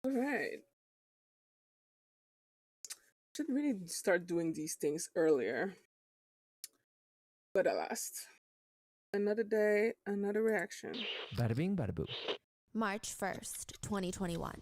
All right. Should really start doing these things earlier. But alas, another day, another reaction. Bada bing, bada boo. March 1st, 2021.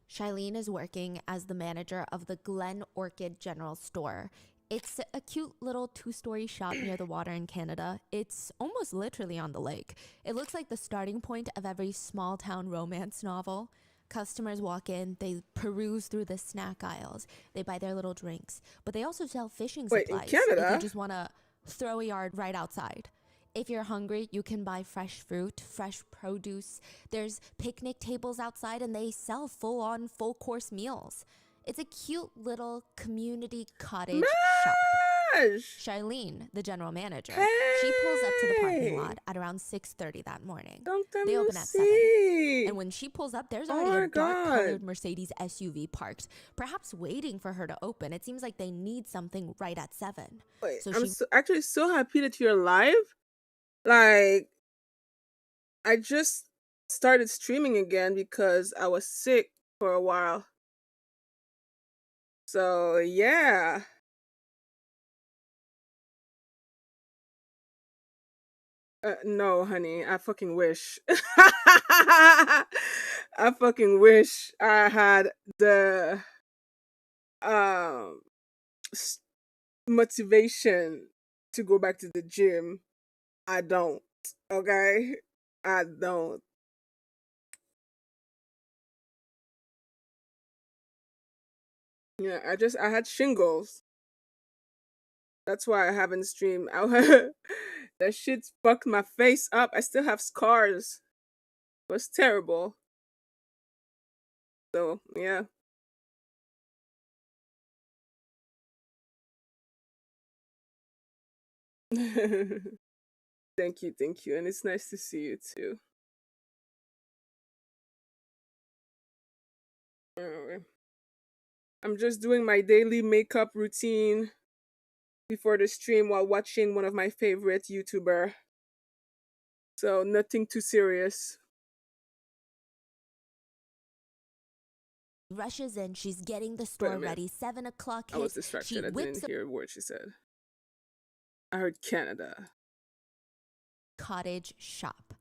Shailene is working as the manager of the Glen Orchid General Store. It's a cute little two-story shop near the water in Canada. It's almost literally on the lake. It looks like the starting point of every small-town romance novel. Customers walk in, they peruse through the snack aisles, they buy their little drinks, but they also sell fishing Wait, in supplies if Canada? you just want to throw a yard right outside. If you're hungry, you can buy fresh fruit, fresh produce. There's picnic tables outside and they sell full-on, full-course meals. It's a cute little community cottage shop. Shailene, the general manager, she pulls up to the parking lot at around 6:30 that morning. They open at 7. And when she pulls up, there's already a dark-colored Mercedes SUV parked, perhaps waiting for her to open. It seems like they need something right at 7. Wait, So I'm she actually so happy that you're live. Like, I just started streaming again because I was sick for a while. So, yeah. No, honey, I fucking wish. I fucking wish I had the um motivation to go back to the gym. I don't. Okay? I don't. Yeah, I had shingles. That's why I haven't streamed. That shit fucked my face up. I still have scars. It was terrible. So, yeah. Thank you, thank you. And it's nice to see you too. Anyway, I'm just doing my daily makeup routine before the stream while watching one of my favorite YouTuber. So nothing too serious. rushes in. She's getting the store ready. 7 o'clock hits. I was distracted. I didn't hear a word she said. I heard Canada. Cottage shop.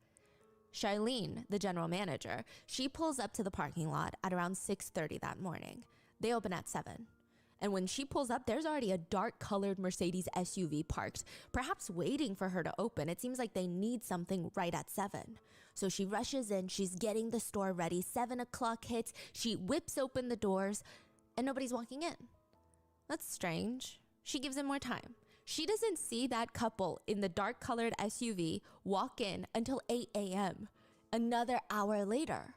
Shailene, the general manager, she pulls up to the parking lot at around 6:30 that morning. They open at 7. And when she pulls up, there's already a dark-colored Mercedes SUV parked, perhaps waiting for her to open. It seems like they need something right at 7. So she rushes in. She's getting the store ready. 7 o'clock hits. She whips open the doors, and nobody's walking in. That's strange. She gives him more time. She doesn't see that couple in the dark-colored SUV walk in until 8 a.m., another hour later.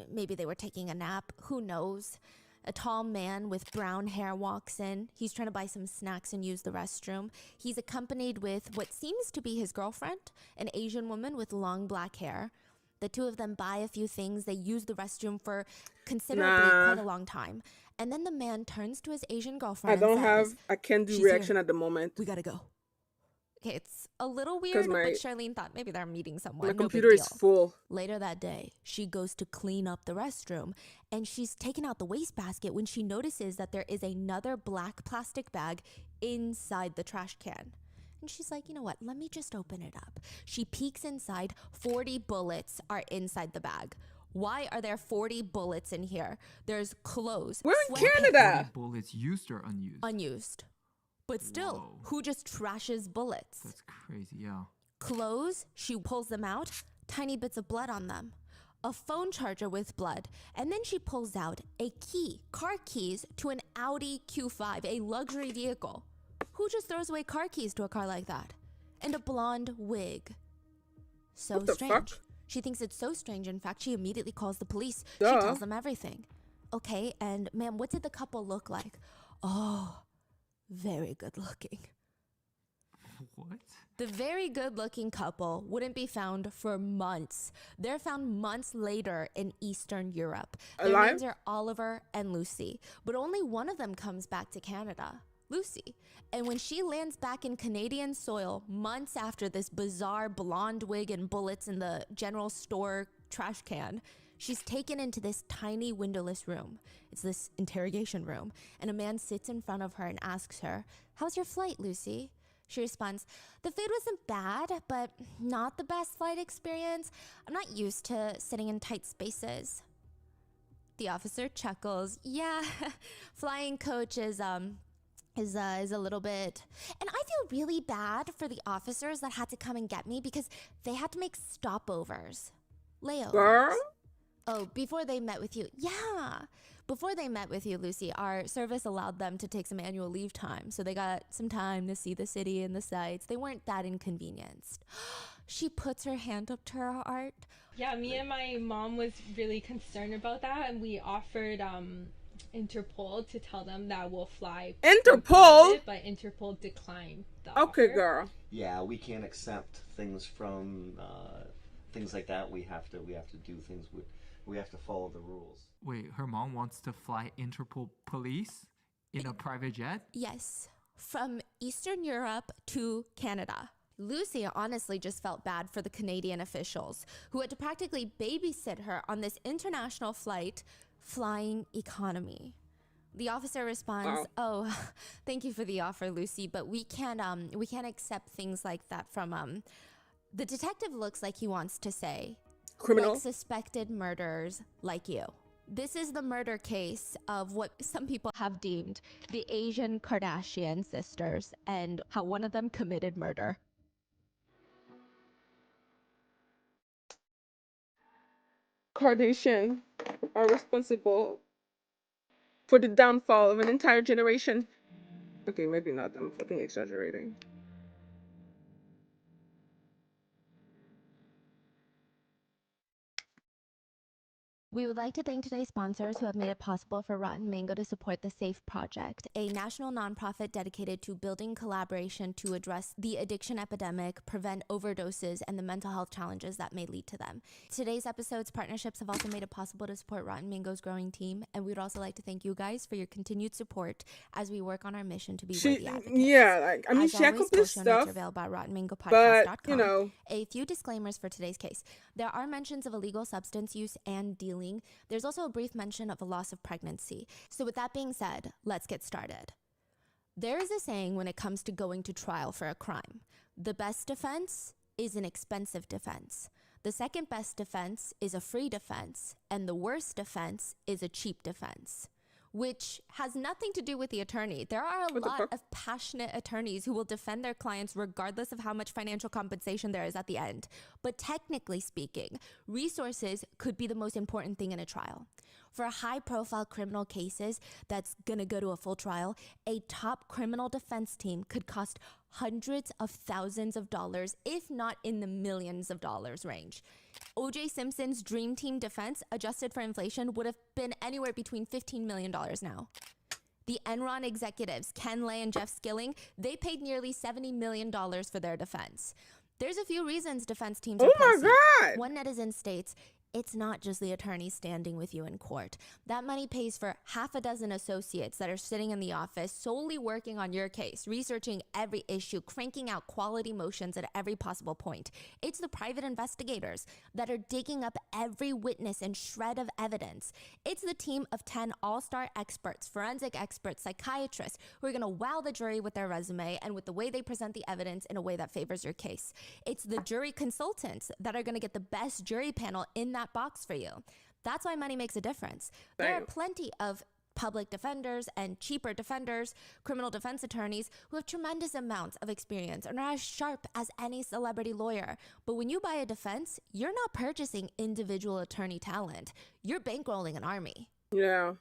Maybe they were taking a nap. Who knows? A tall man with brown hair walks in. He's trying to buy some snacks and use the restroom. He's accompanied with what seems to be his girlfriend, an Asian woman with long black hair. The two of them buy a few things. They use the restroom for considerably quite a long time. And then the man turns to his Asian girlfriend and says, I can't do reaction at the moment. We gotta go. Okay, it's a little weird, but Shailene thought maybe they're meeting someone. My computer is full. Later that day, she goes to clean up the restroom, and she's taken out the wastebasket when she notices that there is another black plastic bag inside the trash can. And she's like, you know what? Let me just open it up. She peeks inside. 40 bullets are inside the bag. Why are there 40 bullets in here? There's clothes. We're in Canada. 40 bullets used or unused? Unused. But still, who just trashes bullets? That's crazy, yeah. Clothes, she pulls them out, tiny bits of blood on them. A phone charger with blood. And then she pulls out a key, car keys to an Audi Q5, a luxury vehicle. Who just throws away car keys to a car like that? And a blonde wig. So what the strange. Fuck? She thinks it's so strange. In fact, she immediately calls the police. Duh. She tells them everything. Okay, and ma'am, what did the couple look like? Oh, very good looking. What? The very good looking couple wouldn't be found for months. They're found months later in Eastern Europe. Their names are Oliver and Lucy, but only one of them comes back to Canada, Lucy. And when she lands back in Canadian soil months after this bizarre blonde wig and bullets in the general store trash can, She's taken into this tiny windowless room. It's this interrogation room, and a man sits in front of her and asks her, "How's your flight, Lucy?" She responds, "The food wasn't bad, but not the best flight experience. I'm not used to sitting in tight spaces." The officer chuckles. "Yeah, flying coach is a little bit." And I feel really bad for the officers that had to come and get me because they had to make stopovers. Layovers. Girl? Oh, before they met with you. Yeah. Before they met with you, Lucy, our service allowed them to take some annual leave time. So they got some time to see the city and the sights. They weren't that inconvenienced. She puts her hand up to her heart. Yeah, me and my mom was really concerned about that, and we offered Interpol to tell them that we'll fly. Interpol? But Interpol declined the Okay, offer. girl. Yeah, we can't accept things from things like that. We have to do things. We have to follow the rules. Wait, her mom wants to fly Interpol police in a private jet? Yes. From Eastern Europe to Canada. Lucy honestly just felt bad for the Canadian officials who had to practically babysit her on this international flight, flying economy. The officer responds, "Oh, thank you for the offer, Lucy, but we can't accept things like that from The detective looks like he wants to say, Criminal. like suspected murderers like you. This is the murder case of what some people have deemed the Asian Kardashian sisters and how one of them committed murder. Kardashian are responsible for the downfall of an entire generation. Okay, maybe not. I'm fucking exaggerating. We would like to thank today's sponsors who have made it possible for Rotten Mango to support the SAFE Project, a national nonprofit dedicated to building collaboration to address the addiction epidemic, prevent overdoses, and the mental health challenges that may lead to them. Today's episode's partnerships have also made it possible to support Rotten Mango's growing team, and we would also like to thank you guys for your continued support as we work on our mission to be worthy advocates. Yeah, like, I mean, As she always, accomplished full show notes stuff, are available at but, rottenmangopodcast.com. you know. A few disclaimers for today's case. There are mentions of illegal substance use and dealing. There's also a brief mention of a loss of pregnancy. So with that being said, let's get started. There is a saying when it comes to going to trial for a crime. The best defense is an expensive defense. The second best defense is a free defense. And the worst defense is a cheap defense. Which has nothing to do with the attorney. There are a lot of passionate attorneys who will defend their clients regardless of how much financial compensation there is at the end. But technically speaking, resources could be the most important thing in a trial. For high-profile criminal cases that's gonna go to a full trial, a top criminal defense team could cost hundreds of thousands of dollars, if not in the millions of dollars range. O.J. Simpson's Dream Team defense, adjusted for inflation, would have been anywhere between $15 million now. The Enron executives, Ken Lay and Jeff Skilling, they paid nearly $70 million for their defense. There's a few reasons defense teams are pricey. Oh my God! One netizen states, it's not just the attorney standing with you in court. That money pays for half a dozen associates that are sitting in the office solely working on your case, researching every issue, cranking out quality motions at every possible point. It's the private investigators that are digging up every witness and shred of evidence. It's the team of 10 all-star experts, forensic experts, psychiatrists who are going to wow the jury with their resume and with the way they present the evidence in a way that favors your case. It's the jury consultants that are going to get the best jury panel in that box for you. That's why money makes a difference. There are plenty of public defenders and cheaper defenders, criminal defense attorneys who have tremendous amounts of experience and are as sharp as any celebrity lawyer. But when you buy a defense, you're not purchasing individual attorney talent. You're bankrolling an army. Yeah.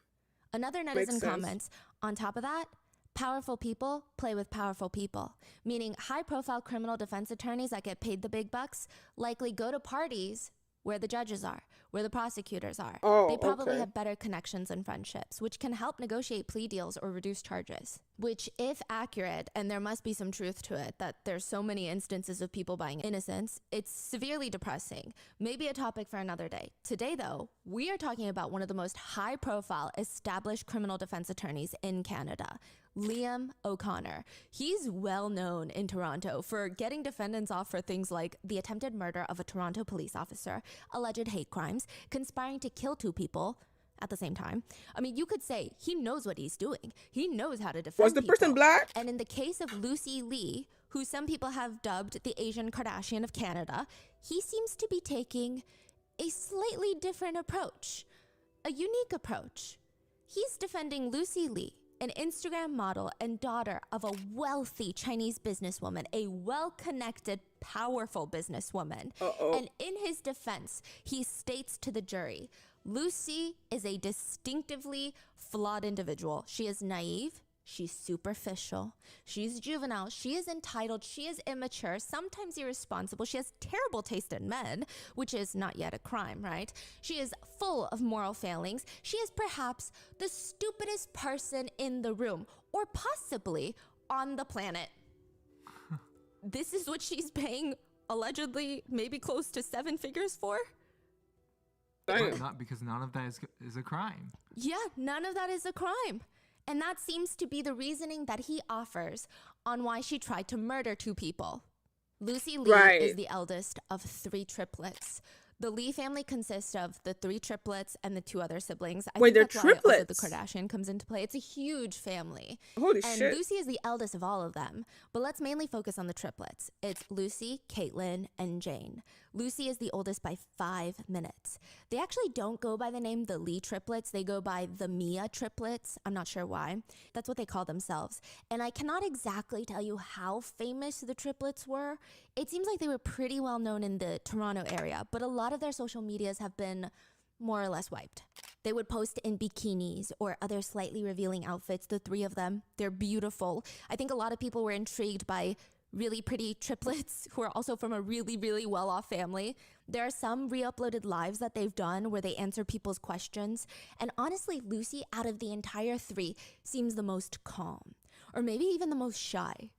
Another netizen comments, on top of that, powerful people play with powerful people, meaning high-profile criminal defense attorneys that get paid the big bucks likely go to parties where the judges are, where the prosecutors are. They probably have better connections and friendships, which can help negotiate plea deals or reduce charges. Which, if accurate, and there must be some truth to it, that there's so many instances of people buying innocence, it's severely depressing. Maybe a topic for another day. Today, though, we are talking about one of the most high-profile, established criminal defense attorneys in Canada, Liam O'Connor. He's well known in Toronto for getting defendants off for things like the attempted murder of a Toronto police officer, alleged hate crimes, crimes, conspiring to kill 2 people at the same time. I mean, you could say he knows what he's doing. He knows how to defend Was the person people. black? And in the case of Lucy Lee, who some people have dubbed the Asian Kardashian of Canada, he seems to be taking a slightly different approach, a unique approach. He's defending Lucy Lee, an Instagram model and daughter of a wealthy Chinese businesswoman, a well-connected, powerful businesswoman. And in his defense, he states to the jury, Lucy is a distinctively flawed individual. She is naive. She's superficial. She's juvenile. She is entitled. She is immature, sometimes irresponsible. She has terrible taste in men, which is not yet a crime, right? She is full of moral failings. She is perhaps the stupidest person in the room, or possibly on the planet. This is what she's paying, allegedly, maybe close to 7 figures for? Not because none of that is a crime. Yeah, none of that is a crime. And that seems to be the reasoning that he offers on why she tried to murder 2 people. Lucy Lee is the eldest of 3 triplets. The Lee family consists of the 3 triplets and the 2 other siblings. Wait, they're that's why also triplets? the Kardashian comes into play. It's a huge family. Holy and shit. Lucy is the eldest of all of them. But let's mainly focus on the triplets. It's Lucy, Caitlyn, and Jane. Lucy is the oldest by 5 minutes. They actually don't go by the name the Lee triplets. They go by the Mia triplets. I'm not sure why. That's what they call themselves. And I cannot exactly tell you how famous the triplets were. It seems like they were pretty well known in the Toronto area, but a lot of their social medias have been more or less wiped. They would post in bikinis or other slightly revealing outfits, the 3 of them. They're beautiful. I think a lot of people were intrigued by really pretty triplets who are also from a really, really well-off family. There are some re-uploaded lives that they've done where they answer people's questions. And honestly, Lucy, out of the entire 3, seems the most calm, or maybe even the most shy.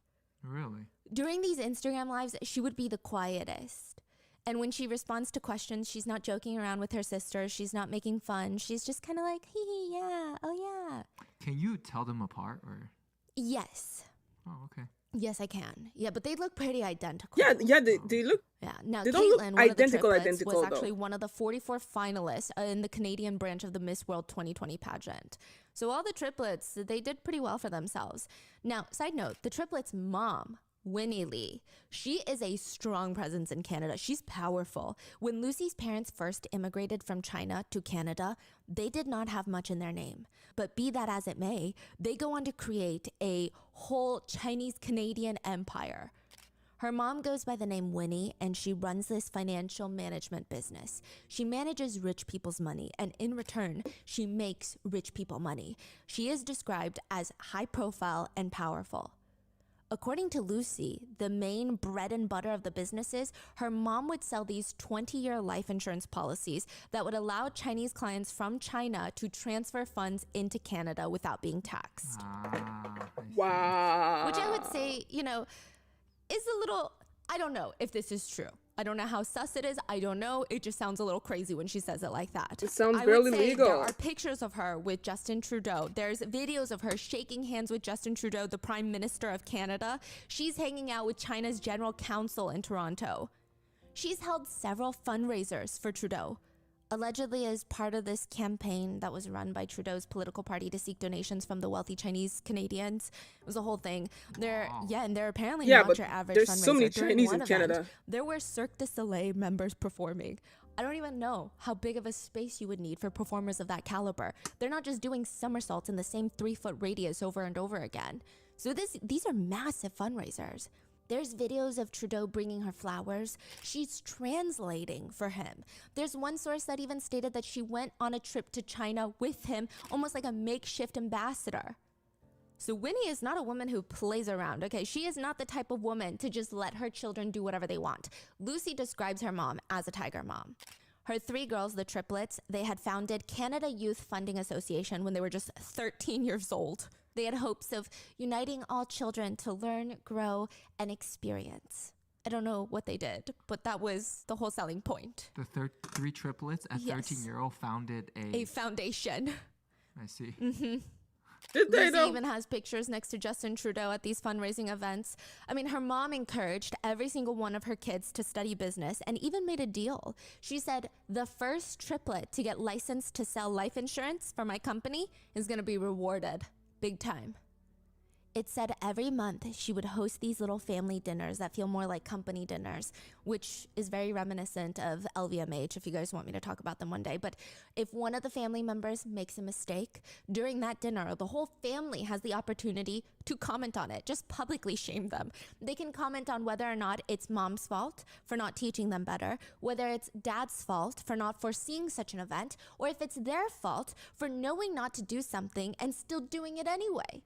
Really? During these Instagram lives, she would be the quietest. And when she responds to questions, she's not joking around with her sister. She's not making fun. She's just kind of like, hee hee, yeah, oh yeah. Can you tell them apart or? Yes. Oh, okay. Yes, I can. Yeah, but they look pretty identical. Yeah, they look. Yeah. Now, They don't look Caitlyn, one identical, of the triplets, identical, was though. actually one of the 44 finalists in the Canadian branch of the Miss World 2020 pageant. So all the triplets, they did pretty well for themselves. Now, side note, the triplets' mom, Winnie Lee, she is a strong presence in Canada. She's powerful. When Lucy's parents first immigrated from China to Canada, they did not have much in their name. But be that as it may, they go on to create a whole Chinese-Canadian empire. Her mom goes by the name Winnie, and she runs this financial management business. She manages rich people's money, and in return, she makes rich people money. She is described as high profile and powerful. According to Lucy, the main bread and butter of the businesses, her mom would sell these 20-year life insurance policies that would allow Chinese clients from China to transfer funds into Canada without being taxed. I see. Wow. Which I would say, you know, is a little, I don't know if this is true. I don't know how sus it is. I don't know. It just sounds a little crazy when she says it like that. It sounds I barely would say legal. There are pictures of her with Justin Trudeau. There's videos of her shaking hands with Justin Trudeau, the Prime Minister of Canada. She's hanging out with China's General Counsel in Toronto. She's held several fundraisers for Trudeau, allegedly as part of this campaign that was run by Trudeau's political party to seek donations from the wealthy Chinese Canadians. It was a whole thing. And they're apparently not but your average there's fundraiser. so many During Chinese one in event, Canada. there were Cirque du Soleil members performing. I don't even know how big of a space you would need for performers of that caliber. They're not just doing somersaults in the same 3-foot radius over and over again. So these are massive fundraisers. There's videos of Trudeau bringing her flowers. She's translating for him. There's one source that even stated that she went on a trip to China with him, almost like a makeshift ambassador. So Winnie is not a woman who plays around, okay? She is not the type of woman to just let her children do whatever they want. Lucy describes her mom as a tiger mom. Her 3 girls, the triplets, they had founded Canada Youth Funding Association when they were just 13 years old. They had hopes of uniting all children to learn, grow, and experience. I don't know what they did, but that was the whole selling point. The 3 triplets at Yes. 13-year-old founded A foundation. I see. Did they Lucy though? even has pictures next to Justin Trudeau at these fundraising events. I mean, her mom encouraged every single one of her kids to study business and even made a deal. She said, the first triplet to get licensed to sell life insurance for my company is going to be rewarded big time. It said every month she would host these little family dinners that feel more like company dinners, which is very reminiscent of LVMH, if you guys want me to talk about them one day. But if one of the family members makes a mistake, during that dinner, the whole family has the opportunity to comment on it, just publicly shame them. They can comment on whether or not it's mom's fault for not teaching them better, whether it's dad's fault for not foreseeing such an event, or if it's their fault for knowing not to do something and still doing it anyway.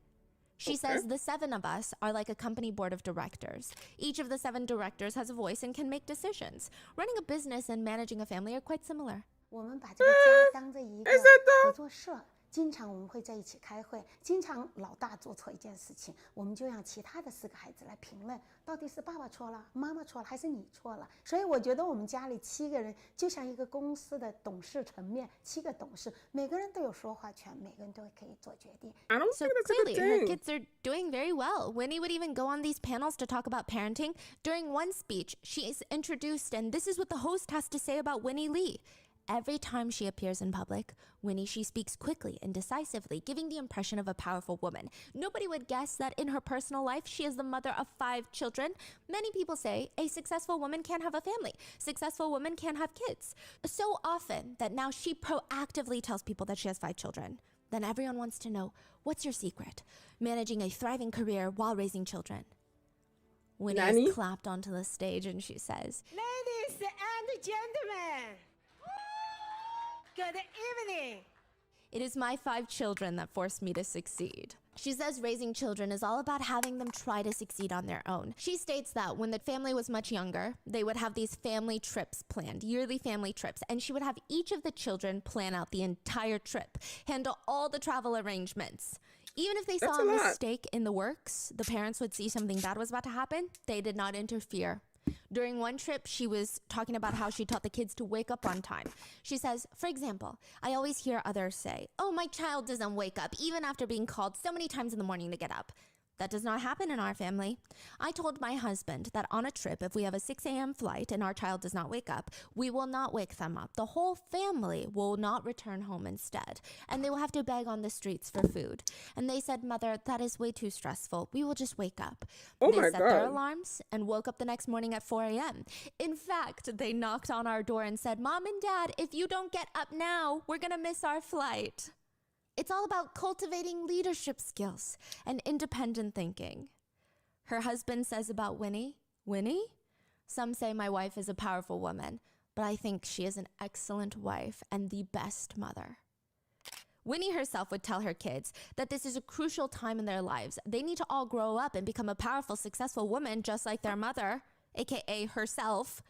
She says the 7 of us are like a company board of directors. Each of the 7 directors has a voice and can make decisions. Running a business and managing a family are quite similar. 我们把这个家当做一个 Is that though? 合作社，经常我们会在一起开会，经常老大做错一件事情，我们就让其他的4个孩子来评论，到底是爸爸错了、妈妈错了，还是你错了？所以我觉得我们家里7个人就像一个公司的董事层面，7个董事，每个人都有说话权，每个人都可以做决定。 I don't So think that's a good clearly, her thing. kids are doing very well. Winnie would even go on these panels to talk about parenting. During one speech, she is introduced, and this is what the host has to say about Winnie Lee. Every time she appears in public, she speaks quickly and decisively, giving the impression of a powerful woman. Nobody would guess that in her personal life, she is the mother of 5 children. Many people say a successful woman can't have a family. Successful women can't have kids. So often that now she proactively tells people that she has 5 children. Then everyone wants to know, what's your secret? Managing a thriving career while raising children. Winnie Nanny? is clapped onto the stage and she says, Ladies and gentlemen, good evening. "It is my 5 children that forced me to succeed." She says raising children is all about having them try to succeed on their own. She states that when the family was much younger, they would have these family trips planned, yearly family trips, and she would have each of the children plan out the entire trip, handle all the travel arrangements. Even if they That's saw a a lot. mistake in the works, the parents would see something bad was about to happen, they did not interfere. During one trip, she was talking about how she taught the kids to wake up on time. She says, for example, I always hear others say, "Oh, my child doesn't wake up even after being called so many times in the morning to get up." That does not happen in our family. I told my husband that on a trip, if we have a 6 a.m. flight and our child does not wake up, we will not wake them up. The whole family will not return home instead, and they will have to beg on the streets for food. And they said, "Mother, that is way too stressful. We will just wake up." Oh They my set their God. alarms and woke up the next morning at 4 a.m. In fact, they knocked on our door and said, "Mom and Dad, if you don't get up now, we're going to miss our flight." It's all about cultivating leadership skills and independent thinking. Her husband says about Winnie, some say my wife is a powerful woman, but I think she is an excellent wife and the best mother. Winnie herself would tell her kids that this is a crucial time in their lives. They need to all grow up and become a powerful, successful woman just like their mother, aka herself.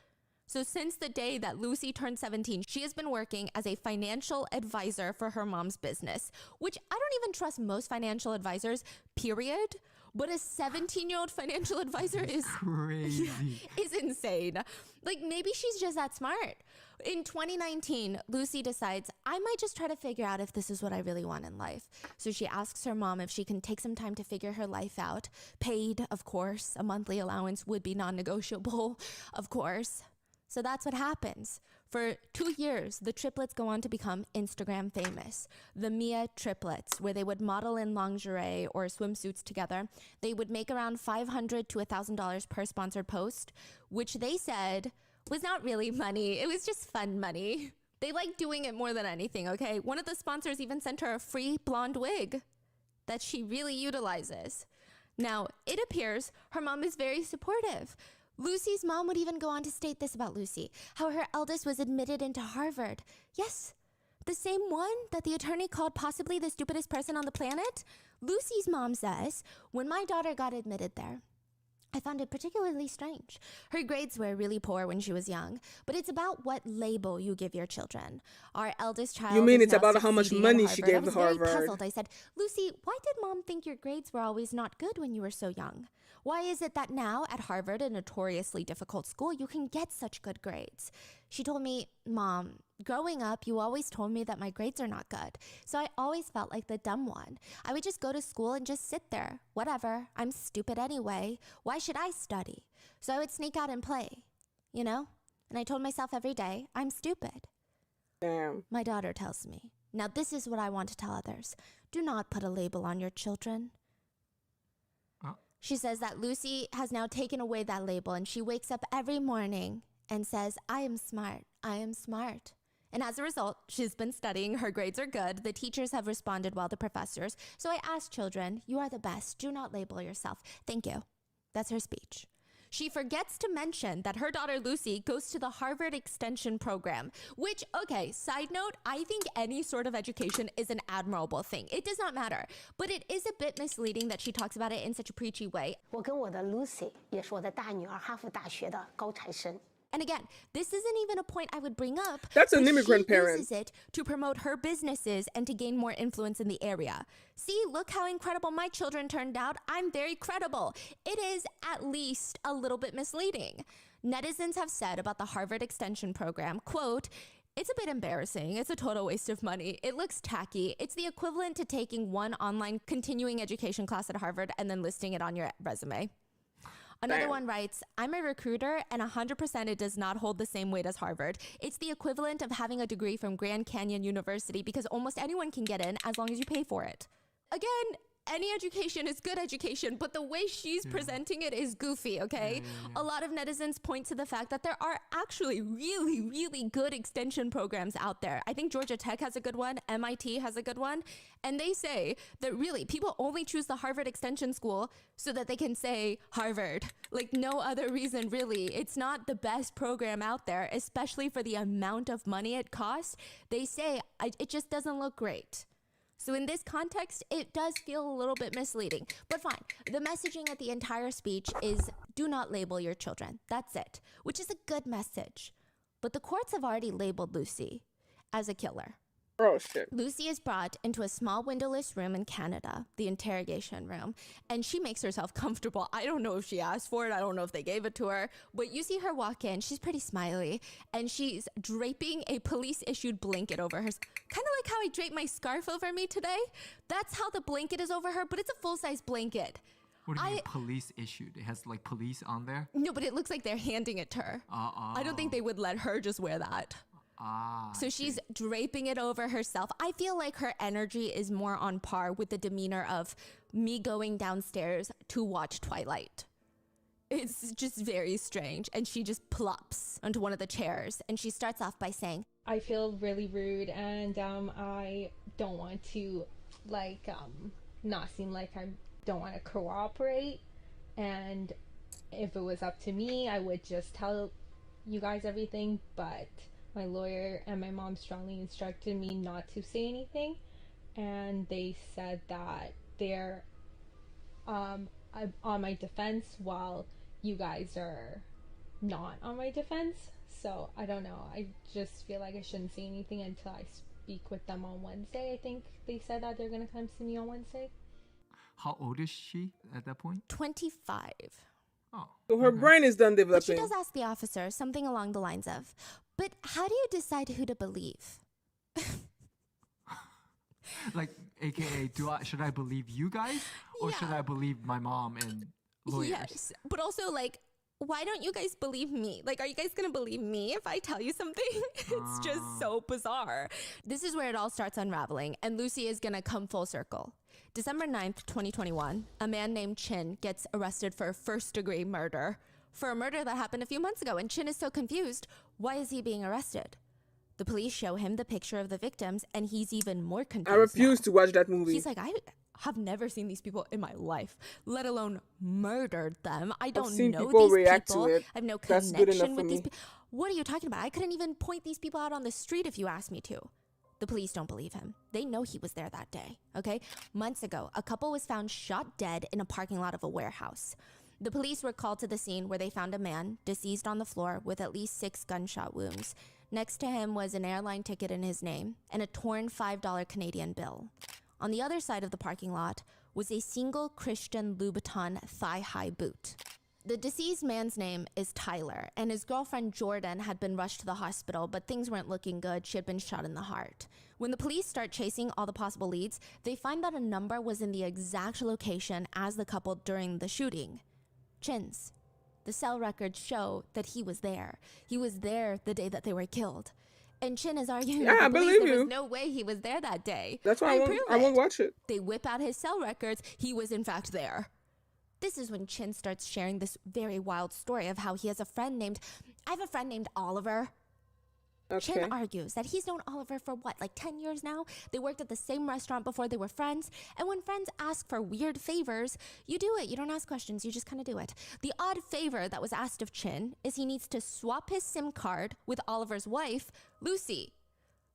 So since the day that Lucy turned 17, she has been working as a financial advisor for her mom's business, which I don't even trust most financial advisors, period. But a 17-year-old financial advisor is Crazy. is insane. Like, maybe she's just that smart. In 2019, Lucy decides, I might just try to figure out if this is what I really want in life. So she asks her mom if she can take some time to figure her life out. Paid, of course. A monthly allowance would be non-negotiable, of course. So that's what happens. For 2 years, the triplets go on to become Instagram famous. The Mia triplets, where they would model in lingerie or swimsuits together. They would make around $500 to $1,000 per sponsored post, which they said was not really money. It was just fun money. They like doing it more than anything, okay? One of the sponsors even sent her a free blonde wig that she really utilizes. Now, it appears her mom is very supportive. Lucy's mom would even go on to state this about Lucy, how her eldest was admitted into Harvard. Yes, the same one that the attorney called possibly the stupidest person on the planet. Lucy's mom says, when my daughter got admitted there, I found it particularly strange. Her grades were really poor when she was young, but it's about what label you give your children. Our eldest child You mean is it's now about how much succeeding at money she Harvard. gave I was Harvard. very puzzled. I said, Lucy, why did mom think your grades were always not good when you were so young? Why is it that now at Harvard, a notoriously difficult school, you can get such good grades? She told me, Mom, growing up, you always told me that my grades are not good. So I always felt like the dumb one. I would just go to school and just sit there. Whatever. I'm stupid anyway. Why should I study? So I would sneak out and play, you know? And I told myself every day, I'm stupid. Damn. My daughter tells me. Now this is what I want to tell others. Do not put a label on your children. She says that Lucy has now taken away that label and she wakes up every morning and says, I am smart. I am smart. And as a result, she's been studying. Her grades are good. The teachers have responded well to professors. So I ask children, you are the best. Do not label yourself. Thank you. That's her speech. She forgets to mention that her daughter Lucy goes to the Harvard Extension program, which, okay, side note, I think any sort of education is an admirable thing. It does not matter. But it is a bit misleading that she talks about it in such a preachy way. 我跟我的 Lucy 也是我的大女儿，哈佛大学的高材生。 And again, this isn't even a point I would bring up. That's an but immigrant she parent. uses it to promote her businesses and to gain more influence in the area. See, look how incredible my children turned out. I'm very credible. It is at least a little bit misleading. Netizens have said about the Harvard Extension program, quote, it's a bit embarrassing. It's a total waste of money. It looks tacky. It's the equivalent to taking one online continuing education class at Harvard and then listing it on your resume. Another one writes, I'm a recruiter and 100% it does not hold the same weight as Harvard. It's the equivalent of having a degree from Grand Canyon University because almost anyone can get in as long as you pay for it. Again, any education is good education, but the way she's presenting it is goofy, okay? A lot of netizens point to the fact that there are actually really, really good extension programs out there. I think Georgia Tech has a good one, MIT has a good one, and they say that really people only choose the Harvard Extension School so that they can say Harvard. Like no other reason really. It's not the best program out there, especially for the amount of money it costs. They say it just doesn't look great. So in this context, it does feel a little bit misleading, but fine. The messaging at the entire speech is do not label your children. That's it, which is a good message. But the courts have already labeled Lucy as a killer. Oh, shit. Lucy is brought into a small windowless room in Canada, the interrogation room, and she makes herself comfortable. I don't know if she asked for it. I don't know if they gave it to her, but you see her walk in. She's pretty smiley, and she's draping a police-issued blanket over her. Kind of like how I drape my scarf over me today. That's how the blanket is over her, but it's a full-size blanket. What do you mean police issued? It has like police on there? No, but it looks like they're handing it to her. I don't think they would let her just wear that. So she's draping it over herself. I feel like her energy is more on par with the demeanor of me going downstairs to watch Twilight. It's just very strange. And she just plops onto one of the chairs and she starts off by saying, I feel really rude and I don't want to not seem like I don't want to cooperate, and if it was up to me I would just tell you guys everything, but my lawyer and my mom strongly instructed me not to say anything, and they said that they're on my defense while you guys are not on my defense. So I don't know, I just feel like I shouldn't say anything until I speak with them on Wednesday. I think they said that they're gonna come see me on Wednesday. How old is she at that point? 25. Oh. So her brain is done But she developing. does ask the officer something along the lines of, but how do you decide who to believe? Like, AKA, should I believe you guys? Or should I believe my mom and lawyers? Yes, but also like, why don't you guys believe me? Like, are you guys gonna believe me if I tell you something? It's just so bizarre. This is where it all starts unraveling, and Lucy is gonna come full circle. December 9th, 2021, a man named Chin gets arrested for first-degree murder for a murder that happened a few months ago, and Chin is so confused. Why is he being arrested? The police show him the picture of the victims, and he's even more confused. I refuse now. to watch that movie. He's like, I have never seen these people in my life, let alone murdered them. I don't seen know people these react to people. it. I have no That's good enough connection for with these me. people. What are you talking about? I couldn't even point these people out on the street if you asked me to. The police don't believe him. They know he was there that day, okay? Months ago, a couple was found shot dead in a parking lot of a warehouse. The police were called to the scene where they found a man deceased on the floor with at least 6 gunshot wounds. Next to him was an airline ticket in his name and a torn $5 Canadian bill. On the other side of the parking lot was a single Christian Louboutin thigh-high boot. The deceased man's name is Tyler, and his girlfriend Jordan had been rushed to the hospital, but things weren't looking good. She had been shot in the heart. When the police start chasing all the possible leads, they find that a number was in the exact location as the couple during the shooting. Chin's. The cell records show that he was there. He was there the day that they were killed. And Chin is arguing with the police there was no way he was there that day. That's why I won't watch it. They whip out his cell records. He was in fact there. This is when Chin starts sharing this very wild story of how he has I have a friend named Oliver. Okay. Chin argues that he's known Oliver for what, like 10 years now? They worked at the same restaurant before they were friends. And when friends ask for weird favors, you do it. You don't ask questions. You just kind of do it. The odd favor that was asked of Chin is he needs to swap his SIM card with Oliver's wife, Lucy.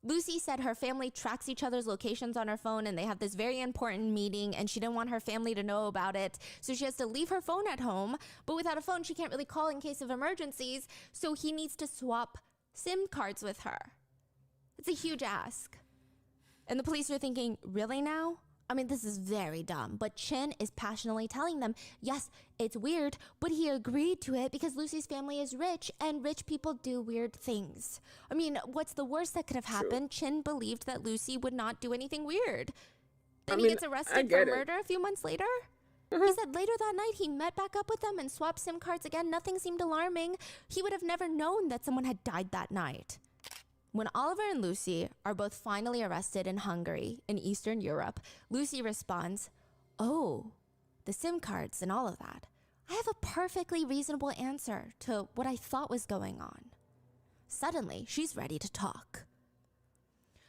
Lucy said her family tracks each other's locations on her phone and they have this very important meeting and she didn't want her family to know about it. So she has to leave her phone at home, but without a phone, she can't really call in case of emergencies. So he needs to swap SIM cards with her. It's a huge ask. And the police are thinking, really now? I mean, this is very dumb, but Chin is passionately telling them, yes, it's weird, but he agreed to it because Lucy's family is rich and rich people do weird things. I mean, what's the worst that could have happened? Chin believed that Lucy would not do anything weird. Then he gets arrested for murder a few months later. He said later that night he met back up with them and swapped SIM cards again. Nothing seemed alarming. He would have never known that someone had died that night. When Oliver and Lucy are both finally arrested in Hungary, in Eastern Europe, Lucy responds, "Oh, the SIM cards and all of that. I have a perfectly reasonable answer to what I thought was going on." Suddenly, she's ready to talk.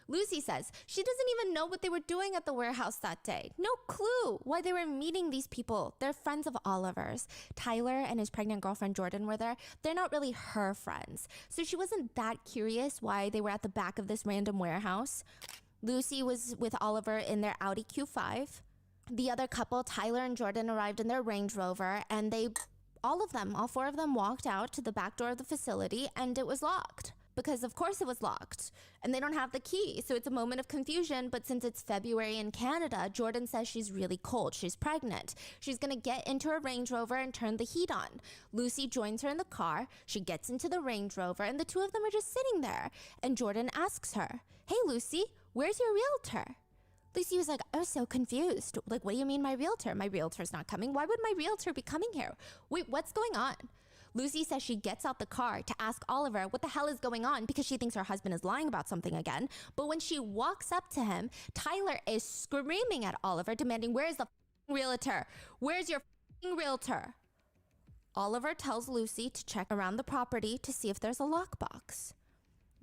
Lucy says she doesn't even know what they were doing at the warehouse that day. No clue why they were meeting these people. They're friends of Oliver's. Tyler and his pregnant girlfriend Jordan were there. They're not really her friends. So she wasn't that curious why they were at the back of this random warehouse. Lucy was with Oliver in their Audi Q5. The other couple, Tyler and Jordan, arrived in their Range Rover and all four of them walked out to the back door of the facility and it was locked. Because of course it was locked and they don't have the key. So it's a moment of confusion. But since it's February in Canada, Jordan says she's really cold. She's pregnant. She's going to get into her Range Rover and turn the heat on. Lucy joins her in the car. She gets into the Range Rover and the two of them are just sitting there. And Jordan asks her, "Hey, Lucy, where's your realtor?" Lucy was like, I was so confused. Like, what do you mean my realtor? My realtor's not coming. Why would my realtor be coming here? Wait, what's going on? Lucy says she gets out the car to ask Oliver what the hell is going on because she thinks her husband is lying about something again. But when she walks up to him, Tyler is screaming at Oliver, demanding, "Where's the realtor? Where's your realtor?" Oliver tells Lucy to check around the property to see if there's a lockbox.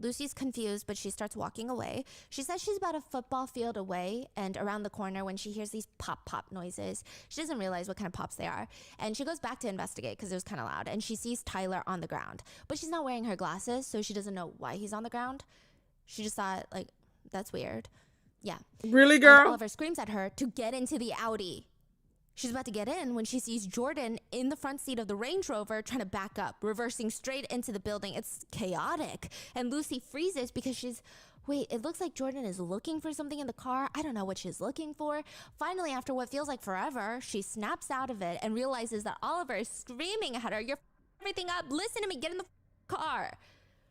Lucy's confused, but she starts walking away. She says she's about a football field away and around the corner when she hears these pop noises. She doesn't realize what kind of pops they are. And she goes back to investigate because it was kind of loud. And she sees Tyler on the ground. But she's not wearing her glasses, so she doesn't know why he's on the ground. She just thought, like, that's weird. Yeah. Really, girl? And Oliver screams at her to get into the Audi. She's about to get in when she sees Jordan in the front seat of the Range Rover trying to back up, reversing straight into the building. It's chaotic. And Lucy freezes because it looks like Jordan is looking for something in the car. I don't know what she's looking for. Finally, after what feels like forever, she snaps out of it and realizes that Oliver is screaming at her, "You're everything up. Listen to me. Get in the car."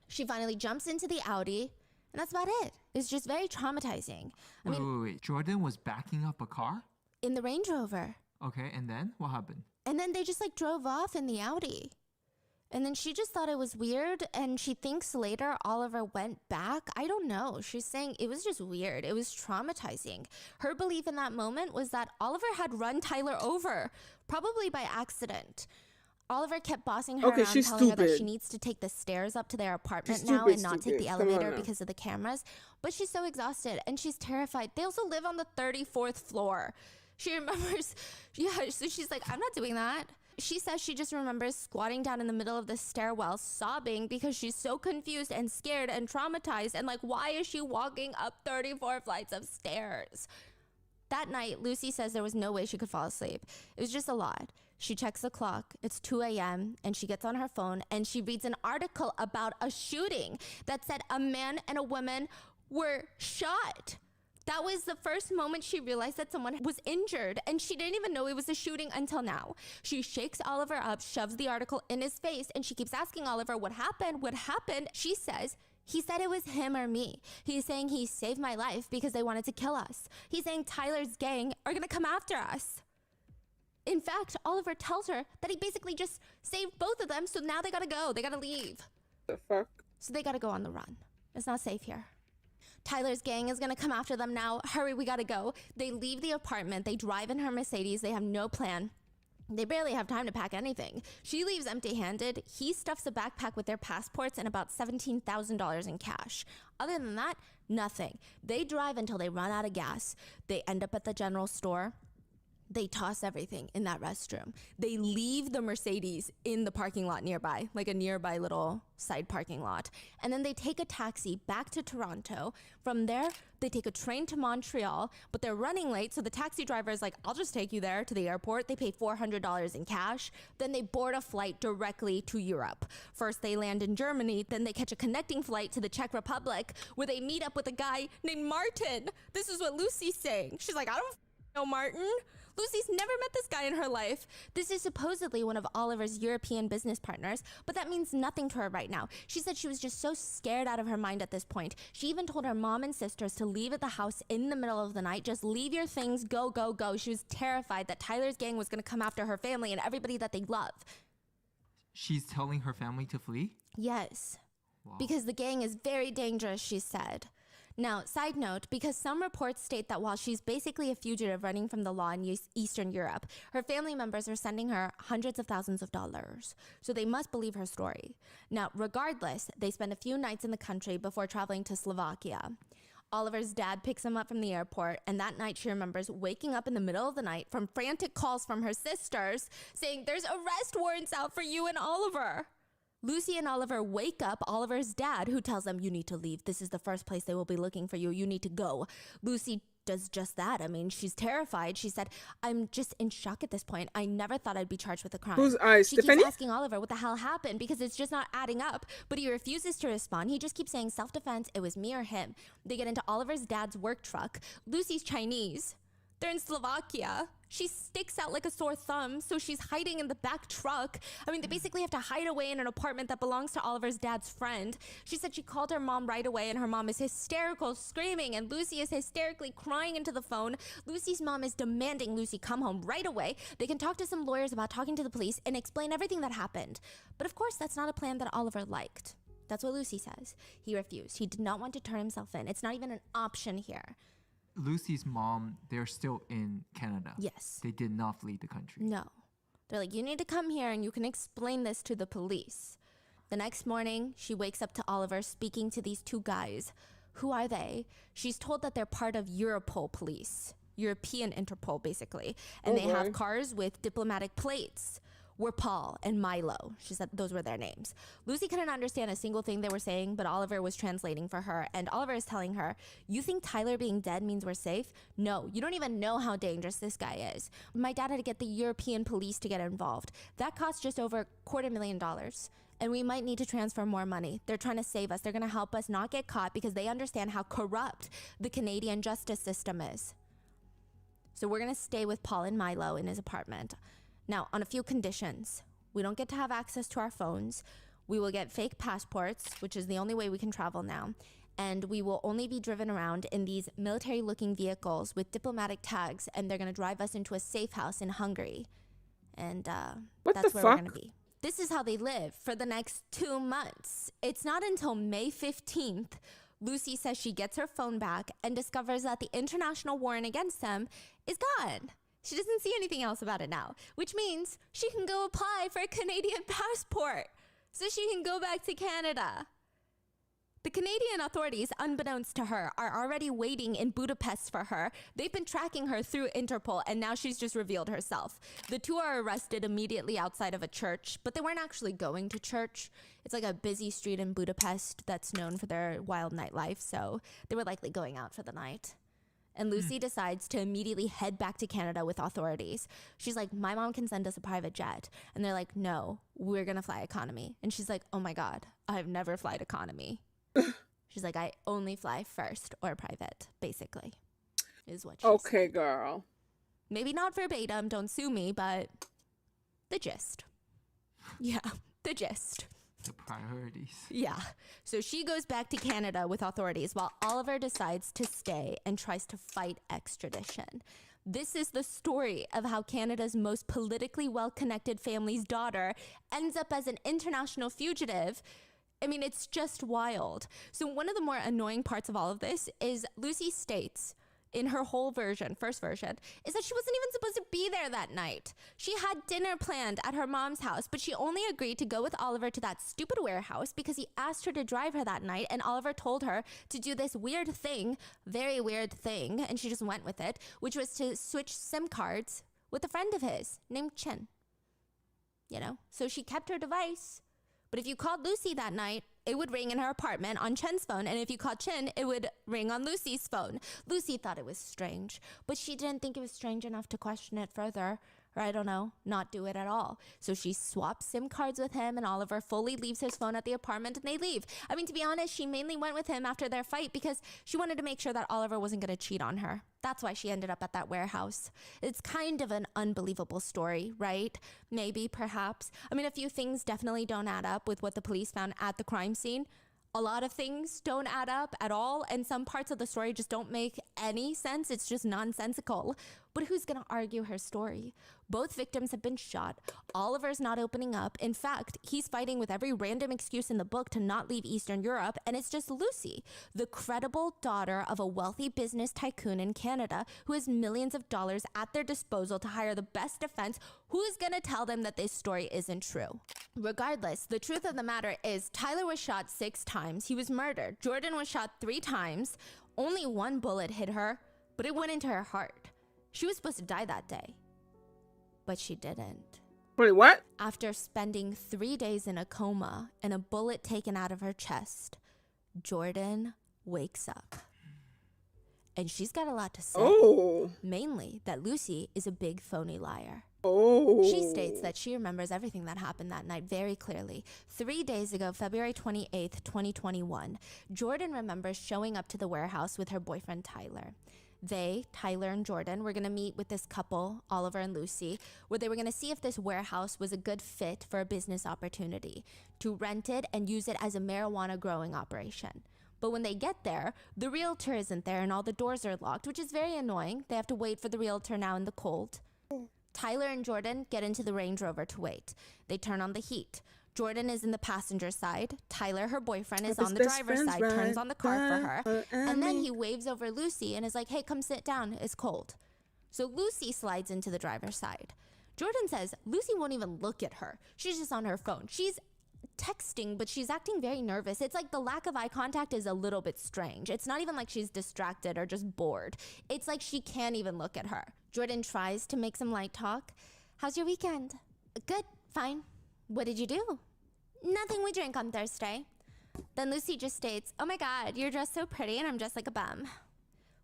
She finally jumps into the Audi. And that's about it. It's just very traumatizing. Wait. Jordan was backing up a car? In the Range Rover. Okay, and then what happened? And then they just drove off in the Audi. And then she just thought it was weird. And she thinks later Oliver went back. I don't know. She's saying it was just weird. It was traumatizing. Her belief in that moment was that Oliver had run Tyler over, probably by accident. Oliver kept bossing her around, telling her that she needs to take the stairs up to their apartment now and not take the elevator because of the cameras. But she's so exhausted and she's terrified. They also live on the 34th floor. She remembers, so she's like, I'm not doing that. She says she just remembers squatting down in the middle of the stairwell, sobbing because she's so confused and scared and traumatized. And why is she walking up 34 flights of stairs? That night, Lucy says there was no way she could fall asleep. It was just a lot. She checks the clock. It's 2 a.m. and she gets on her phone and she reads an article about a shooting that said a man and a woman were shot. That was the first moment she realized that someone was injured, and she didn't even know it was a shooting until now. She shakes Oliver up, shoves the article in his face, and she keeps asking Oliver, what happened? What happened? She says, he said it was him or me. He's saying he saved my life because they wanted to kill us. He's saying Tyler's gang are gonna come after us. In fact, Oliver tells her that he basically just saved both of them, so now they gotta go. They gotta leave. The fuck? So they gotta go on the run. It's not safe here. Tyler's gang is gonna come after them now. Hurry, we gotta go. They leave the apartment. They drive in her Mercedes. They have no plan. They barely have time to pack anything. She leaves empty-handed. He stuffs a backpack with their passports and about $17,000 in cash. Other than that, nothing. They drive until they run out of gas. They end up at the general store. They toss everything in that restroom. They leave the Mercedes in the parking lot nearby, like a nearby little side parking lot. And then they take a taxi back to Toronto. From there, they take a train to Montreal, but they're running late, so the taxi driver is like, I'll just take you there to the airport. They pay $400 in cash. Then they board a flight directly to Europe. First, they land in Germany. Then they catch a connecting flight to the Czech Republic, where they meet up with a guy named Martin. This is what Lucy's saying. She's like, I don't know Martin. Lucy's never met this guy in her life. This is supposedly one of Oliver's European business partners, but that means nothing to her right now. She said she was just so scared out of her mind at this point. She even told her mom and sisters to leave at the house in the middle of the night. Just leave your things, go, go, go. She was terrified that Tyler's gang was going to come after her family and everybody that they love. She's telling her family to flee? Yes. Wow. Because the gang is very dangerous, she said. Now, side note, because some reports state that while she's basically a fugitive running from the law in Eastern Europe, her family members are sending her hundreds of thousands of dollars. So they must believe her story. Now, regardless, they spend a few nights in the country before traveling to Slovakia. Oliver's dad picks him up from the airport, and that night she remembers waking up in the middle of the night from frantic calls from her sisters saying, there's arrest warrants out for you and Oliver. Lucy and Oliver wake up Oliver's dad, who tells them, you need to leave. This is the first place they will be looking for you. You need to go. Lucy does just that. I mean, she's terrified. She said, I'm just in shock at this point. I never thought I'd be charged with a crime. Whose eyes, She Stephanie? keeps asking Oliver what the hell happened because it's just not adding up. But he refuses to respond. He just keeps saying self-defense. It was me or him. They get into Oliver's dad's work truck. Lucy's Chinese. They're in Slovakia. She sticks out like a sore thumb, so she's hiding in the back truck. I mean, they basically have to hide away in an apartment that belongs to Oliver's dad's friend. She said she called her mom right away, and her mom is hysterical, screaming, and Lucy is hysterically crying into the phone. Lucy's mom is demanding Lucy come home right away. They can talk to some lawyers about talking to the police and explain everything that happened. But of course, that's not a plan that Oliver liked. That's what Lucy says. He refused. He did not want to turn himself in. It's not even an option here. Lucy's mom, they're still in Canada. Yes. They did not flee the country. No. They're like, you need to come here and you can explain this to the police. The next morning, she wakes up to Oliver speaking to these two guys. Who are they? She's told that they're part of Europol police. European Interpol, basically. And they have cars with diplomatic plates. Were Paul and Milo. She said those were their names. Lucy couldn't understand a single thing they were saying, but Oliver was translating for her, and Oliver is telling her, you think Tyler being dead means we're safe? No, you don't even know how dangerous this guy is. My dad had to get the European police to get involved. That cost just over $250,000. And we might need to transfer more money. They're trying to save us. They're going to help us not get caught because they understand how corrupt the Canadian justice system is. So we're going to stay with Paul and Milo in his apartment. Now, on a few conditions. We don't get to have access to our phones. We will get fake passports, which is the only way we can travel now. And we will only be driven around in these military-looking vehicles with diplomatic tags, and they're going to drive us into a safe house in Hungary. And that's where we're going to be. This is how they live for the next 2 months. It's not until May 15th, Lucy says she gets her phone back and discovers that the international warrant against them is gone. She doesn't see anything else about it now, which means she can go apply for a Canadian passport so she can go back to Canada. The Canadian authorities, unbeknownst to her, are already waiting in Budapest for her. They've been tracking her through Interpol, and now she's just revealed herself. The two are arrested immediately outside of a church, but they weren't actually going to church. It's like a busy street in Budapest that's known for their wild nightlife, so they were likely going out for the night. And Lucy decides to immediately head back to Canada with authorities. She's like, my mom can send us a private jet. And they're like, no, we're going to fly economy. And she's like, oh my God, I've never flown economy. She's like, I only fly first or private, basically. is what she said. Okay, girl. Maybe not verbatim, don't sue me, but the gist. Yeah, the gist. The priorities. Yeah. So she goes back to Canada with authorities while Oliver decides to stay and tries to fight extradition. This is the story of how Canada's most politically well-connected family's daughter ends up as an international fugitive. I mean, it's just wild. So one of the more annoying parts of all of this is Lucy states in her whole version, first version, is that she wasn't even supposed to be there that night. She had dinner planned at her mom's house, but she only agreed to go with Oliver to that stupid warehouse because he asked her to drive her that night, and Oliver told her to do this weird thing, very weird thing, and she just went with it, which was to switch SIM cards with a friend of his named Chin. You know, so she kept her device, but if you called Lucy that night, it would ring in her apartment on Chen's phone, and if you called Chen, it would ring on Lucy's phone. Lucy thought it was strange, but she didn't think it was strange enough to question it further, or I don't know, not do it at all. So she swaps SIM cards with him, and Oliver fully leaves his phone at the apartment, and they leave. I mean, to be honest, she mainly went with him after their fight because she wanted to make sure that Oliver wasn't going to cheat on her. That's why she ended up at that warehouse. It's kind of an unbelievable story, right? Maybe, perhaps. I mean, a few things definitely don't add up with what the police found at the crime scene. A lot of things don't add up at all, and some parts of the story just don't make any sense. It's just nonsensical. But who's gonna argue her story? Both victims have been shot. Oliver's not opening up. In fact, he's fighting with every random excuse in the book to not leave Eastern Europe, and it's just Lucy, the credible daughter of a wealthy business tycoon in Canada who has millions of dollars at their disposal to hire the best defense. Who's gonna tell them that this story isn't true? Regardless, the truth of the matter is Tyler was shot 6 times. He was murdered. Jordan was shot 3 times. Only 1 bullet hit her, but it went into her heart. She was supposed to die that day, but she didn't. Wait, what? After spending 3 days in a coma and a bullet taken out of her chest, Jordan wakes up. And she's got a lot to say. Oh. Mainly that Lucy is a big phony liar. Oh. She states that she remembers everything that happened that night very clearly. 3 days ago, February 28th, 2021, Jordan remembers showing up to the warehouse with her boyfriend Tyler. They, Tyler and Jordan, were going to meet with this couple, Oliver and Lucy, where they were going to see if this warehouse was a good fit for a business opportunity, to rent it and use it as a marijuana growing operation. But when they get there, the realtor isn't there and all the doors are locked, which is very annoying. They have to wait for the realtor now in the cold. Tyler and Jordan get into the Range Rover to wait. They turn on the heat. Jordan is in the passenger side. Tyler, her boyfriend, is on the driver's side, turns on the car for her. And then he waves over Lucy and is like, hey, come sit down. It's cold. So Lucy slides into the driver's side. Jordan says Lucy won't even look at her. She's just on her phone. She's texting, but she's acting very nervous. It's like the lack of eye contact is a little bit strange. It's not even like she's distracted or just bored. It's like she can't even look at her. Jordan tries to make some light talk. How's your weekend? Good, fine. What did you do? Nothing, we drank on Thursday. Then Lucy just states, oh my God, you're dressed so pretty and I'm dressed like a bum.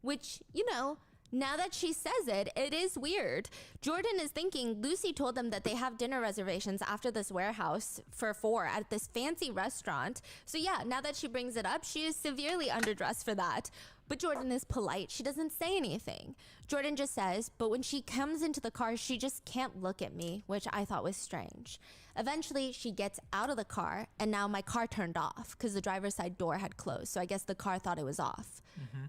Which, you know, now that she says it, it is weird. Jordan is thinking Lucy told them that they have dinner reservations after this warehouse for 4 at this fancy restaurant. So yeah, now that she brings it up, she is severely underdressed for that. But Jordan is polite. She doesn't say anything. Jordan just says, but when she comes into the car, she just can't look at me, which I thought was strange. Eventually, she gets out of the car, and now my car turned off because the driver's side door had closed. So I guess the car thought it was off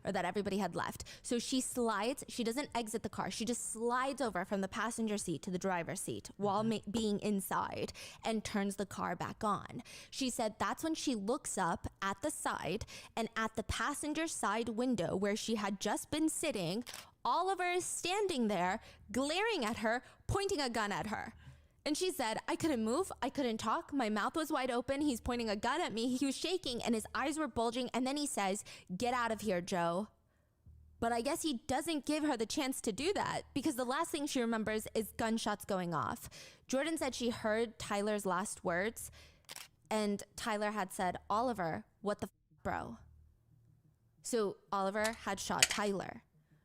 or that everybody had left. So she slides. She doesn't exit the car. She just slides over from the passenger seat to the driver's seat while being inside and turns the car back on. She said that's when she looks up at the side, and at the passenger side window where she had just been sitting, Oliver is standing there, glaring at her, pointing a gun at her. And she said, I couldn't move, I couldn't talk, my mouth was wide open, he's pointing a gun at me, he was shaking and his eyes were bulging, and then he says, get out of here, Joe. But I guess he doesn't give her the chance to do that because the last thing she remembers is gunshots going off. Jordan said she heard Tyler's last words, and Tyler had said, Oliver, what the bro? So Oliver had shot Tyler.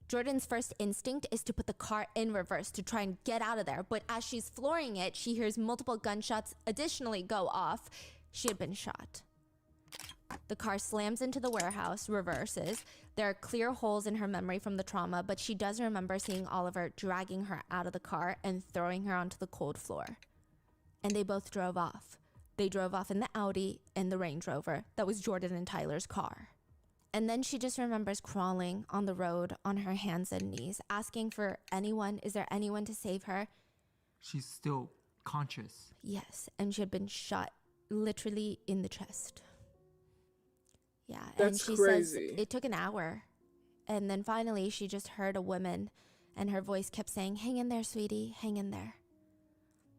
Jordan's first instinct is to put the car in reverse to try and get out of there. But as she's flooring it, she hears multiple gunshots additionally go off. She had been shot. The car slams into the warehouse, reverses. There are clear holes in her memory from the trauma, but she does remember seeing Oliver dragging her out of the car and throwing her onto the cold floor. And they both drove off. They drove off in the Audi and the Range Rover that was Jordan and Tyler's car. And then she just remembers crawling on the road on her hands and knees, asking for anyone. Is there anyone to save her? She's still conscious. Yes, and she had been shot literally in the chest. Yeah, That's and she crazy. says it took an hour. And then finally she just heard a woman and her voice kept saying, "Hang in there, sweetie, hang in there."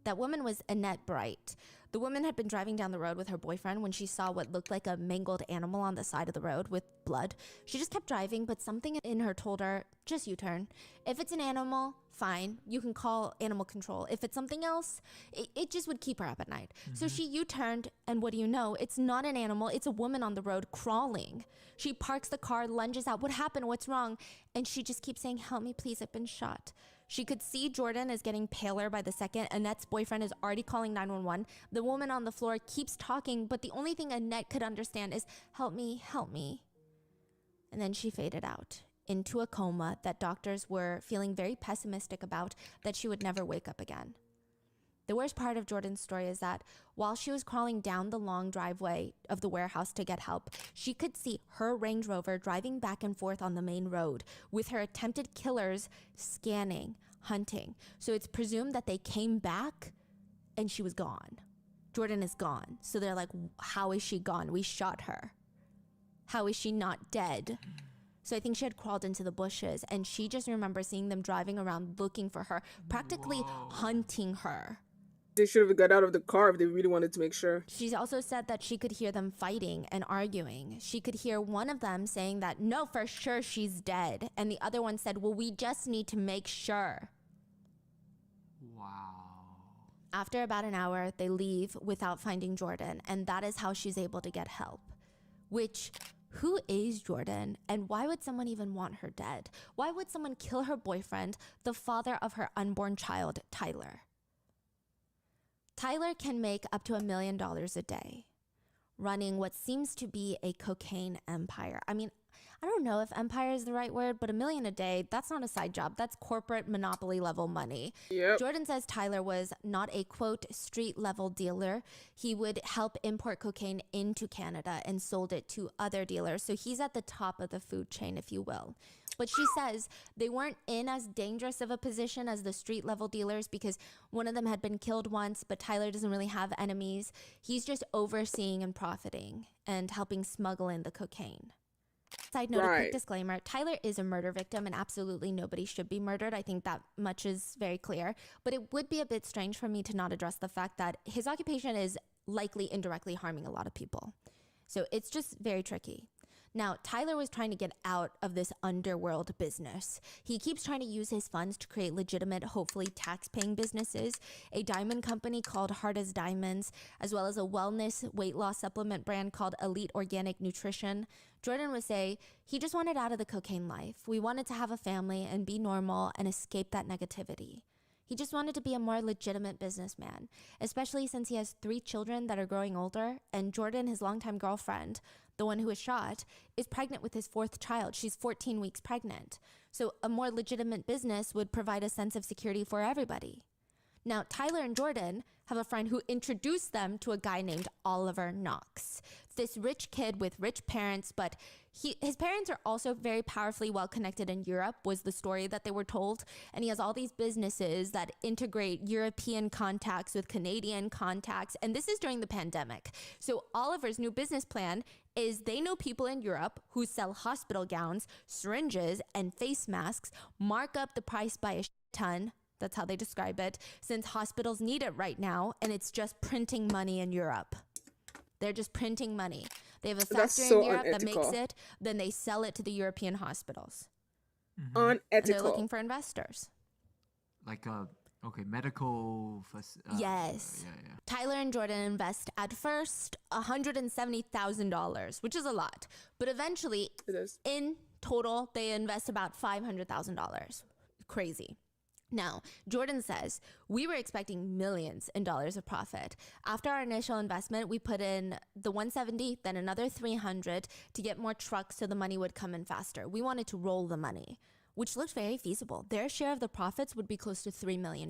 That woman was Annette Bright. The woman had been driving down the road with her boyfriend when she saw what looked like a mangled animal on the side of the road with blood. She just kept driving, but something in her told her, just U-turn. If it's an animal, fine. You can call animal control. If it's something else, it just would keep her up at night. So she U-turned, and what do you know? It's not an animal. It's a woman on the road crawling. She parks the car, lunges out. What happened? What's wrong? And she just keeps saying, "Help me, please. I've been shot." She could see Jordan is getting paler by the second. Annette's boyfriend is already calling 911. The woman on the floor keeps talking, but the only thing Annette could understand is, "Help me, help me." And then she faded out into a coma that doctors were feeling very pessimistic about, that she would never wake up again. The worst part of Jordan's story is that while she was crawling down the long driveway of the warehouse to get help, she could see her Range Rover driving back and forth on the main road with her attempted killers scanning, hunting. So it's presumed that they came back and she was gone. Jordan is gone. So they're like, how is she gone? We shot her. How is she not dead? So I think she had crawled into the bushes, and she just remembers seeing them driving around looking for her, practically hunting her. They should have got out of the car if they really wanted to make sure. She also said that she could hear them fighting and arguing. She could hear one of them saying that, "No, for sure she's dead." And the other one said, "Well, we just need to make sure." Wow. After about an hour, they leave without finding Jordan, and that is how she's able to get help. Which, who is Jordan, and why would someone even want her dead? Why would someone kill her boyfriend, the father of her unborn child, Tyler? Tyler can make up to $1 million a day, running what seems to be a cocaine empire. I mean, I don't know if empire is the right word, but $1 million a day, that's not a side job. That's corporate monopoly level money. Yep. Jordan says Tyler was not a, quote, street level dealer. He would help import cocaine into Canada and sold it to other dealers. So he's at the top of the food chain, if you will. But she says they weren't in as dangerous of a position as the street level dealers because one of them had been killed once, but Tyler doesn't really have enemies. He's just overseeing and profiting and helping smuggle in the cocaine. Side note, a quick disclaimer, Tyler is a murder victim and absolutely nobody should be murdered. I think that much is very clear. But it would be a bit strange for me to not address the fact that his occupation is likely indirectly harming a lot of people. So it's just very tricky. Now, Tyler was trying to get out of this underworld business. He keeps trying to use his funds to create legitimate, hopefully tax-paying businesses, a diamond company called Hard as Diamonds, as well as a wellness weight loss supplement brand called Elite Organic Nutrition. Jordan would say he just wanted out of the cocaine life. We wanted to have a family and be normal and escape that negativity. He just wanted to be a more legitimate businessman, especially since he has 3 children that are growing older, and Jordan, his longtime girlfriend, the one who was shot, is pregnant with his 4th child. She's 14 weeks pregnant. So a more legitimate business would provide a sense of security for everybody. Now, Tyler and Jordan have a friend who introduced them to a guy named Oliver Knox. This rich kid with rich parents, but his parents are also very powerfully well connected in Europe, was the story that they were told. And he has all these businesses that integrate European contacts with Canadian contacts. And this is during the pandemic. So Oliver's new business plan is they know people in Europe who sell hospital gowns, syringes, and face masks, mark up the price by a ton. That's how they describe it, since hospitals need it right now, and it's just printing money in Europe. They're just printing money. They have a factory in Europe that makes it, then they sell it to the European hospitals. Unethical. And they're looking for investors. Like medical. Yes. Yeah. Tyler and Jordan invest at first $170,000, which is a lot, but eventually, in total, they invest about $500,000. Crazy. Now, Jordan says, we were expecting millions in dollars of profit. After our initial investment, we put in the 170, then another 300 to get more trucks so the money would come in faster. We wanted to roll the money, which looked very feasible. Their share of the profits would be close to $3 million.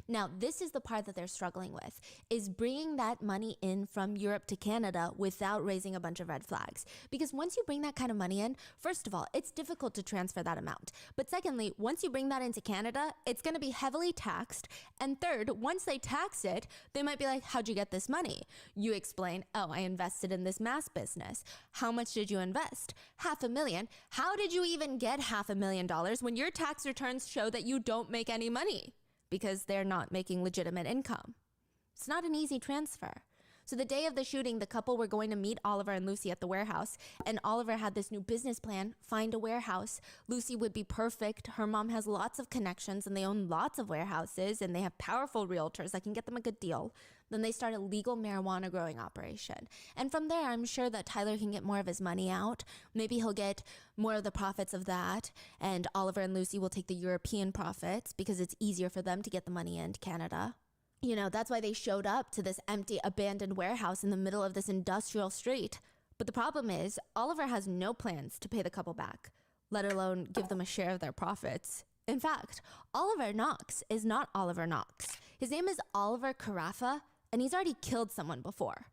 Now, this is the part that they're struggling with, is bringing that money in from Europe to Canada without raising a bunch of red flags. Because once you bring that kind of money in, first of all, it's difficult to transfer that amount. But secondly, once you bring that into Canada, it's going to be heavily taxed. And third, once they tax it, they might be like, how'd you get this money? You explain, oh, I invested in this mask business. How much did you invest? $500,000. How did you even get $500,000 when your tax returns show that you don't make any money because they're not making legitimate income? It's not an easy transfer. So the day of the shooting, the couple were going to meet Oliver and Lucy at the warehouse, and Oliver had this new business plan, find a warehouse. Lucy would be perfect. Her mom has lots of connections, and they own lots of warehouses, and they have powerful realtors that can get them a good deal. Then they start a legal marijuana growing operation. And from there, I'm sure that Tyler can get more of his money out. Maybe he'll get more of the profits of that, and Oliver and Lucy will take the European profits because it's easier for them to get the money into Canada. You know, that's why they showed up to this empty, abandoned warehouse in the middle of this industrial street. But the problem is, Oliver has no plans to pay the couple back, let alone give them a share of their profits. In fact, Oliver Knox is not Oliver Knox. His name is Oliver Carafa, and he's already killed someone before.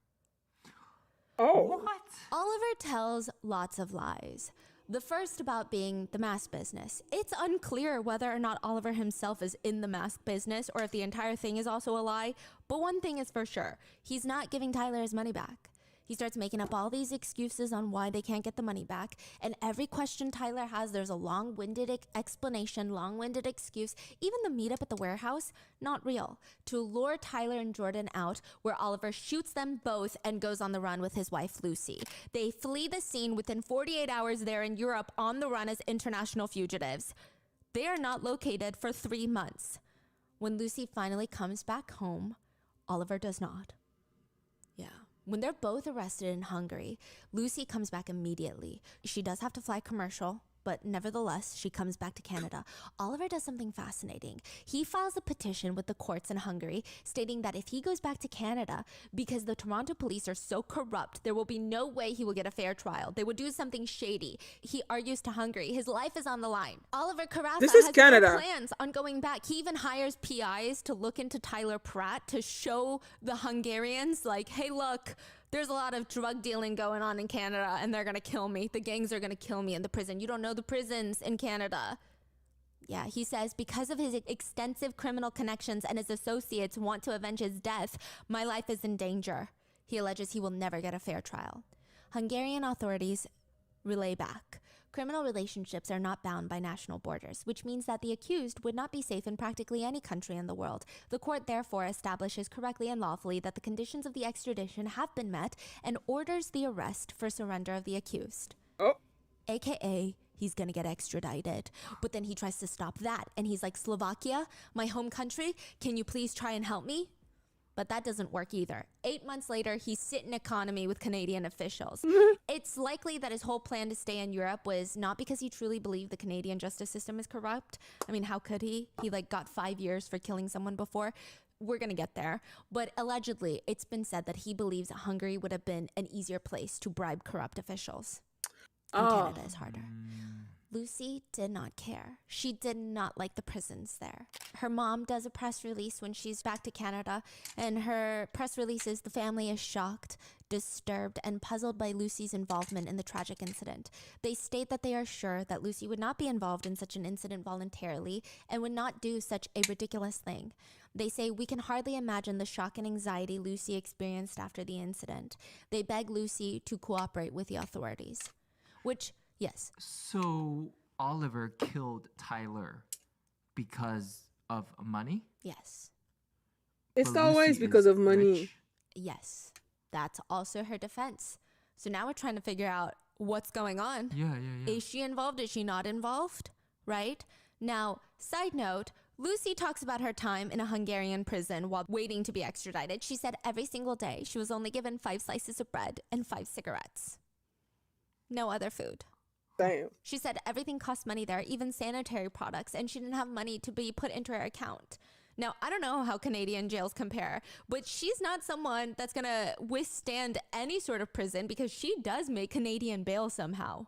Oh. What? Oliver tells lots of lies. The first about being the mask business. It's unclear whether or not Oliver himself is in the mask business or if the entire thing is also a lie. But one thing is for sure, he's not giving Tyler his money back. He starts making up all these excuses on why they can't get the money back. And every question Tyler has, there's a long-winded explanation, long-winded excuse. Even the meetup at the warehouse, not real. To lure Tyler and Jordan out, where Oliver shoots them both and goes on the run with his wife, Lucy. They flee the scene within 48 hours there in Europe on the run as international fugitives. They are not located for 3 months. When Lucy finally comes back home, Oliver does not. Yeah. When they're both arrested in Hungary, Lucy comes back immediately. She does have to fly commercial, but nevertheless, she comes back to Canada. Oliver does something fascinating. He files a petition with the courts in Hungary stating that if he goes back to Canada, because the Toronto police are so corrupt, there will be no way he will get a fair trial. They would do something shady. He argues to Hungary. His life is on the line. Oliver Carafa has Canada. no plans on going back. He even hires PIs to look into Tyler Pratt to show the Hungarians, like, hey, look, there's a lot of drug dealing going on in Canada and they're going to kill me. The gangs are going to kill me in the prison. You don't know the prisons in Canada. Yeah, he says, because of his extensive criminal connections and his associates want to avenge his death, my life is in danger. He alleges he will never get a fair trial. Hungarian authorities relay back. Criminal relationships are not bound by national borders, which means that the accused would not be safe in practically any country in the world. The court therefore establishes correctly and lawfully that the conditions of the extradition have been met and orders the arrest for surrender of the accused. Oh. AKA, he's gonna get extradited. But then he tries to stop that, and he's like, Slovakia, my home country, can you please try and help me? But that doesn't work either. 8 months later, he's sitting economy with Canadian officials. It's likely that his whole plan to stay in Europe was not because he truly believed the Canadian justice system is corrupt. I mean, how could he? He got 5 years for killing someone before. We're gonna get there. But allegedly, it's been said that he believes Hungary would have been an easier place to bribe corrupt officials. And Canada is harder. Lucy did not care. She did not like the prisons there. Her mom does a press release when she's back to Canada, and her press release is the family is shocked, disturbed, and puzzled by Lucy's involvement in the tragic incident. They state that they are sure that Lucy would not be involved in such an incident voluntarily and would not do such a ridiculous thing. They say, we can hardly imagine the shock and anxiety Lucy experienced after the incident. They beg Lucy to cooperate with the authorities. Which, yes. So Oliver killed Tyler because of money? Yes. It's But always Lucy because is of money. rich. Yes. That's also her defense. So now we're trying to figure out what's going on. Yeah. Is she involved? Is she not involved? Right? Now, side note, Lucy talks about her time in a Hungarian prison while waiting to be extradited. She said every single day she was only given 5 slices of bread and 5 cigarettes. No other food. Damn. She said everything costs money there, even sanitary products, and she didn't have money to be put into her account. Now, I don't know how Canadian jails compare, but she's not someone that's going to withstand any sort of prison because she does make Canadian bail somehow.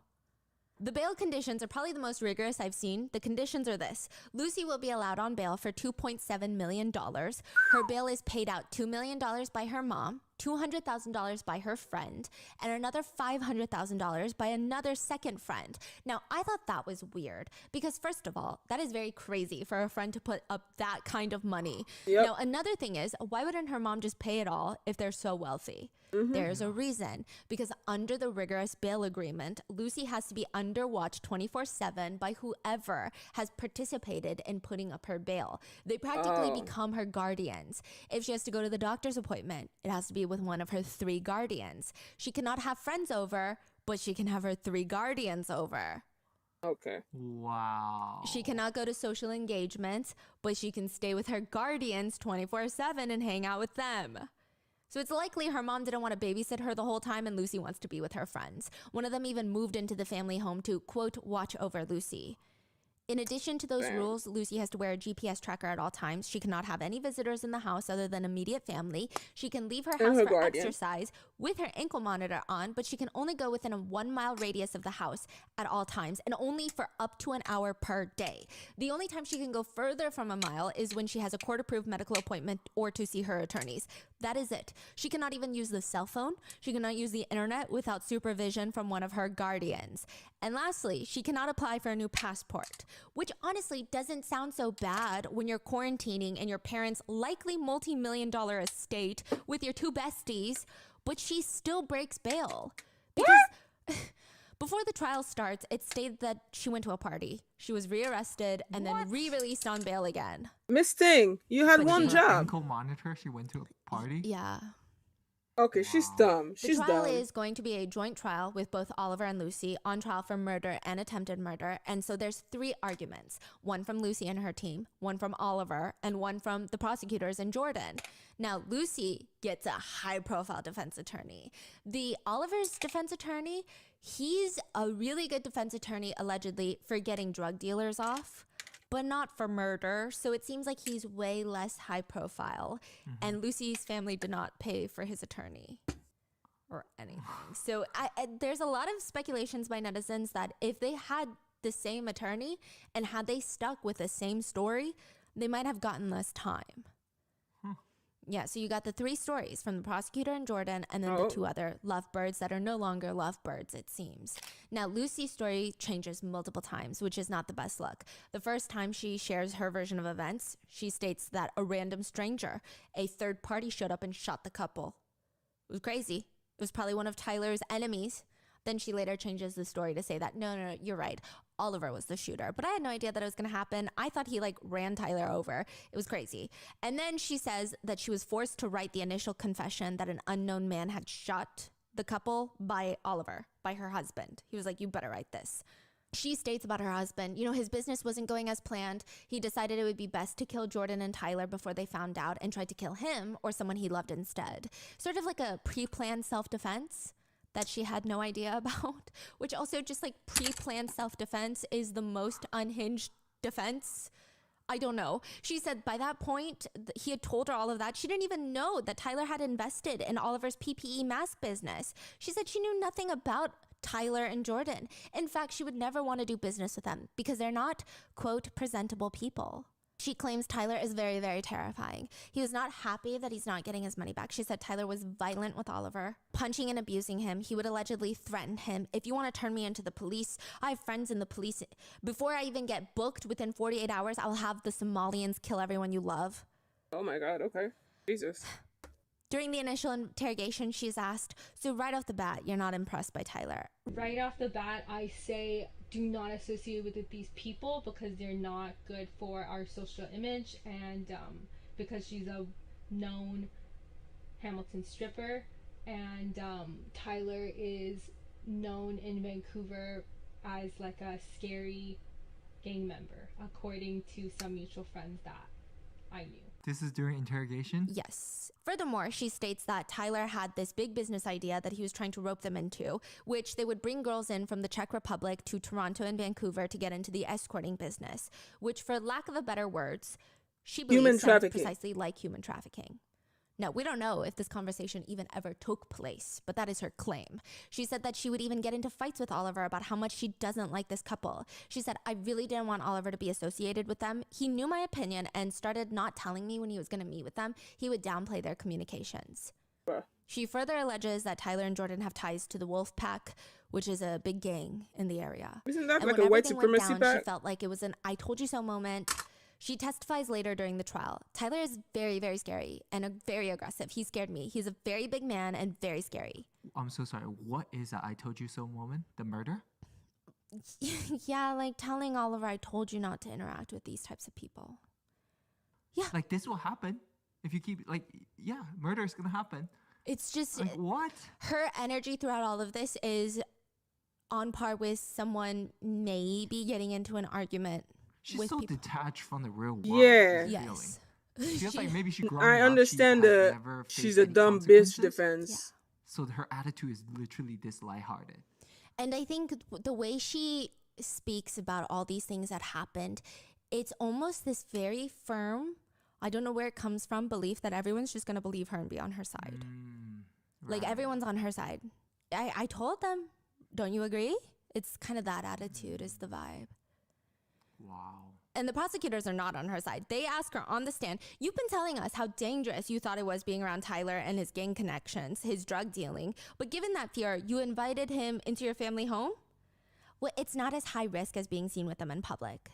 The bail conditions are probably the most rigorous I've seen. The conditions are this. Lucy will be allowed on bail for $2.7 million. Her bail is paid out $2 million by her mom, $200,000 by her friend, and another $500,000 by another second friend. Now, I thought that was weird because, first of all, that is very crazy for a friend to put up that kind of money. Yep. Now, another thing is, why wouldn't her mom just pay it all if they're so wealthy? There's a reason, because under the rigorous bail agreement, Lucy has to be under watch 24/7 by whoever has participated in putting up her bail. They practically become her guardians. If she has to go to the doctor's appointment, it has to be with one of her 3 guardians. She cannot have friends over, but she can have her 3 guardians over. Okay. Wow. She cannot go to social engagements, but she can stay with her guardians 24/7 and hang out with them. So it's likely her mom didn't want to babysit her the whole time and Lucy wants to be with her friends. One of them even moved into the family home to, quote, watch over Lucy. In addition to those rules, Lucy has to wear a GPS tracker at all times. She cannot have any visitors in the house other than immediate family. She can leave her house her for guardian. exercise with her ankle monitor on, but she can only go within a 1-mile radius of the house at all times and only for up to an hour per day. The only time she can go further from a mile is when she has a court-approved medical appointment or to see her attorneys. That is it. She cannot even use the cell phone. She cannot use the internet without supervision from one of her guardians. And lastly, she cannot apply for a new passport, which honestly doesn't sound so bad when you're quarantining in your parents' likely multi-million-dollar estate with your 2 besties, but she still breaks bail. Because before the trial starts, it stated that she went to a party. She was rearrested and then re-released on bail again. Miss Thing, you had But one she- job. Ankle monitor. She went to a party. Yeah. Okay, she's dumb. The She's trial dumb. is going to be a joint trial with both Oliver and Lucy on trial for murder and attempted murder. And so there's 3 arguments, one from Lucy and her team, one from Oliver, and one from the prosecutors and Jordan. Now, Lucy gets a high-profile defense attorney. The Oliver's defense attorney, he's a really good defense attorney, allegedly, for getting drug dealers off, but not for murder. So it seems like he's way less high profile. And Lucy's family did not pay for his attorney or anything. So there's a lot of speculations by netizens that if they had the same attorney and had they stuck with the same story, they might have gotten less time. Yeah, so you got the 3 stories from the prosecutor and Jordan, and then the 2 other lovebirds that are no longer lovebirds, it seems. Now, Lucy's story changes multiple times, which is not the best look. The first time she shares her version of events, she states that a random stranger, a third party, showed up and shot the couple. It was crazy. It was probably one of Tyler's enemies. Then she later changes the story to say that, no, you're right. Oliver was the shooter. But I had no idea that it was going to happen. I thought he ran Tyler over. It was crazy. And then she says that she was forced to write the initial confession that an unknown man had shot the couple by Oliver, by her husband. He was like, you better write this. She states about her husband, his business wasn't going as planned. He decided it would be best to kill Jordan and Tyler before they found out and tried to kill him or someone he loved instead. Sort of like a pre-planned self-defense that she had no idea about, which also just pre-planned self-defense is the most unhinged defense. I don't know. She said by that point, he had told her all of that. She didn't even know that Tyler had invested in Oliver's PPE mask business. She said she knew nothing about Tyler and Jordan. In fact, she would never want to do business with them because they're not, quote, presentable people. She claims Tyler is very, very terrifying. He was not happy that he's not getting his money back. She said Tyler was violent with Oliver, punching and abusing him. He would allegedly threaten him. If you want to turn me into the police, I have friends in the police. Before I even get booked within 48 hours, I'll have the Somalians kill everyone you love. Oh my God, okay. Jesus. During the initial interrogation, she's asked, so right off the bat, you're not impressed by Tyler? Right off the bat, I say do not associate with these people because they're not good for our social image, and because she's a known Hamilton stripper, and Tyler is known in Vancouver as a scary gang member, according to some mutual friends that I knew. This is during interrogation? Yes. Furthermore, she states that Tyler had this big business idea that he was trying to rope them into, which they would bring girls in from the Czech Republic to Toronto and Vancouver to get into the escorting business, which, for lack of a better words, she believes Human sounds trafficking. precisely like human trafficking. Now, we don't know if this conversation even ever took place, but that is her claim. She said that she would even get into fights with Oliver about how much she doesn't like this couple. She said, I really didn't want Oliver to be associated with them. He knew my opinion and started not telling me when he was going to meet with them. He would downplay their communications. Bruh. She further alleges that Tyler and Jordan have ties to the Wolf Pack, which is a big gang in the area. Isn't that And like when a white everything went supremacy down, pack? she felt like it was an I told you so moment. She testifies later during the trial. Tyler is very, very scary and very aggressive. He scared me. He's a very big man and very scary. I'm so sorry. What is that I told you so moment? The murder? Yeah, like telling Oliver I told you not to interact with these types of people. Yeah. Like, this will happen. If you keep, like, yeah, murder is going to happen. It's just Like, what? her energy throughout all of this is on par with someone maybe getting into an argument She's with so people. detached from the real world. Yeah. is the Yes. feeling. Feels like maybe she growing I up, understand she has that never faced she's a any dumb bitch consequences. defense. So her attitude is literally this lighthearted. And I think the way she speaks about all these things that happened, it's almost this very firm, I don't know where it comes from, belief that everyone's just going to believe her and be on her side. Like, Right. everyone's on her side. I told them. Don't you agree? It's kind of that attitude is the vibe. Wow. And the prosecutors are not on her side. They ask her on the stand, you've been telling us how dangerous you thought it was being around Tyler and his gang connections, his drug dealing. But given that fear, you invited him into your family home? Well, it's not as high risk as being seen with them in public.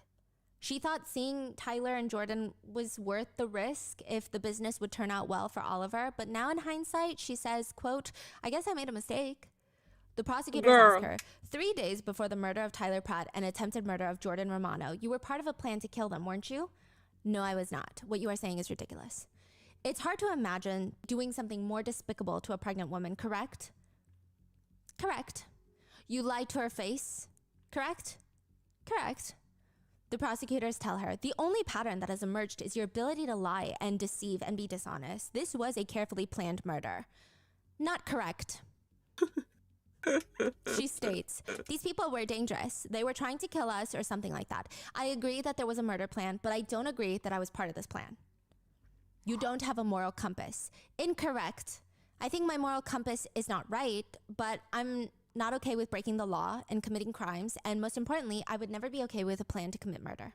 She thought seeing Tyler and Jordan was worth the risk if the business would turn out well for Oliver. But now in hindsight, she says, quote, I guess I made a mistake. The prosecutors Girl. ask her, 3 days before the murder of Tyler Pratt and attempted murder of Jordan Romano, you were part of a plan to kill them, weren't you? No, I was not. What you are saying is ridiculous. It's hard to imagine doing something more despicable to a pregnant woman, correct? Correct. You lied to her face, correct? Correct. The prosecutors tell her, the only pattern that has emerged is your ability to lie and deceive and be dishonest. This was a carefully planned murder. Not correct. She states, these people were dangerous. They were trying to kill us or something like that. I agree that there was a murder plan, but I don't agree that I was part of this plan. You don't have a moral compass. Incorrect. I think my moral compass is not right, but I'm not okay with breaking the law and committing crimes. And most importantly, I would never be okay with a plan to commit murder.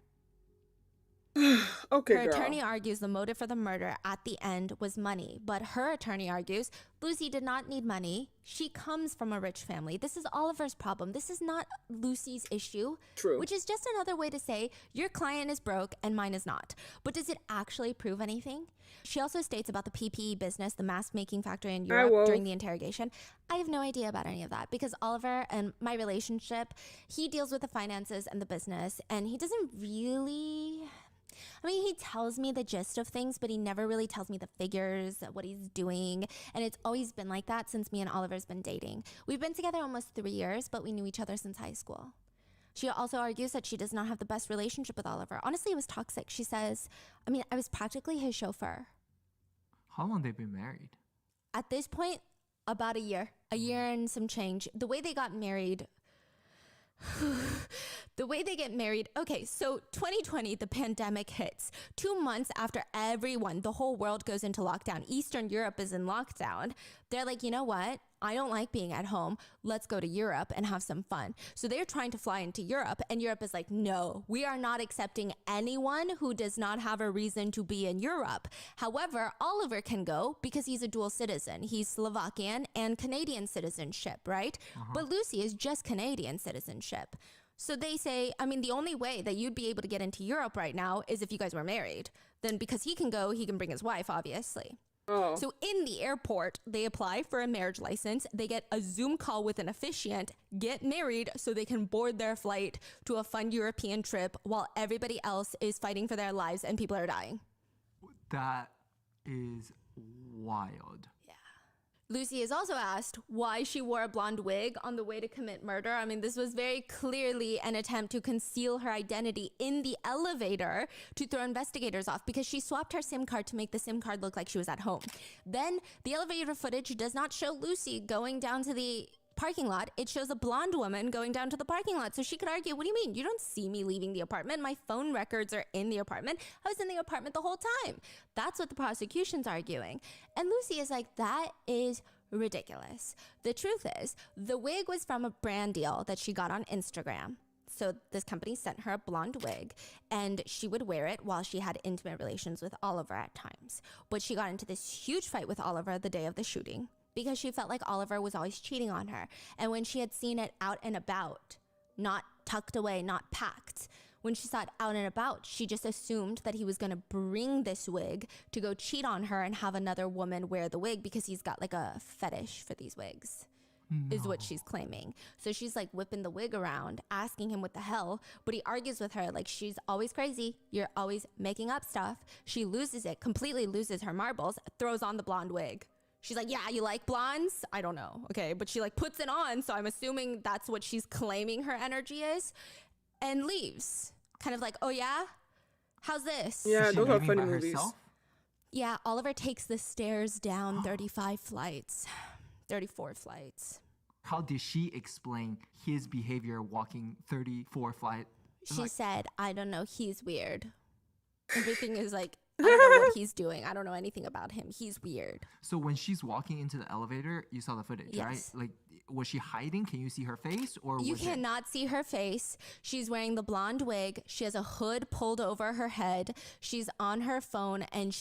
Okay, Her girl. attorney argues the motive for the murder at the end was money, but her attorney argues Lucy did not need money. She comes from a rich family. This is Oliver's problem. This is not Lucy's issue. True. Which is just another way to say your client is broke and mine is not. But does it actually prove anything? She also states about the PPE business, the mask making factory in Europe will. during the interrogation. I have no idea about any of that because Oliver and my relationship, he deals with the finances and the business, and he doesn't really... I mean, he tells me the gist of things, but he never really tells me the figures, what he's doing. And it's always been like that since me and Oliver's been dating. We've been together almost 3 years, but we knew each other since high school. She also argues that she does not have the best relationship with Oliver. Honestly, it was toxic. She says, I was practically his chauffeur. How long they been married? At this point, about a year and some change. The way they got married... Okay, so 2020, the pandemic hits. 2 months after the whole world goes into lockdown. Eastern Europe is in lockdown. They're like, you know what? I don't like being at home. Let's go to Europe and have some fun. So they're trying to fly into Europe, and Europe is like, no, we are not accepting anyone who does not have a reason to be in Europe. However, Oliver can go because he's a dual citizen. He's Slovakian and Canadian citizenship, right? But Lucy is just Canadian citizenship. So they say, the only way that you'd be able to get into Europe right now is if you guys were married. Then because he can go, he can bring his wife, obviously. Oh. So in the airport, they apply for a marriage license. They get a Zoom call with an officiant, get married so they can board their flight to a fun European trip while everybody else is fighting for their lives and people are dying. That is wild. Lucy is also asked why she wore a blonde wig on the way to commit murder. I mean, this was very clearly an attempt to conceal her identity in the elevator to throw investigators off because she swapped her SIM card to make the SIM card look like she was at home. Then the elevator footage does not show Lucy going down to the parking lot. It shows a blonde woman going down to the parking lot. So she could argue, what do you mean? You don't see me leaving the apartment. My phone records are in the apartment. I was in the apartment the whole time. That's what the prosecution's arguing. And Lucy is like, that is ridiculous. The truth is, the wig was from a brand deal that she got on Instagram. So this company sent her a blonde wig and she would wear it while she had intimate relations with Oliver at times. But she got into this huge fight with Oliver the day of the shooting, because she felt like Oliver was always cheating on her. And when she had seen it out and about, not tucked away, not packed, when she saw it out and about, she just assumed that he was going to bring this wig to go cheat on her and have another woman wear the wig because he's got like a fetish for these wigs, is what she's claiming. So she's like whipping the wig around, asking him what the hell, but he argues with her like she's always crazy. You're always making up stuff. She loses it, completely loses her marbles, throws on the blonde wig. She's like, yeah, you like blondes? I don't know. Okay. But she like puts it on. So I'm assuming that's what she's claiming her energy is, and leaves. Kind of like, oh yeah? How's this? Yeah, those are funny movies. Herself? Yeah, Oliver takes the stairs down 35 flights, 34 flights. How did she explain his behavior walking 34 flights? She said, I don't know, he's weird. Everything is like, I don't know what he's doing. I don't know anything about him. He's weird. So when she's walking into the elevator, you saw the footage, Yes. right? Like, was she hiding? Can you see her face? Or You was cannot see her face. She's wearing the blonde wig. She has a hood pulled over her head. She's on her phone and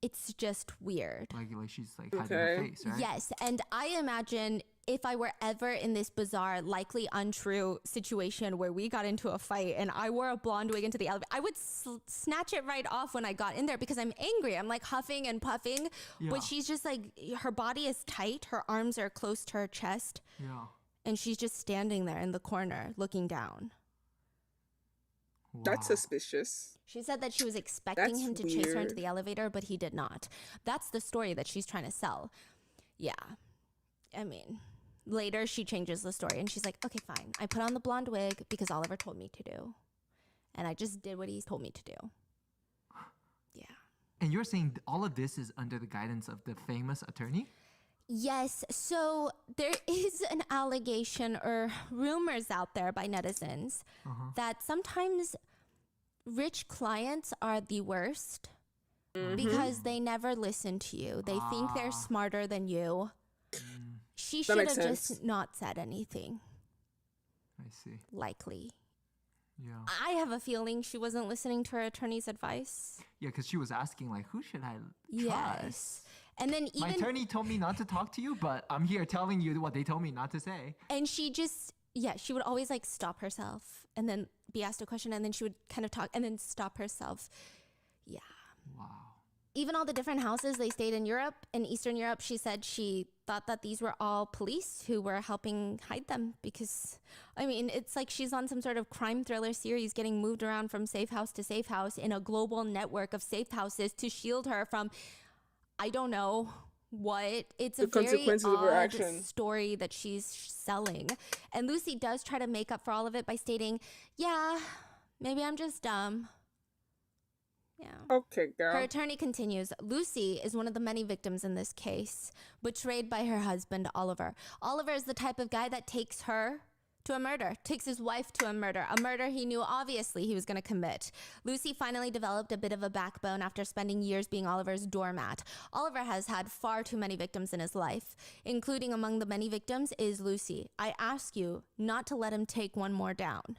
it's just weird. like she's like hiding her Okay. face, right? Yes, and I imagine if I were ever in this bizarre, likely untrue situation where we got into a fight and I wore a blonde wig into the elevator, I would snatch it right off when I got in there because I'm angry. I'm like huffing and puffing, Yeah. but she's just like, her body is tight, her arms are close to her chest, Yeah. and she's just standing there in the corner looking down. That's Wow. suspicious. She said that she was expecting That's him to chase her into weird. the elevator, but he did not. That's the story that she's trying to sell. Yeah. I mean, later she changes the story and she's like, okay, fine. I put on the blonde wig because Oliver told me to do. And I just did what he told me to do. Yeah. And you're saying all of this is under the guidance of the famous attorney? Yes, so there is an allegation or rumors out there by netizens that sometimes rich clients are the worst because they never listen to you. They think they're smarter than you. She That should have makes sense. just not said anything, I see. likely. Yeah. I have a feeling she wasn't listening to her attorney's advice. Yeah, because she was asking, like, who should I trust? Yes. And then My even attorney told me not to talk to you, but I'm here telling you what they told me not to say. And she just, she would always like stop herself and then be asked a question and then she would kind of talk and then stop herself. Yeah. Wow. Even all the different houses they stayed in Europe, in Eastern Europe, she said she thought that these were all police who were helping hide them because, I mean, it's like she's on some sort of crime thriller series getting moved around from safe house to safe house in a global network of safe houses to shield her from, I don't know what. It's a The very consequences of her odd action. story that she's selling. And Lucy does try to make up for all of it by stating, yeah, maybe I'm just dumb. Yeah. Okay, Her girl. attorney continues, Lucy is one of the many victims in this case, betrayed by her husband, Oliver. Oliver is the type of guy that takes her to a murder, takes his wife to a murder he knew obviously he was going to commit. Lucy finally developed a bit of a backbone after spending years being Oliver's doormat. Oliver has had far too many victims in his life, including among the many victims is Lucy. I ask you not to let him take one more down.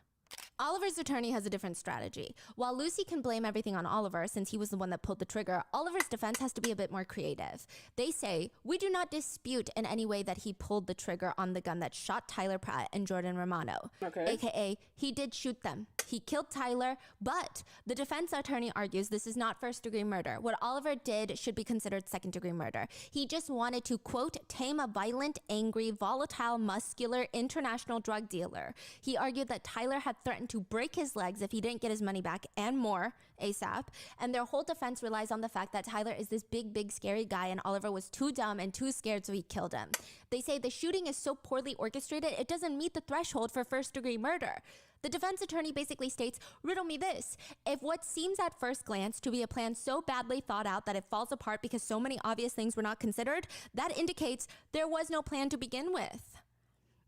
Oliver's attorney has a different strategy. While Lucy can blame everything on Oliver since he was the one that pulled the trigger, Oliver's defense has to be a bit more creative. They say, we do not dispute in any way that he pulled the trigger on the gun that shot Tyler Pratt and Jordan Romano. Okay. AKA, he did shoot them. He killed Tyler, but the defense attorney argues this is not first-degree murder. What Oliver did should be considered second-degree murder. He just wanted to, quote, tame a violent, angry, volatile, muscular, international drug dealer. He argued that Tyler had threatened threatened to break his legs if he didn't get his money back and more ASAP. And their whole defense relies on the fact that Tyler is this big, scary guy and Oliver was too dumb and too scared, so he killed him. They say the shooting is so poorly orchestrated, it doesn't meet the threshold for first-degree murder. The defense attorney basically states, riddle me this. If what seems at first glance to be a plan so badly thought out that it falls apart because so many obvious things were not considered, that indicates there was no plan to begin with.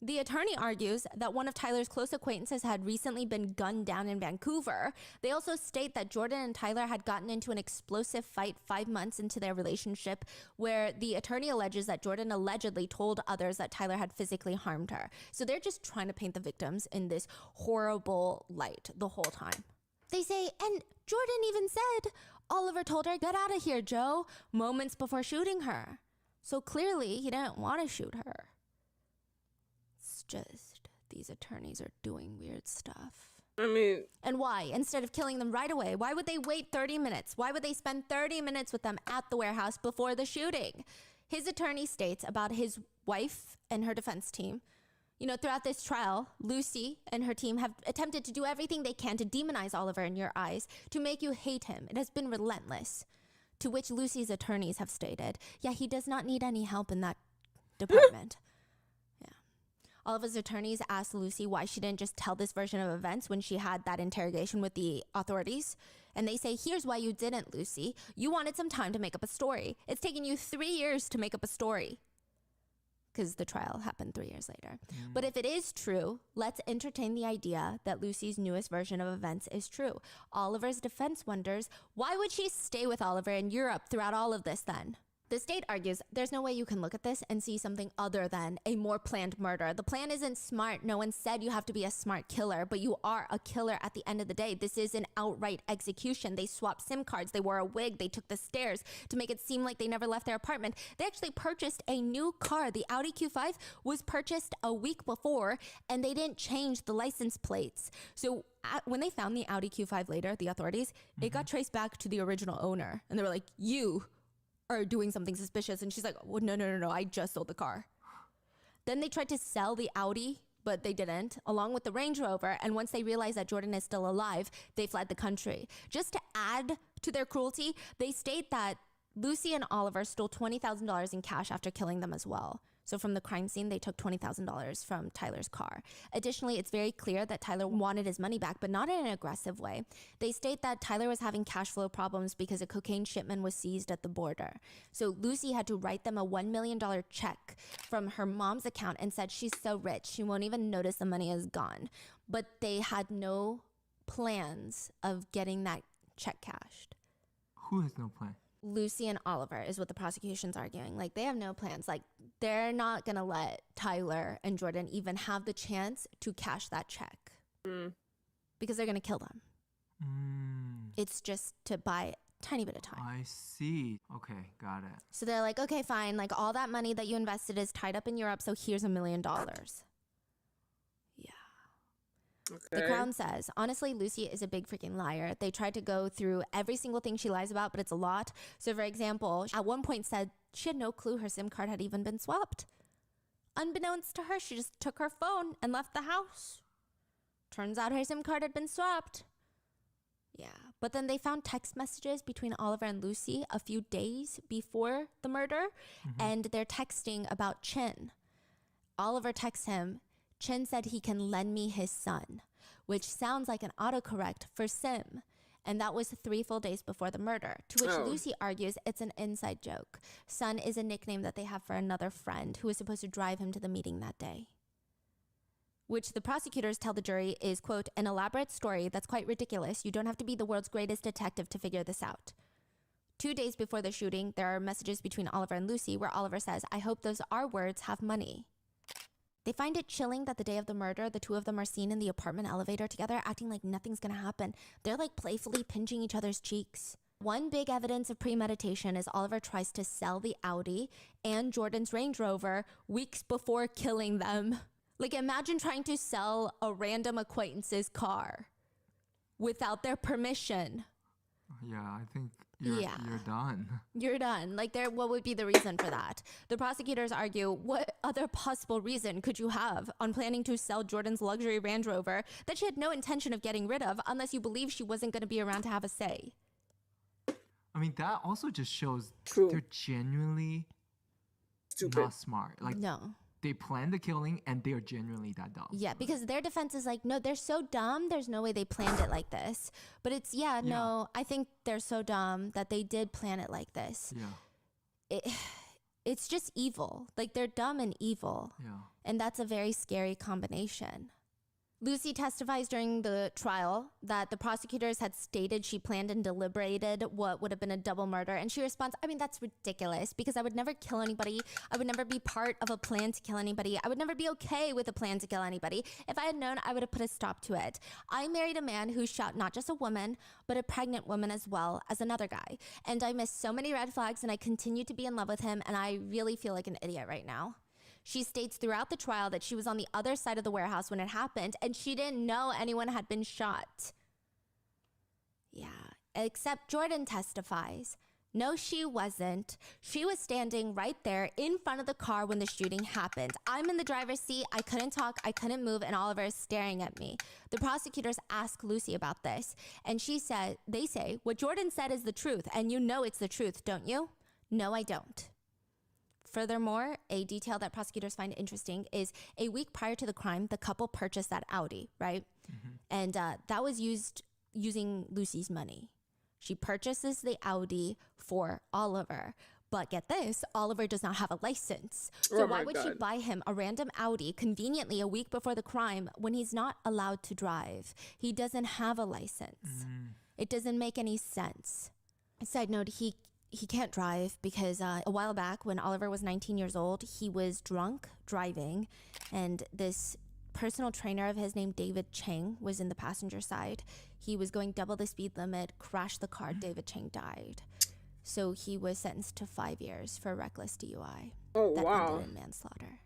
The attorney argues that one of Tyler's close acquaintances had recently been gunned down in Vancouver. They also state that Jordan and Tyler had gotten into an explosive fight 5 months into their relationship, where the attorney alleges that Jordan allegedly told others that Tyler had physically harmed her. So they're just trying to paint the victims in this horrible light the whole time. They say, and Jordan even said, Oliver told her, get out of here, Joe, moments before shooting her. So clearly he didn't want to shoot her. Just these attorneys are doing weird stuff. I mean, and why? Instead of killing them right away, why would they wait 30 minutes? Why would they spend 30 minutes with them at the warehouse before the shooting? His attorney states about his wife and her defense team. You know, throughout this trial, Lucy and her team have attempted to do everything they can to demonize Oliver in your eyes, to make you hate him. It has been relentless. To which Lucy's attorneys have stated, yeah, he does not need any help in that department. Oliver's attorneys asked Lucy why she didn't just tell this version of events when she had that interrogation with the authorities. And they say, here's why you didn't, Lucy. You wanted some time to make up a story. It's taken you 3 years to make up a story. Because the trial happened 3 years later. But if it is true, let's entertain the idea that Lucy's newest version of events is true. Oliver's defense wonders, why would she stay with Oliver in Europe throughout all of this then? The state argues there's no way you can look at this and see something other than a more planned murder. The plan isn't smart. No one said you have to be a smart killer, but you are a killer at the end of the day. This is an outright execution. They swapped SIM cards. They wore a wig. They took the stairs to make it seem like they never left their apartment. They actually purchased a new car. The Audi Q5 was purchased a week before, and they didn't change the license plates. So when they found the Audi Q5 later, the authorities, it got traced back to the original owner. And they were like, you are doing something suspicious. And she's like, oh, no, I just sold the car. Then they tried to sell the Audi, but they didn't, along with the Range Rover. And once they realized that Jordan is still alive, they fled the country. Just to add to their cruelty, they state that Lucy and Oliver stole $20,000 in cash after killing them as well. So from the crime scene, they took $20,000 from Tyler's car. Additionally, it's very clear that Tyler wanted his money back, but not in an aggressive way. They state that Tyler was having cash flow problems because a cocaine shipment was seized at the border. So Lucy had to write them a $1 million check from her mom's account and said she's so rich, she won't even notice the money is gone. But they had no plans of getting that check cashed. Who has no plan? Lucy and Oliver is what the prosecution's arguing. Like, they have no plans. Like, they're not going to let Tyler and Jordan even have the chance to cash that check. Because they're going to kill them. It's just to buy a tiny bit of time. I see. Okay, got it. So they're like, okay, fine. Like, all that money that you invested is tied up in Europe, so here's $1 million. okay. The Crown says, honestly, Lucy is a big freaking liar. They tried to go through every single thing she lies about, but it's a lot. So, for example, at one point said she had no clue her SIM card had even been swapped. Unbeknownst to her, she just took her phone and left the house. Turns out her SIM card had been swapped. Yeah, but then they found text messages between Oliver and Lucy a few days before the murder, and they're texting about Chin. Oliver texts him, Chin said he can lend me his son, which sounds like an autocorrect for Sim. And that was 3 full days before the murder, to which Lucy argues it's an inside joke. Son is a nickname that they have for another friend who was supposed to drive him to the meeting that day. Which the prosecutors tell the jury is, quote, an elaborate story that's quite ridiculous. You don't have to be the world's greatest detective to figure this out. 2 days before the shooting, there are messages between Oliver and Lucy where Oliver says, I hope those R words have money. They find it chilling that the day of the murder, the two of them are seen in the apartment elevator together, acting like nothing's gonna happen. They're like playfully pinching each other's cheeks. One big evidence of premeditation is Oliver tries to sell the Audi and Jordan's Range Rover weeks before killing them. Like, imagine trying to sell a random acquaintance's car without their permission. Yeah, I think you're done. You're done. Like, what would be the reason for that? The prosecutors argue, what other possible reason could you have on planning to sell Jordan's luxury Range Rover that she had no intention of getting rid of unless you believe she wasn't going to be around to have a say? I mean, that also just shows True. they're genuinely Stupid. not smart. Like, No. they planned the killing and they are genuinely that dumb. Yeah, because their defense is like, no, they're so dumb. There's no way they planned it like this. But it's, no, I think they're so dumb that they did plan it like this. Yeah. It's just evil. Like, they're dumb and evil. Yeah. And that's a very scary combination. Lucy testifies during the trial that the prosecutors had stated she planned and deliberated what would have been a double murder. And she responds, I mean, that's ridiculous because I would never kill anybody. I would never be part of a plan to kill anybody. I would never be okay with a plan to kill anybody. If I had known, I would have put a stop to it. I married a man who shot not just a woman, but a pregnant woman as well as another guy. And I missed so many red flags and I continue to be in love with him. And I really feel like an idiot right now. She states throughout the trial that she was on the other side of the warehouse when it happened and she didn't know anyone had been shot. Yeah, except Jordan testifies. No, she wasn't. She was standing right there in front of the car when the shooting happened. I'm in the driver's seat. I couldn't talk. I couldn't move. And Oliver is staring at me. The prosecutors ask Lucy about this. And they say, what Jordan said is the truth. And you know it's the truth, don't you? No, I don't. Furthermore, a detail that prosecutors find interesting is a week prior to the crime, the couple purchased that Audi, right? Mm-hmm. And that was using Lucy's money. She purchases the Audi for Oliver. But get this, Oliver does not have a license. So why would she buy him a random Audi conveniently a week before the crime when he's not allowed to drive? He doesn't have a license. It doesn't make any sense. Side note, he can't drive because a while back when Oliver was 19 years old, he was drunk driving and this personal trainer of his named David Chang was in the passenger side. He was going double the speed limit, crashed the car, David Chang died. So he was sentenced to 5 years for reckless DUI. Oh, that wow. ended in manslaughter.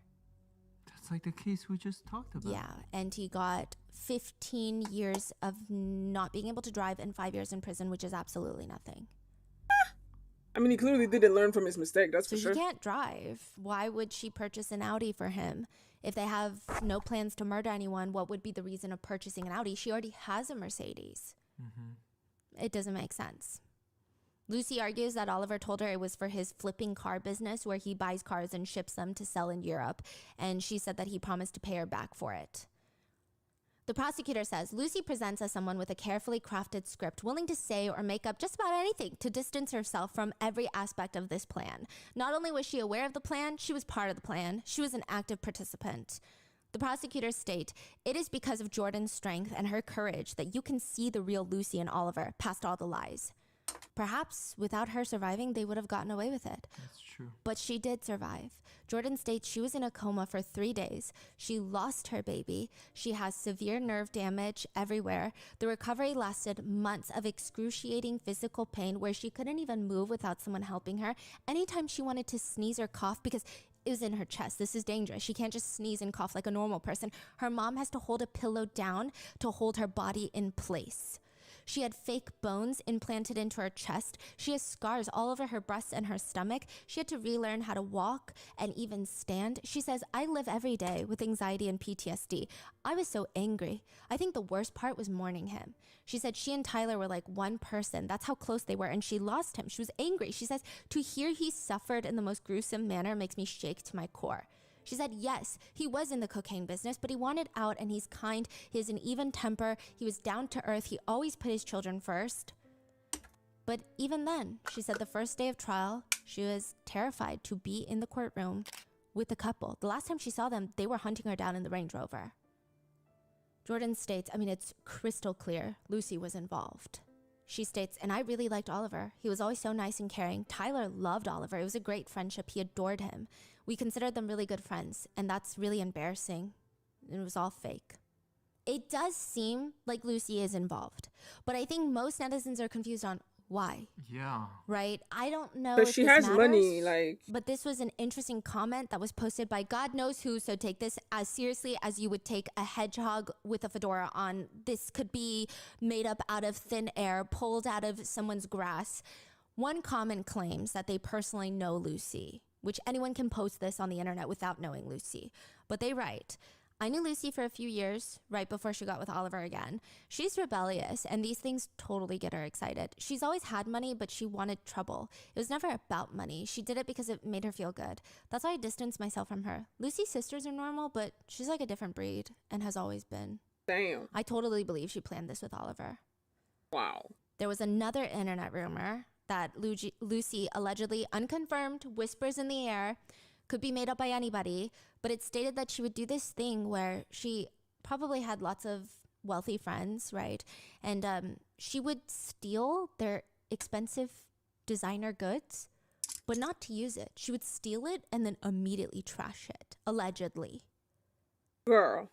That's like the case we just talked about. Yeah, and he got 15 years of not being able to drive and 5 years in prison, which is absolutely nothing. I mean, he clearly didn't learn from his mistake, that's for sure. So he can't drive. Why would she purchase an Audi for him? If they have no plans to murder anyone, what would be the reason of purchasing an Audi? She already has a Mercedes. It doesn't make sense. Lucy argues that Oliver told her it was for his flipping car business where he buys cars and ships them to sell in Europe. And she said that he promised to pay her back for it. The prosecutor says Lucy presents as someone with a carefully crafted script, willing to say or make up just about anything to distance herself from every aspect of this plan. Not only was she aware of the plan, she was part of the plan. She was an active participant. The prosecutors state, it is because of Jordan's strength and her courage that you can see the real Lucy and Oliver past all the lies. Perhaps without her surviving, they would have gotten away with it. That's true. But she did survive. Jordan states she was in a coma for 3 days. She lost her baby. She has severe nerve damage everywhere. The recovery lasted months of excruciating physical pain where she couldn't even move without someone helping her. Anytime she wanted to sneeze or cough, because it was in her chest. This is dangerous. She can't just sneeze and cough like a normal person. Her mom has to hold a pillow down to hold her body in place. She had fake bones implanted into her chest. She has scars all over her breasts and her stomach. She had to relearn how to walk and even stand. She says, I live every day with anxiety and PTSD. I was so angry. I think the worst part was mourning him. She said she and Tyler were like one person. That's how close they were. And she lost him. She was angry. She says, to hear he suffered in the most gruesome manner makes me shake to my core. She said, yes, he was in the cocaine business, but he wanted out and he's kind. He has an even temper. He was down to earth. He always put his children first. But even then, she said the first day of trial, she was terrified to be in the courtroom with the couple. The last time she saw them, they were hunting her down in the Range Rover. Jordan states, it's crystal clear Lucy was involved. She states, and I really liked Oliver. He was always so nice and caring. Tyler loved Oliver. It was a great friendship. He adored him. We considered them really good friends, and that's really embarrassing. It was all fake. It does seem like Lucy is involved, but I think most netizens are confused on why. Yeah. Right? I don't know But if she this has matters, money, but this was an interesting comment that was posted by God knows who, so take this as seriously as you would take a hedgehog with a fedora on. This could be made up out of thin air, pulled out of someone's grass. One comment claims that they personally know Lucy, which anyone can post this on the internet without knowing Lucy. But they write, I knew Lucy for a few years, right before she got with Oliver again. She's rebellious, and these things totally get her excited. She's always had money, but she wanted trouble. It was never about money. She did it because it made her feel good. That's why I distanced myself from her. Lucy's sisters are normal, but she's like a different breed, and has always been. Damn. I totally believe she planned this with Oliver. Wow. There was another internet rumor that Lucy allegedly, unconfirmed, whispers in the air, could be made up by anybody, but it stated that she would do this thing where she probably had lots of wealthy friends, right? And she would steal their expensive designer goods, but not to use it. She would steal it and then immediately trash it, allegedly. Girl.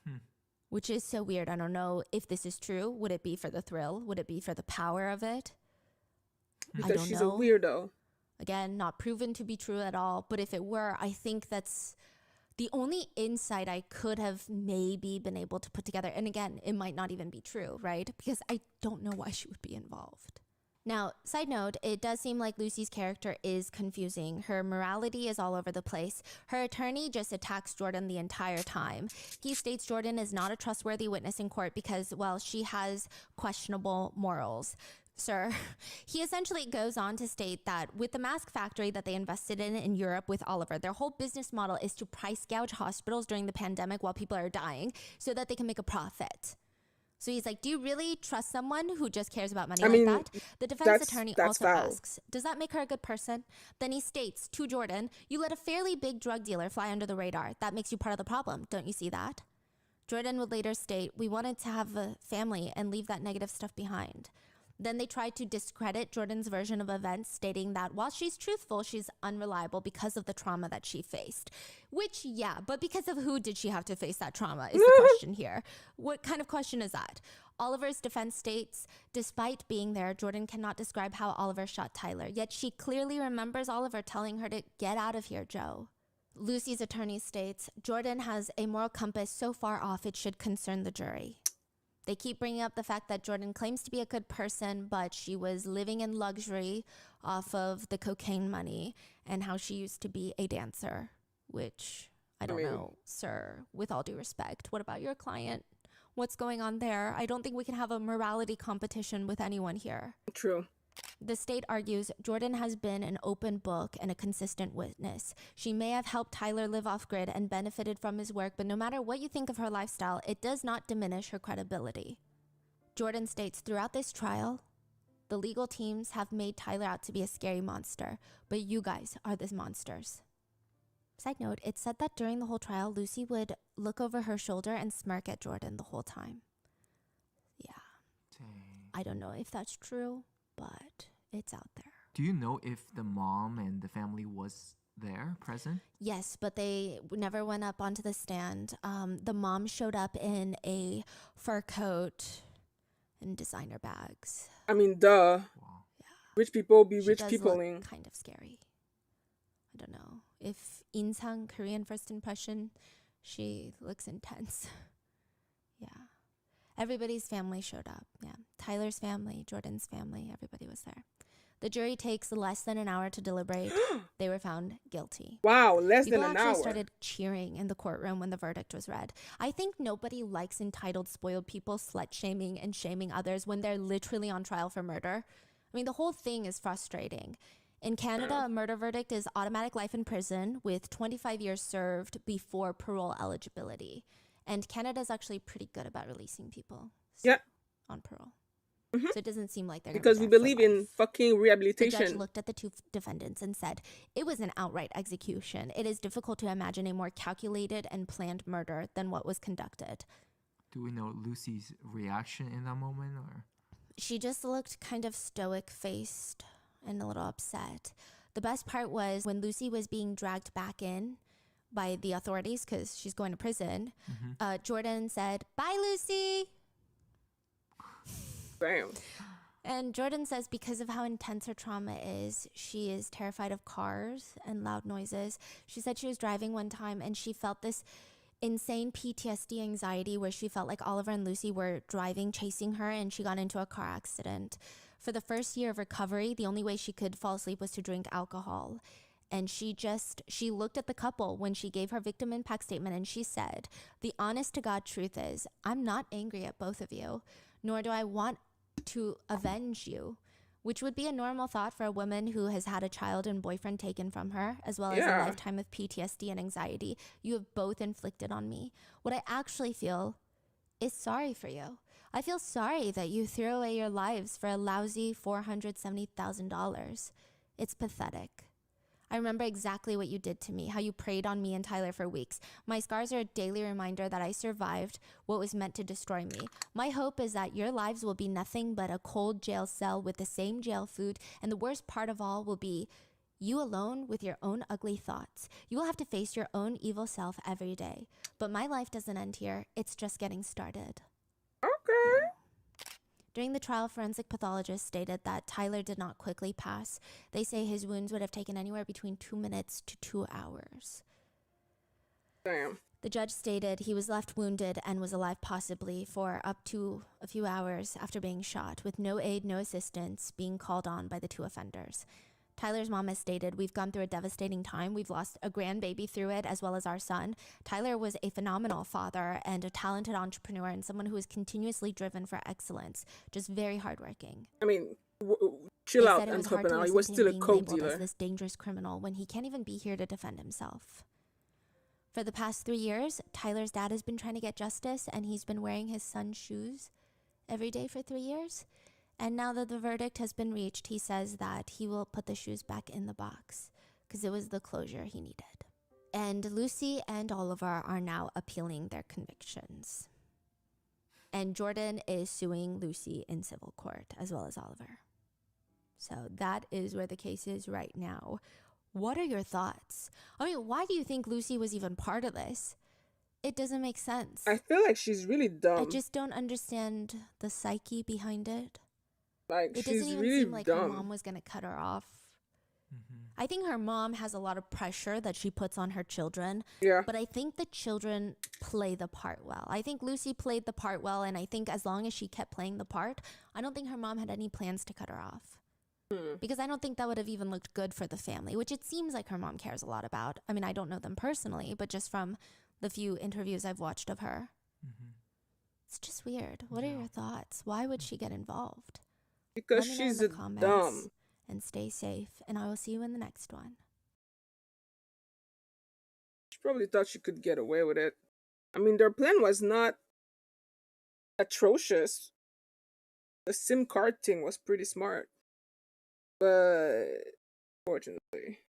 Which is so weird. I don't know if this is true. Would it be for the thrill? Would it be for the power of it? Because she's a weirdo. Again, not proven to be true at all. But if it were, I think that's the only insight I could have maybe been able to put together. And again, it might not even be true, right? Because I don't know why she would be involved. Now, side note, it does seem like Lucy's character is confusing. Her morality is all over the place. Her attorney just attacks Jordan the entire time. He states Jordan is not a trustworthy witness in court because, well, she has questionable morals. Sir, he essentially goes on to state that with the mask factory that they invested in Europe with Oliver, their whole business model is to price gouge hospitals during the pandemic while people are dying so that they can make a profit. So he's like, do you really trust someone who just cares about money like that? The defense attorney also asks, does that make her a good person? Then he states to Jordan, you let a fairly big drug dealer fly under the radar. That makes you part of the problem. Don't you see that? Jordan would later state, we wanted to have a family and leave that negative stuff behind. Then they tried to discredit Jordan's version of events, stating that while she's truthful, she's unreliable because of the trauma that she faced. Which, yeah, but because of who did she have to face that trauma is the question here. What kind of question is that? Oliver's defense states, despite being there, Jordan cannot describe how Oliver shot Tyler, yet she clearly remembers Oliver telling her to get out of here, Joe. Lucy's attorney states, Jordan has a moral compass so far off it should concern the jury. They keep bringing up the fact that Jordan claims to be a good person, but she was living in luxury off of the cocaine money and how she used to be a dancer, which I don't know, sir, with all due respect. What about your client? What's going on there? I don't think we can have a morality competition with anyone here. True. The state argues Jordan has been an open book and a consistent witness. She may have helped Tyler live off-grid and benefited from his work, but no matter what you think of her lifestyle, it does not diminish her credibility. Jordan states throughout this trial, the legal teams have made Tyler out to be a scary monster, but you guys are the monsters. Side note, it said that during the whole trial, Lucy would look over her shoulder and smirk at Jordan the whole time. Yeah. Dang. I don't know if that's true, but it's out there. Do you know if the mom and the family was there, present? Yes, but they never went up onto the stand. The mom showed up in a fur coat and designer bags. I mean, duh. Wow. Yeah. Rich people be She rich does peopling. look kind of scary. I don't know. If Insang, Korean first impression, she looks intense. Yeah. Everybody's family showed up. Yeah. Tyler's family, Jordan's family, everybody was there. The jury takes less than an hour to deliberate. They were found guilty. Wow, less People than an actually hour. started cheering in the courtroom when the verdict was read. I think nobody likes entitled, spoiled people slut-shaming and shaming others when they're literally on trial for murder. I mean, the whole thing is frustrating. In Canada, a murder verdict is automatic life in prison with 25 years served before parole eligibility. And Canada's actually pretty good about releasing people on parole. Mm-hmm. So it doesn't seem like they're Because we gonna be there believe for in life. fucking The rehabilitation. judge looked at the two defendants and said, it was an outright execution. It is difficult to imagine a more calculated and planned murder than what was conducted. Do we know Lucy's reaction in that moment, or? She just looked kind of stoic-faced and a little upset. The best part was when Lucy was being dragged back in by the authorities because she's going to prison, Jordan said, bye, Lucy. Damn. And Jordan says because of how intense her trauma is, she is terrified of cars and loud noises. She said she was driving one time and she felt this insane PTSD anxiety where she felt like Oliver and Lucy were driving, chasing her, and she got into a car accident. For the first year of recovery, the only way she could fall asleep was to drink alcohol. And she looked at the couple when she gave her victim impact statement, and she said, "The honest to God truth is, I'm not angry at both of you, nor do I want to avenge you," which would be a normal thought for a woman who has had a child and boyfriend taken from her, as well as a lifetime of PTSD and anxiety. You have both inflicted on me. What I actually feel is sorry for you. I feel sorry that you threw away your lives for a lousy $470,000. It's pathetic. I remember exactly what you did to me, how you preyed on me and Tyler for weeks. My scars are a daily reminder that I survived what was meant to destroy me. My hope is that your lives will be nothing but a cold jail cell with the same jail food, and the worst part of all will be you alone with your own ugly thoughts. You will have to face your own evil self every day. But my life doesn't end here. It's just getting started. Okay. During the trial, forensic pathologists stated that Tyler did not quickly pass. They say his wounds would have taken anywhere between 2 minutes to 2 hours. Damn. The judge stated he was left wounded and was alive possibly for up to a few hours after being shot, with no aid, no assistance being called on by the two offenders. Tyler's mom has stated, "We've gone through a devastating time. We've lost a grandbaby through it, as well as our son. Tyler was a phenomenal father and a talented entrepreneur and someone who was continuously driven for excellence, just very hardworking." I mean, chill They out, said it was Antoine. hard to He was listen to still him a being coke labeled as dealer. this dangerous criminal when he can't even be here to defend himself. For the past 3 years, Tyler's dad has been trying to get justice, and he's been wearing his son's shoes every day for 3 years. And now that the verdict has been reached, he says that he will put the shoes back in the box because it was the closure he needed. And Lucy and Oliver are now appealing their convictions. And Jordan is suing Lucy in civil court, as well as Oliver. So that is where the case is right now. What are your thoughts? I mean, why do you think Lucy was even part of this? It doesn't make sense. I feel like she's really dumb. I just don't understand the psyche behind it. Like, It she's doesn't even really seem like dumb. her mom was going to cut her off. I think her mom has a lot of pressure that she puts on her children. Yeah. But I think the children play the part well. I think Lucy played the part well, and I think as long as she kept playing the part, I don't think her mom had any plans to cut her off. Because I don't think that would have even looked good for the family, which it seems like her mom cares a lot about. I mean, I don't know them personally, but just from the few interviews I've watched of her. It's just weird. What are your thoughts? Why would she get involved? Because Let me know she's in a the comments. dumb. And stay safe, and I will see you in the next one. She probably thought she could get away with it. I mean, their plan was not atrocious. The SIM card thing was pretty smart. But fortunately.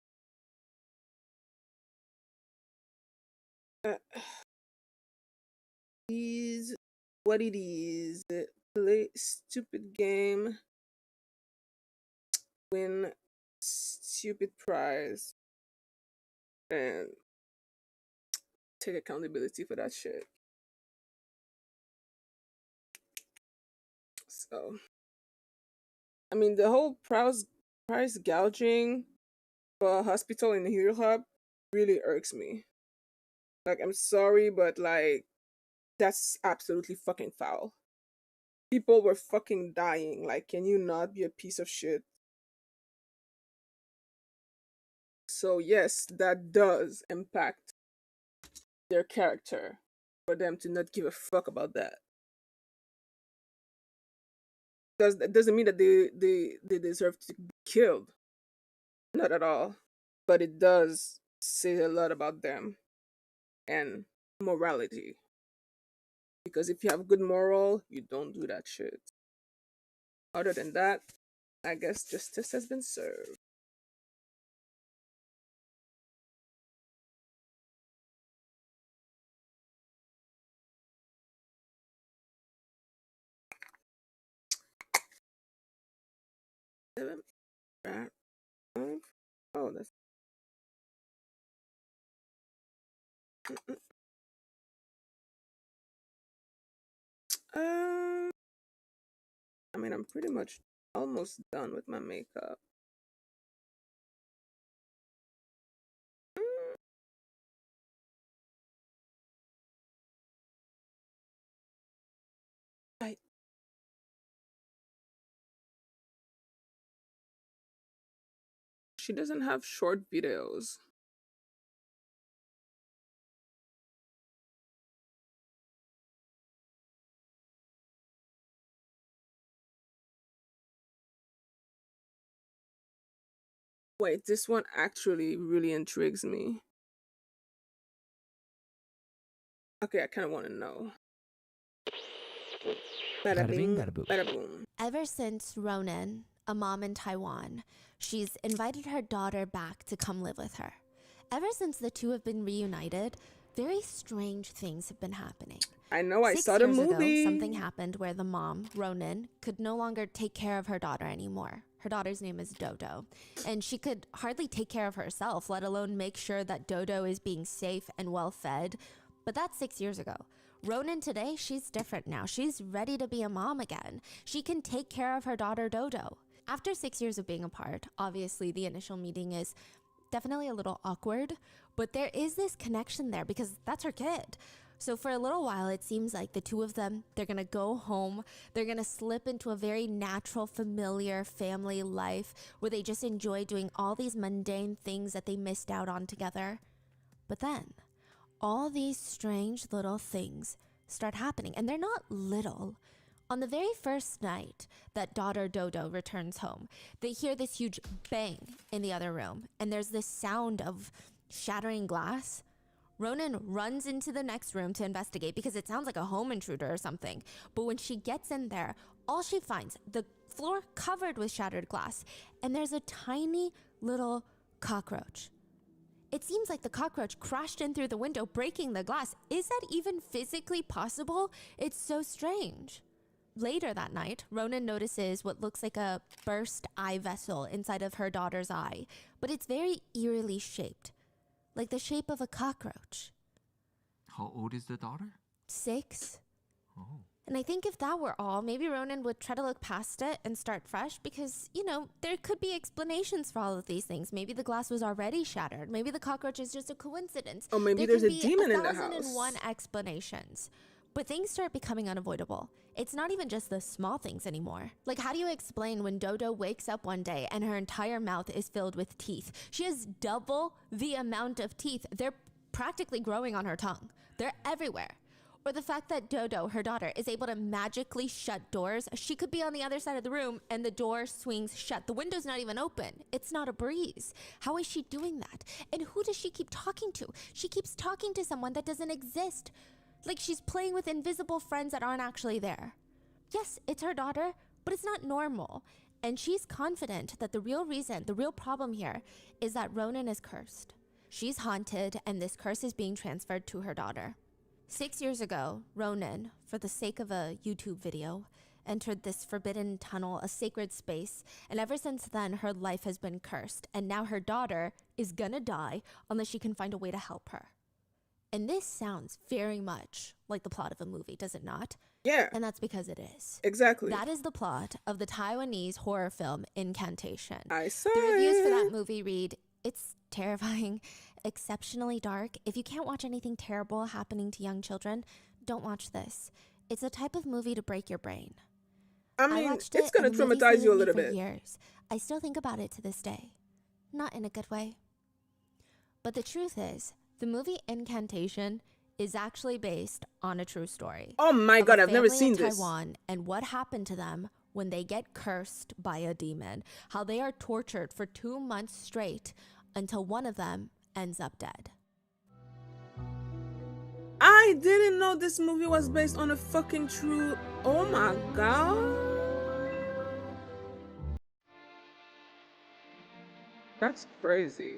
Is what it is. Play stupid game. Win stupid prize. And take accountability for that shit. So, I mean, the whole price gouging for a hospital in Hill Hub really irks me. Like, I'm sorry, but like, that's absolutely fucking foul. People were fucking dying. Like, can you not be a piece of shit? So yes, that does impact their character for them to not give a fuck about that. That doesn't mean that they deserve to be killed. Not at all. But it does say a lot about them and morality. Because if you have good moral, you don't do that shit. Other than that, I guess justice has been served. Seven, right, five. Oh, that's. Uh, I mean, I'm pretty much almost done with my makeup. I She doesn't have short videos. Wait, this one actually really intrigues me. Okay, I kind of want to know. Bada Bada bing, bing, bada boom. bada boom. Ever since Ronan, a mom in Taiwan, she's invited her daughter back to come live with her. Ever since the two have been reunited, very strange things have been happening. I know, I 6 saw the years movie. ago, something happened where the mom, Ronan, could no longer take care of her daughter anymore. Her daughter's name is Dodo, and she could hardly take care of herself, let alone make sure that Dodo is being safe and well fed. But that's 6 years ago. Ronan today, she's different now. She's ready to be a mom again. She can take care of her daughter Dodo. After 6 years of being apart, obviously the initial meeting is definitely a little awkward, but there is this connection there because that's her kid. So for a little while, it seems like the two of them, they're gonna go home. They're gonna slip into a very natural, familiar family life where they just enjoy doing all these mundane things that they missed out on together. But then, all these strange little things start happening, and they're not little. On the very first night that daughter Dodo returns home, they hear this huge bang in the other room, and there's this sound of shattering glass. Ronan runs into the next room to investigate because it sounds like a home intruder or something. But when she gets in there, all she finds, the floor covered with shattered glass, and there's a tiny little cockroach. It seems like the cockroach crashed in through the window, breaking the glass. Is that even physically possible? It's so strange. Later that night, Ronan notices what looks like a burst eye vessel inside of her daughter's eye, but it's very eerily shaped, like the shape of a cockroach. How old is the daughter? 6. Oh. And I think if that were all, maybe Ronan would try to look past it and start fresh because, there could be explanations for all of these things. Maybe the glass was already shattered. Maybe the cockroach is just a coincidence. Or maybe There there's could a be demon in the 1,001 house. explanations. But things start becoming unavoidable. It's not even just the small things anymore. Like, how do you explain when Dodo wakes up one day and her entire mouth is filled with teeth? She has double the amount of teeth. They're practically growing on her tongue. They're everywhere. Or the fact that Dodo, her daughter, is able to magically shut doors. She could be on the other side of the room and the door swings shut. The window's not even open. It's not a breeze. How is she doing that? And who does she keep talking to? She keeps talking to someone that doesn't exist. Like she's playing with invisible friends that aren't actually there. Yes, it's her daughter, but it's not normal. And she's confident that the real problem here is that Ronan is cursed. She's haunted, and this curse is being transferred to her daughter. 6 years ago, Ronan, for the sake of a YouTube video, entered this forbidden tunnel, a sacred space, and ever since then, her life has been cursed, and now her daughter is gonna die unless she can find a way to help her. And this sounds very much like the plot of a movie, does it not? Yeah, And that's because it is. exactly. That is the plot of the Taiwanese horror film Incantation. I saw The reviews for that it. movie read, it's terrifying, exceptionally dark. If you can't watch anything terrible happening to young children, don't watch this. It's a type of movie to break your brain. I I mean, watched it's it, gonna and the movie traumatize stayed you a with me little for bit. years. I still think about it to this day. Not in a good way. But the truth is, the movie Incantation is actually based on a true story. Oh my of god, a I've never family seen in this. Taiwan and what happened to them when they get cursed by a demon. How they are tortured for 2 months straight until one of them ends up dead. I didn't know this movie was based on a fucking true. Oh my god. That's crazy.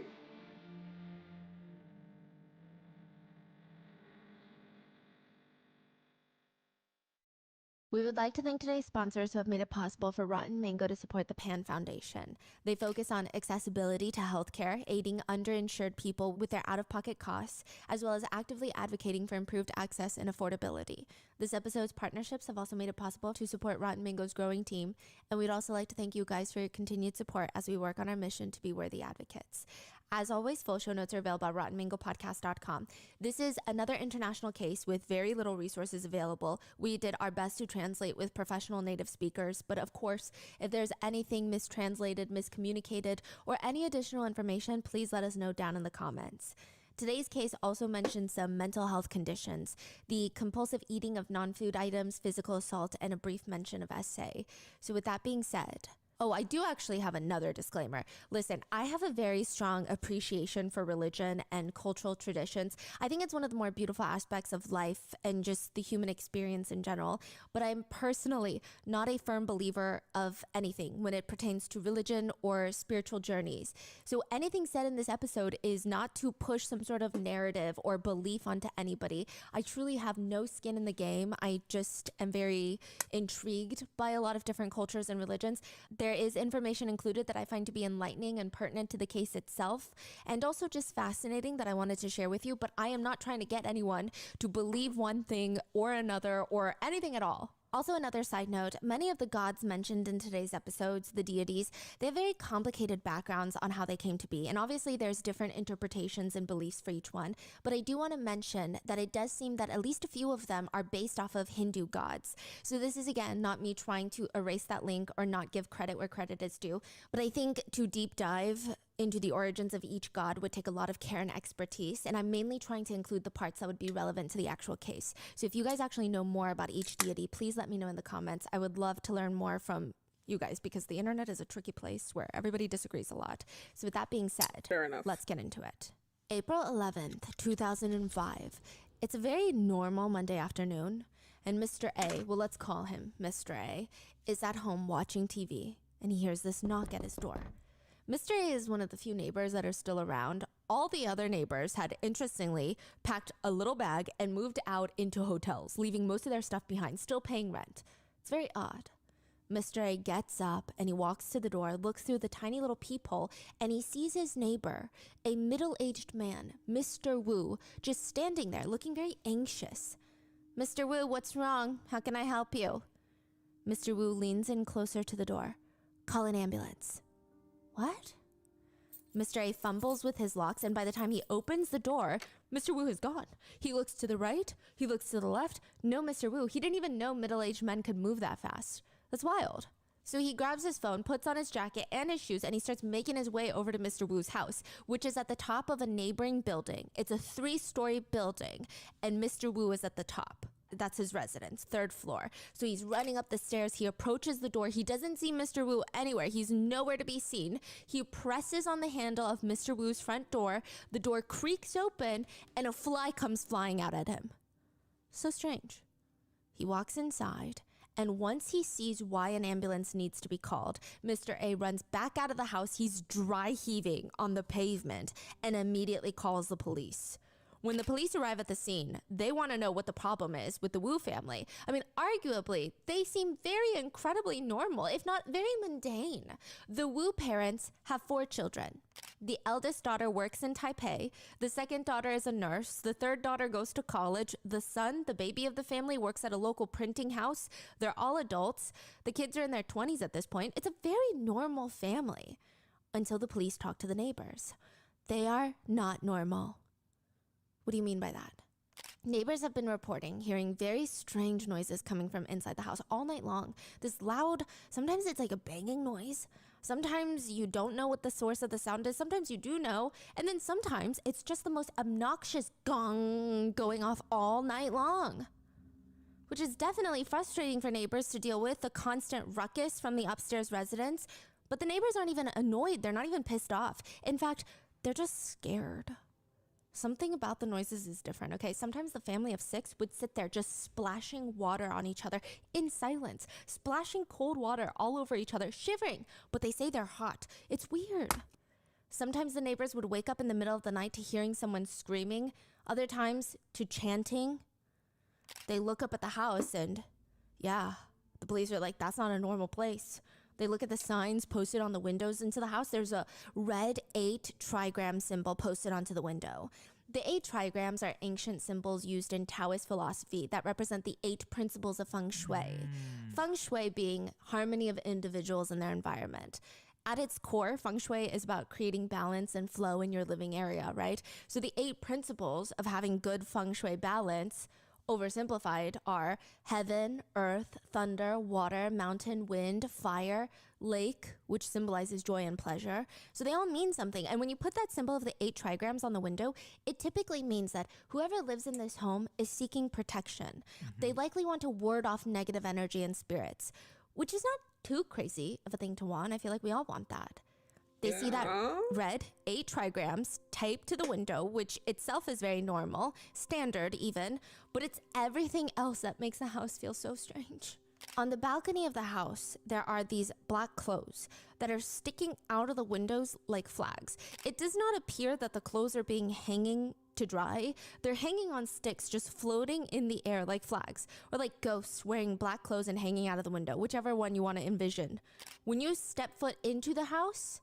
We would like to thank today's sponsors who have made it possible for Rotten Mango to support the PAN Foundation. They focus on accessibility to healthcare, aiding underinsured people with their out-of-pocket costs, as well as actively advocating for improved access and affordability. This episode's partnerships have also made it possible to support Rotten Mango's growing team, and we'd also like to thank you guys for your continued support as we work on our mission to be worthy advocates. As always, full show notes are available at rottenmangopodcast.com. This is another international case with very little resources available. We did our best to translate with professional native speakers, but of course, if there's anything mistranslated, miscommunicated, or any additional information, please let us know down in the comments. Today's case also mentions some mental health conditions, the compulsive eating of non-food items, physical assault, and a brief mention of SA. So with that being said, oh, I do actually have another disclaimer. Listen, I have a very strong appreciation for religion and cultural traditions. I think it's one of the more beautiful aspects of life and just the human experience in general. But I'm personally not a firm believer of anything when it pertains to religion or spiritual journeys. So anything said in this episode is not to push some sort of narrative or belief onto anybody. I truly have no skin in the game. I just am very intrigued by a lot of different cultures and religions. There is information included that I find to be enlightening and pertinent to the case itself, and also just fascinating that I wanted to share with you, but I am not trying to get anyone to believe one thing or another or anything at all. Also, another side note, many of the gods mentioned in today's episodes, the deities, they have very complicated backgrounds on how they came to be. And obviously there's different interpretations and beliefs for each one. But I do want to mention that it does seem that at least a few of them are based off of Hindu gods. So this is, again, not me trying to erase that link or not give credit where credit is due. But I think to deep dive into the origins of each god would take a lot of care and expertise, and I'm mainly trying to include the parts that would be relevant to the actual case. So if you guys actually know more about each deity, please let me know in the comments. I would love to learn more from you guys because the internet is a tricky place where everybody disagrees a lot. So with that being said, Fair enough. let's get into it. April 11th, 2005. It's a very normal Monday afternoon, and Mr. A, well, let's call him Mr. A, is at home watching TV, and he hears this knock at his door. Mr. A is one of the few neighbors that are still around. All the other neighbors had, interestingly, packed a little bag and moved out into hotels, leaving most of their stuff behind, still paying rent. It's very odd. Mr. A gets up and he walks to the door, looks through the tiny little peephole, and he sees his neighbor, a middle-aged man, Mr. Wu, just standing there looking very anxious. Mr. Wu, what's wrong? How can I help you? Mr. Wu leans in closer to the door. Call an ambulance. What? Mr. A fumbles with his locks, and by the time he opens the door, Mr. Wu is gone. He looks to the right, he looks to the left. No Mr. Wu. He didn't even know middle-aged men could move that fast. That's wild. So he grabs his phone, puts on his jacket and his shoes, and he starts making his way over to Mr. Wu's house, which is at the top of a neighboring building. It's a 3-story building, and Mr. Wu is at the top. That's his residence, 3rd floor. So he's running up the stairs. He approaches the door. He doesn't see Mr. Wu anywhere. He's nowhere to be seen. He presses on the handle of Mr. Wu's front door. The door creaks open, and a fly comes flying out at him. So strange. He walks inside, and once he sees why an ambulance needs to be called, Mr. A runs back out of the house. He's dry heaving on the pavement and immediately calls the police. When the police arrive at the scene, they want to know what the problem is with the Wu family. I mean, arguably, they seem very incredibly normal, if not very mundane. The Wu parents have 4 children. The eldest daughter works in Taipei. The second daughter is a nurse. The third daughter goes to college. The son, the baby of the family, works at a local printing house. They're all adults. The kids are in their 20s at this point. It's a very normal family. Until the police talk to the neighbors. They are not normal. What do you mean by that? Neighbors have been reporting hearing very strange noises coming from inside the house all night long. This loud, sometimes it's like a banging noise. Sometimes you don't know what the source of the sound is. Sometimes you do know. And then sometimes it's just the most obnoxious gong going off all night long. Which is definitely frustrating for neighbors to deal with, the constant ruckus from the upstairs residents. But the neighbors aren't even annoyed. They're not even pissed off. In fact, they're just scared. Something about the noises is different, okay? Sometimes the family of 6 would sit there just splashing water on each other in silence, splashing cold water all over each other, shivering, but they say they're hot. It's weird. Sometimes the neighbors would wake up in the middle of the night to hearing someone screaming, other times to chanting. They look up at the house and, yeah, the police are like, that's not a normal place. They look at the signs posted on the windows into the house. There's a red 8 trigram symbol posted onto the window. The 8 trigrams are ancient symbols used in Taoist philosophy that represent the 8 principles of feng shui. Feng shui being harmony of individuals and their environment. At its core, feng shui is about creating balance and flow in your living area, right? So the 8 principles of having good feng shui balance, oversimplified, are heaven, earth, thunder, water, mountain, wind, fire, lake, which symbolizes joy and pleasure. So they all mean something. And when you put that symbol of the 8 trigrams on the window, it typically means that whoever lives in this home is seeking protection. They likely want to ward off negative energy and spirits, which is not too crazy of a thing to want. I feel like we all want that. They see that red 8 trigrams taped to the window, which itself is very normal, standard even, but it's everything else that makes the house feel so strange. On the balcony of the house, there are these black clothes that are sticking out of the windows like flags. It does not appear that the clothes are being hanging to dry. They're hanging on sticks, just floating in the air like flags, or like ghosts wearing black clothes and hanging out of the window, whichever one you want to envision. When you step foot into the house,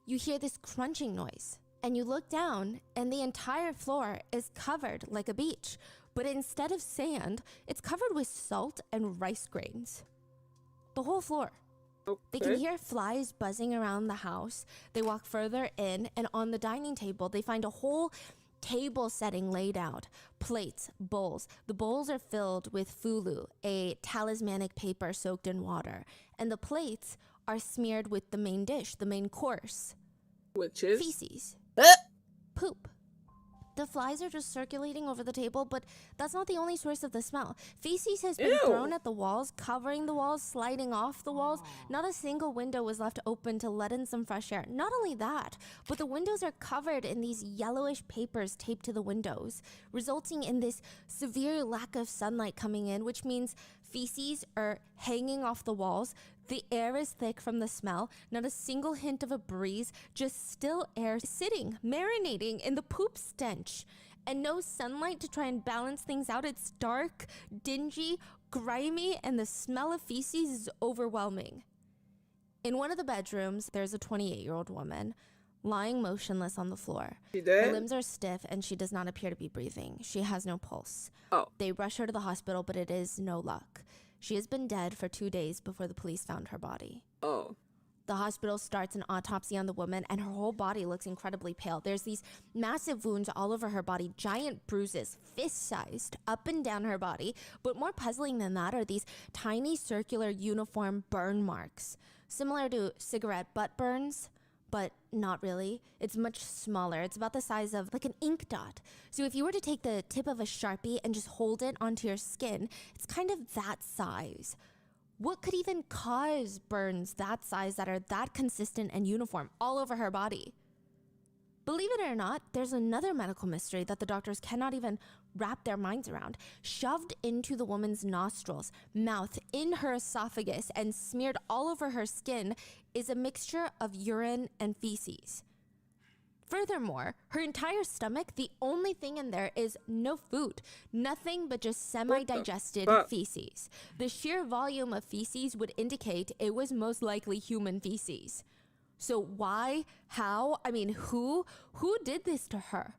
you hear this crunching noise, and you look down, and the entire floor is covered like a beach. But instead of sand, it's covered with salt and rice grains. The whole floor. Okay. They can hear flies buzzing around the house. They walk further in, and on the dining table, they find a whole table setting laid out. Plates, bowls. The bowls are filled with fulu, a talismanic paper soaked in water. And the plates are smeared with the main dish, the main course. Which is? Feces. Poop. The flies are just circulating over the table, but that's not the only source of the smell. Feces has been thrown at the walls, covering the walls, sliding off the walls. Not a single window was left open to let in some fresh air. Not only that, but the windows are covered in these yellowish papers taped to the windows, resulting in this severe lack of sunlight coming in, which means feces are hanging off the walls. The air is thick from the smell, not a single hint of a breeze, just still air sitting, marinating in the poop stench. And no sunlight to try and balance things out. It's dark, dingy, grimy, and the smell of feces is overwhelming. In one of the bedrooms, there's a 28-year-old woman lying motionless on the floor. She dead? Her limbs are stiff and she does not appear to be breathing. She has no pulse. Oh. They rush her to the hospital, but it is no luck. She has been dead for 2 days before the police found her body. Oh. The hospital starts an autopsy on the woman, and her whole body looks incredibly pale. There's these massive wounds all over her body, giant bruises, fist-sized, up and down her body. But more puzzling than that are these tiny circular uniform burn marks, similar to cigarette butt burns, but not really. It's much smaller. It's about the size of like an ink dot. So if you were to take the tip of a Sharpie and just hold it onto your skin, it's kind of that size. What could even cause burns that size that are that consistent and uniform all over her body? Believe it or not, there's another medical mystery that the doctors cannot even wrap their minds around. Shoved into the woman's nostrils, mouth, in her esophagus, and smeared all over her skin is a mixture of urine and feces. Furthermore, her entire stomach, the only thing in there is no food. Nothing but just semi-digested feces. The sheer volume of feces would indicate it was most likely human feces. So why? How? I mean, who did this to her?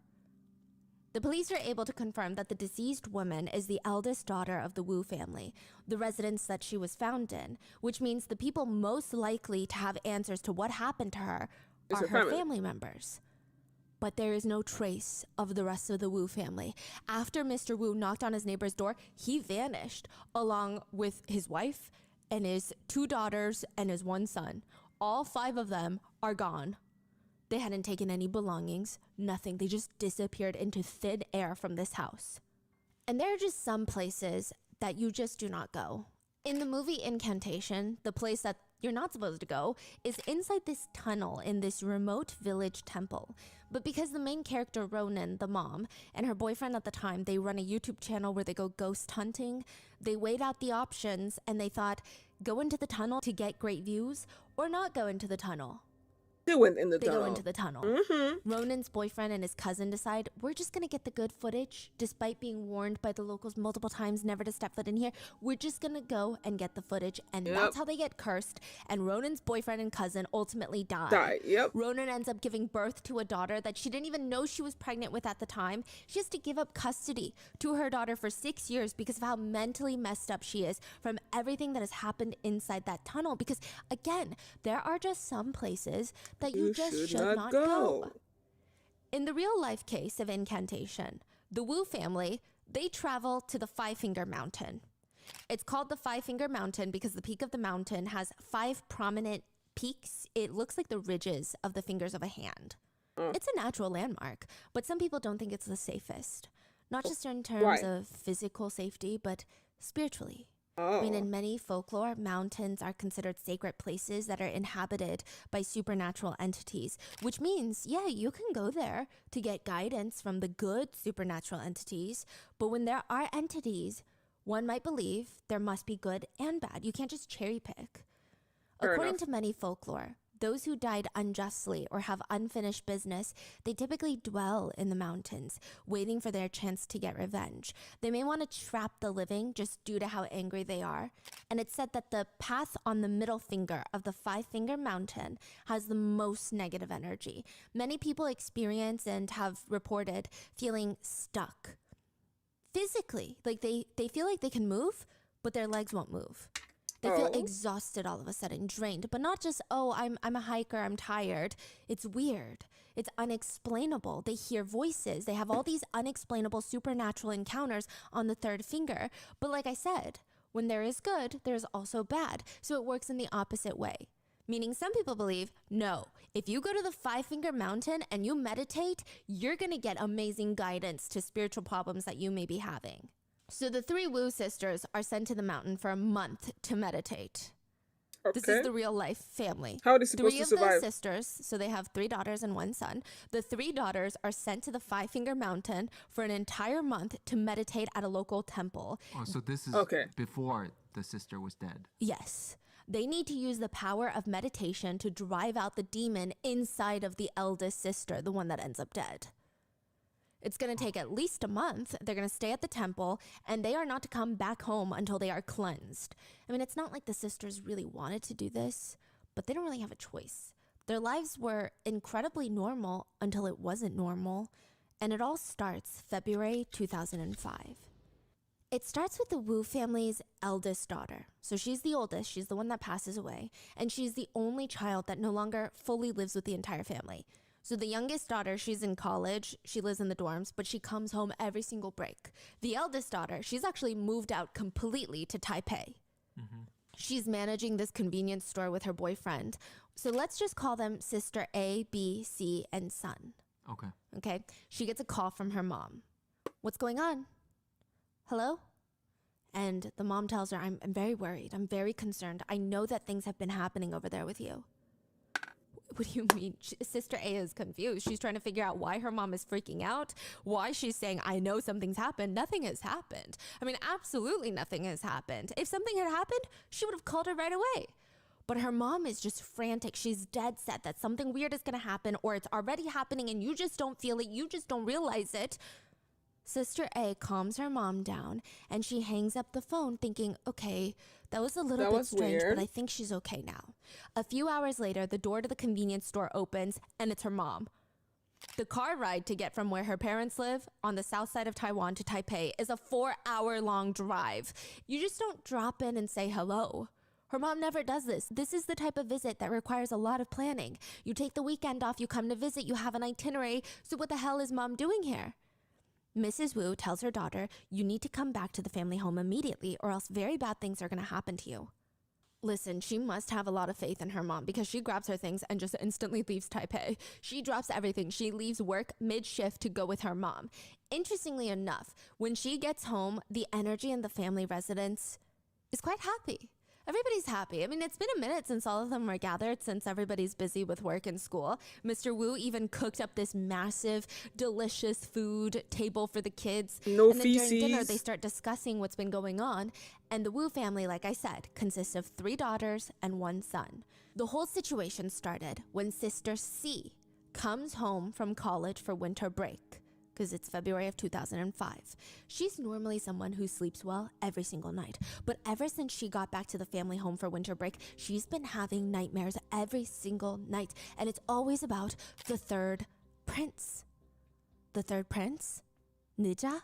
The police are able to confirm that the deceased woman is the eldest daughter of the Wu family, the residence that she was found in, which means the people most likely to have answers to what happened to her are her family members. But there is no trace of the rest of the Wu family. After Mr. Wu knocked on his neighbor's door, he vanished, along with his wife and his 2 daughters and his 1 son. All 5 of them are gone. They hadn't taken any belongings, nothing. They just disappeared into thin air from this house. And there are just some places that you just do not go. In the movie Incantation, the place that you're not supposed to go is inside this tunnel in this remote village temple. But because the main character, Ronan, the mom, and her boyfriend at the time, they run a YouTube channel where they go ghost hunting, they weighed out the options and they thought, go into the tunnel to get great views or not go into the tunnel. They went in the They tunnel. go into the tunnel. Mm-hmm. Ronan's boyfriend and his cousin decide, we're just gonna get the good footage, despite being warned by the locals multiple times never to step foot in here. We're just gonna go and get the footage, and that's how they get cursed, and Ronan's boyfriend and cousin ultimately die. Yep. Ronan ends up giving birth to a daughter that she didn't even know she was pregnant with at the time. She has to give up custody to her daughter for 6 years because of how mentally messed up she is from everything that has happened inside that tunnel. Because, again, there are just some places that you just should not go. In the real life case of incantation, the Wu family, they travel to the Five-Finger Mountain. It's called the Five-Finger Mountain because the peak of the mountain has 5 prominent peaks. It looks like the ridges of the fingers of a hand. It's a natural landmark, but some people don't think it's the safest. Not just in terms of physical safety, but spiritually. I mean, in many folklore, mountains are considered sacred places that are inhabited by supernatural entities, which means, yeah, you can go there to get guidance from the good supernatural entities, but when there are entities, one might believe there must be good and bad. You can't just cherry pick. According to many folklore, those who died unjustly or have unfinished business, they typically dwell in the mountains, waiting for their chance to get revenge. They may want to trap the living just due to how angry they are. And it's said that the path on the middle finger of the Five-Finger Mountain has the most negative energy. Many people experience and have reported feeling stuck. Physically, like they feel like they can move, but their legs won't move. They feel exhausted all of a sudden, drained, but not just, I'm a hiker, I'm tired. It's weird. It's unexplainable. They hear voices. They have all these unexplainable supernatural encounters on the third finger. But like I said, when there is good, there's also bad. So it works in the opposite way. Meaning some people believe, no, if you go to the Five-Finger Mountain and you meditate, you're going to get amazing guidance to spiritual problems that you may be having. So the 3 Wu sisters are sent to the mountain for a month to meditate. This is the real life family. How are they supposed 3 to of survive? the sisters, so they have 3 daughters and 1 son. The 3 daughters are sent to the Five-Finger Mountain for an entire month to meditate at a local temple. Oh, so this is before the sister was dead. Yes. They need to use the power of meditation to drive out the demon inside of the eldest sister, the one that ends up dead. It's going to take at least a month. They're going to stay at the temple, and they are not to come back home until they are cleansed. I mean, it's not like the sisters really wanted to do this, but they don't really have a choice. Their lives were incredibly normal until it wasn't normal, and it all starts February 2005. It starts with the Wu family's eldest daughter. So she's the oldest, she's the one that passes away, and she's the only child that no longer fully lives with the entire family. So the youngest daughter, she's in college, she lives in the dorms, but she comes home every single break. The eldest daughter, she's actually moved out completely to Taipei. She's managing this convenience store with her boyfriend. So let's just call them Sister A, B, C, and Son. Okay. She gets a call from her mom. What's going on? Hello? And the mom tells her, I'm very worried. I'm very concerned. I know that things have been happening over there with you. What do you mean? Sister A is confused. She's trying to figure out why her mom is freaking out, why she's saying, I know something's happened. Nothing has happened. I mean, absolutely nothing has happened. If something had happened, she would have called her right away. But her mom is just frantic. She's dead set that something weird is going to happen, or it's already happening and you just don't feel it. You just don't realize it. Sister A calms her mom down and she hangs up the phone thinking, okay, that was a little bit strange, but I think she's okay now. A few hours later, the door to the convenience store opens and it's her mom. The car ride to get from where her parents live on the south side of Taiwan to Taipei is a 4-hour-long drive. You just don't drop in and say hello. Her mom never does this. This is the type of visit that requires a lot of planning. You take the weekend off, you come to visit, you have an itinerary. So what the hell is mom doing here? Mrs. Wu tells her daughter, you need to come back to the family home immediately or else very bad things are going to happen to you. Listen, she must have a lot of faith in her mom because she grabs her things and just instantly leaves Taipei. She drops everything. She leaves work mid-shift to go with her mom. Interestingly enough, when she gets home, the energy in the family residence is quite happy. Everybody's happy. I mean, it's been a minute since all of them were gathered, since everybody's busy with work and school. Mr. Wu even cooked up this massive, delicious food table for the kids. No and then feces. during dinner, they start discussing what's been going on. And the Wu family, like I said, consists of 3 daughters and 1 son. The whole situation started when Sister C comes home from college for winter break, because it's February of 2005. She's normally someone who sleeps well every single night, but ever since she got back to the family home for winter break, she's been having nightmares every single night, and it's always about the third prince. The third prince? Nija?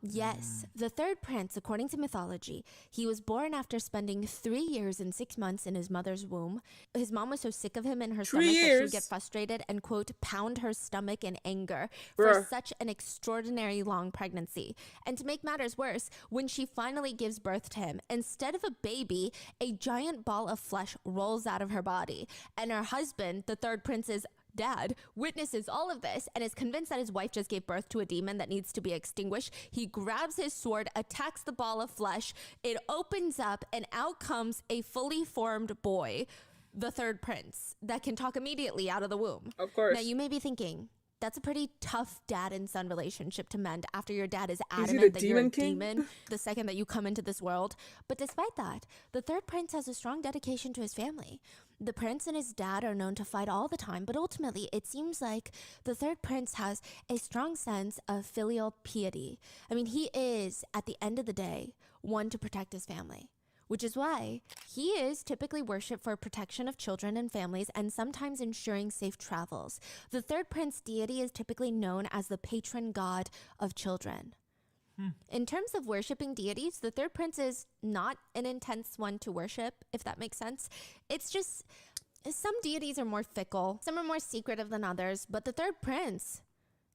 Yes, the third prince, according to mythology, he was born after spending 3 years and 6 months in his mother's womb. His mom was so sick of him in her 3 stomach that she years? would get frustrated and, quote, pound her stomach in anger for Bruh. such an extraordinary long pregnancy. And to make matters worse, when she finally gives birth to him, instead of a baby, a giant ball of flesh rolls out of her body. And her husband, the third prince's dad, witnesses all of this and is convinced that his wife just gave birth to a demon that needs to be extinguished. He grabs his sword, attacks the ball of flesh. It opens up and out comes a fully formed boy, the third prince, that can talk immediately out of the womb. Of course. Now you may be thinking, that's a pretty tough dad and son relationship to mend after your dad is he adamant the that you're a demon king? demon the second that you come into this world. But despite that, the third prince has a strong dedication to his family. The prince and his dad are known to fight all the time, but ultimately it seems like the third prince has a strong sense of filial piety. I mean, he is, at the end of the day, one to protect his family, which is why he is typically worshipped for protection of children and families and sometimes ensuring safe travels. The third prince deity is typically known as the patron god of children. In terms of worshipping deities, the third prince is not an intense one to worship, if that makes sense. It's just some deities are more fickle, some are more secretive than others, but the third prince,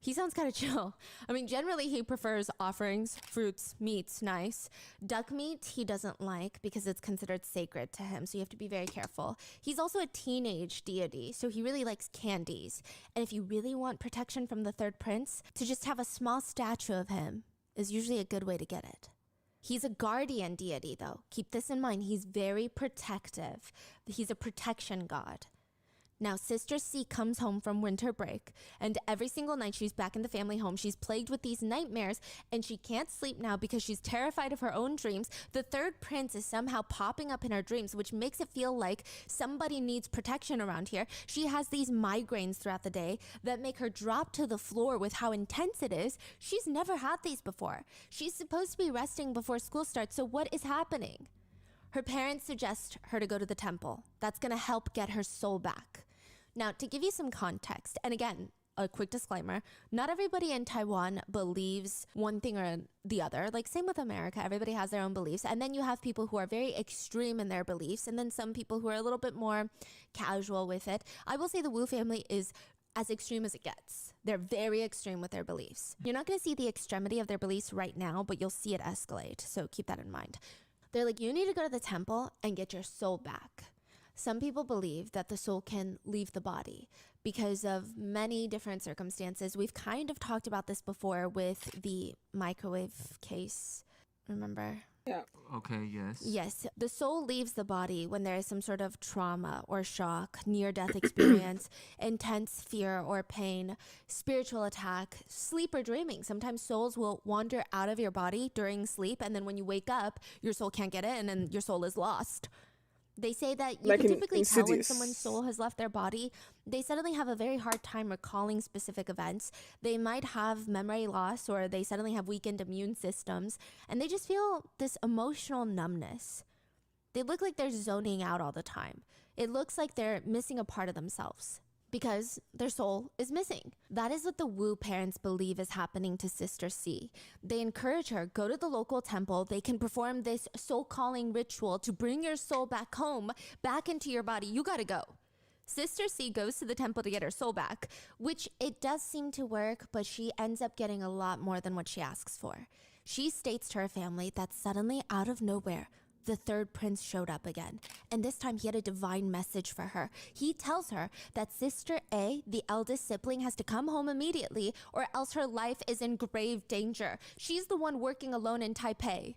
he sounds kind of chill. I mean, generally he prefers offerings, fruits, meats, nice. Duck meat he doesn't like because it's considered sacred to him, so you have to be very careful. He's also a teenage deity, so he really likes candies. And if you really want protection from the third prince, to just have a small statue of him is usually a good way to get it. He's a guardian deity, though. Keep this in mind. He's very protective. He's a protection god. Now, Sister C comes home from winter break, and every single night she's back in the family home. She's plagued with these nightmares, and she can't sleep now because she's terrified of her own dreams. The third prince is somehow popping up in her dreams, which makes it feel like somebody needs protection around here. She has these migraines throughout the day that make her drop to the floor with how intense it is. She's never had these before. She's supposed to be resting before school starts, so what is happening? Her parents suggest her to go to the temple. That's going to help get her soul back. Now, to give you some context, and again, a quick disclaimer, not everybody in Taiwan believes one thing or the other. Like, same with America, everybody has their own beliefs. And then you have people who are very extreme in their beliefs, and then some people who are a little bit more casual with it. I will say the Wu family is as extreme as it gets. They're very extreme with their beliefs. You're not going to see the extremity of their beliefs right now, but you'll see it escalate. So keep that in mind. They're like, you need to go to the temple and get your soul back. Some people believe that the soul can leave the body because of many different circumstances. We've kind of talked about this before with the microwave case. Remember? Yeah. Okay, yes. Yes, the soul leaves the body when there is some sort of trauma or shock, near-death experience, intense fear or pain, spiritual attack, sleep or dreaming. Sometimes souls will wander out of your body during sleep, and then when you wake up, your soul can't get in and your soul is lost. They say that you Like can in typically tell when Insidious. someone's soul has left their body. They suddenly have a very hard time recalling specific events. They might have memory loss, or they suddenly have weakened immune systems, and they just feel this emotional numbness. They look like they're zoning out all the time. It looks like they're missing a part of themselves because their soul is missing. That is what the Wu parents believe is happening to Sister C. They encourage her, go to the local temple. They can perform this soul calling ritual to bring your soul back home, back into your body. You gotta go. Sister C goes to the temple to get her soul back, which it does seem to work, but she ends up getting a lot more than what she asks for. She states to her family that suddenly, out of nowhere, the third prince showed up again, and this time he had a divine message for her. He tells her that Sister A, the eldest sibling, has to come home immediately or else her life is in grave danger. She's the one working alone in Taipei.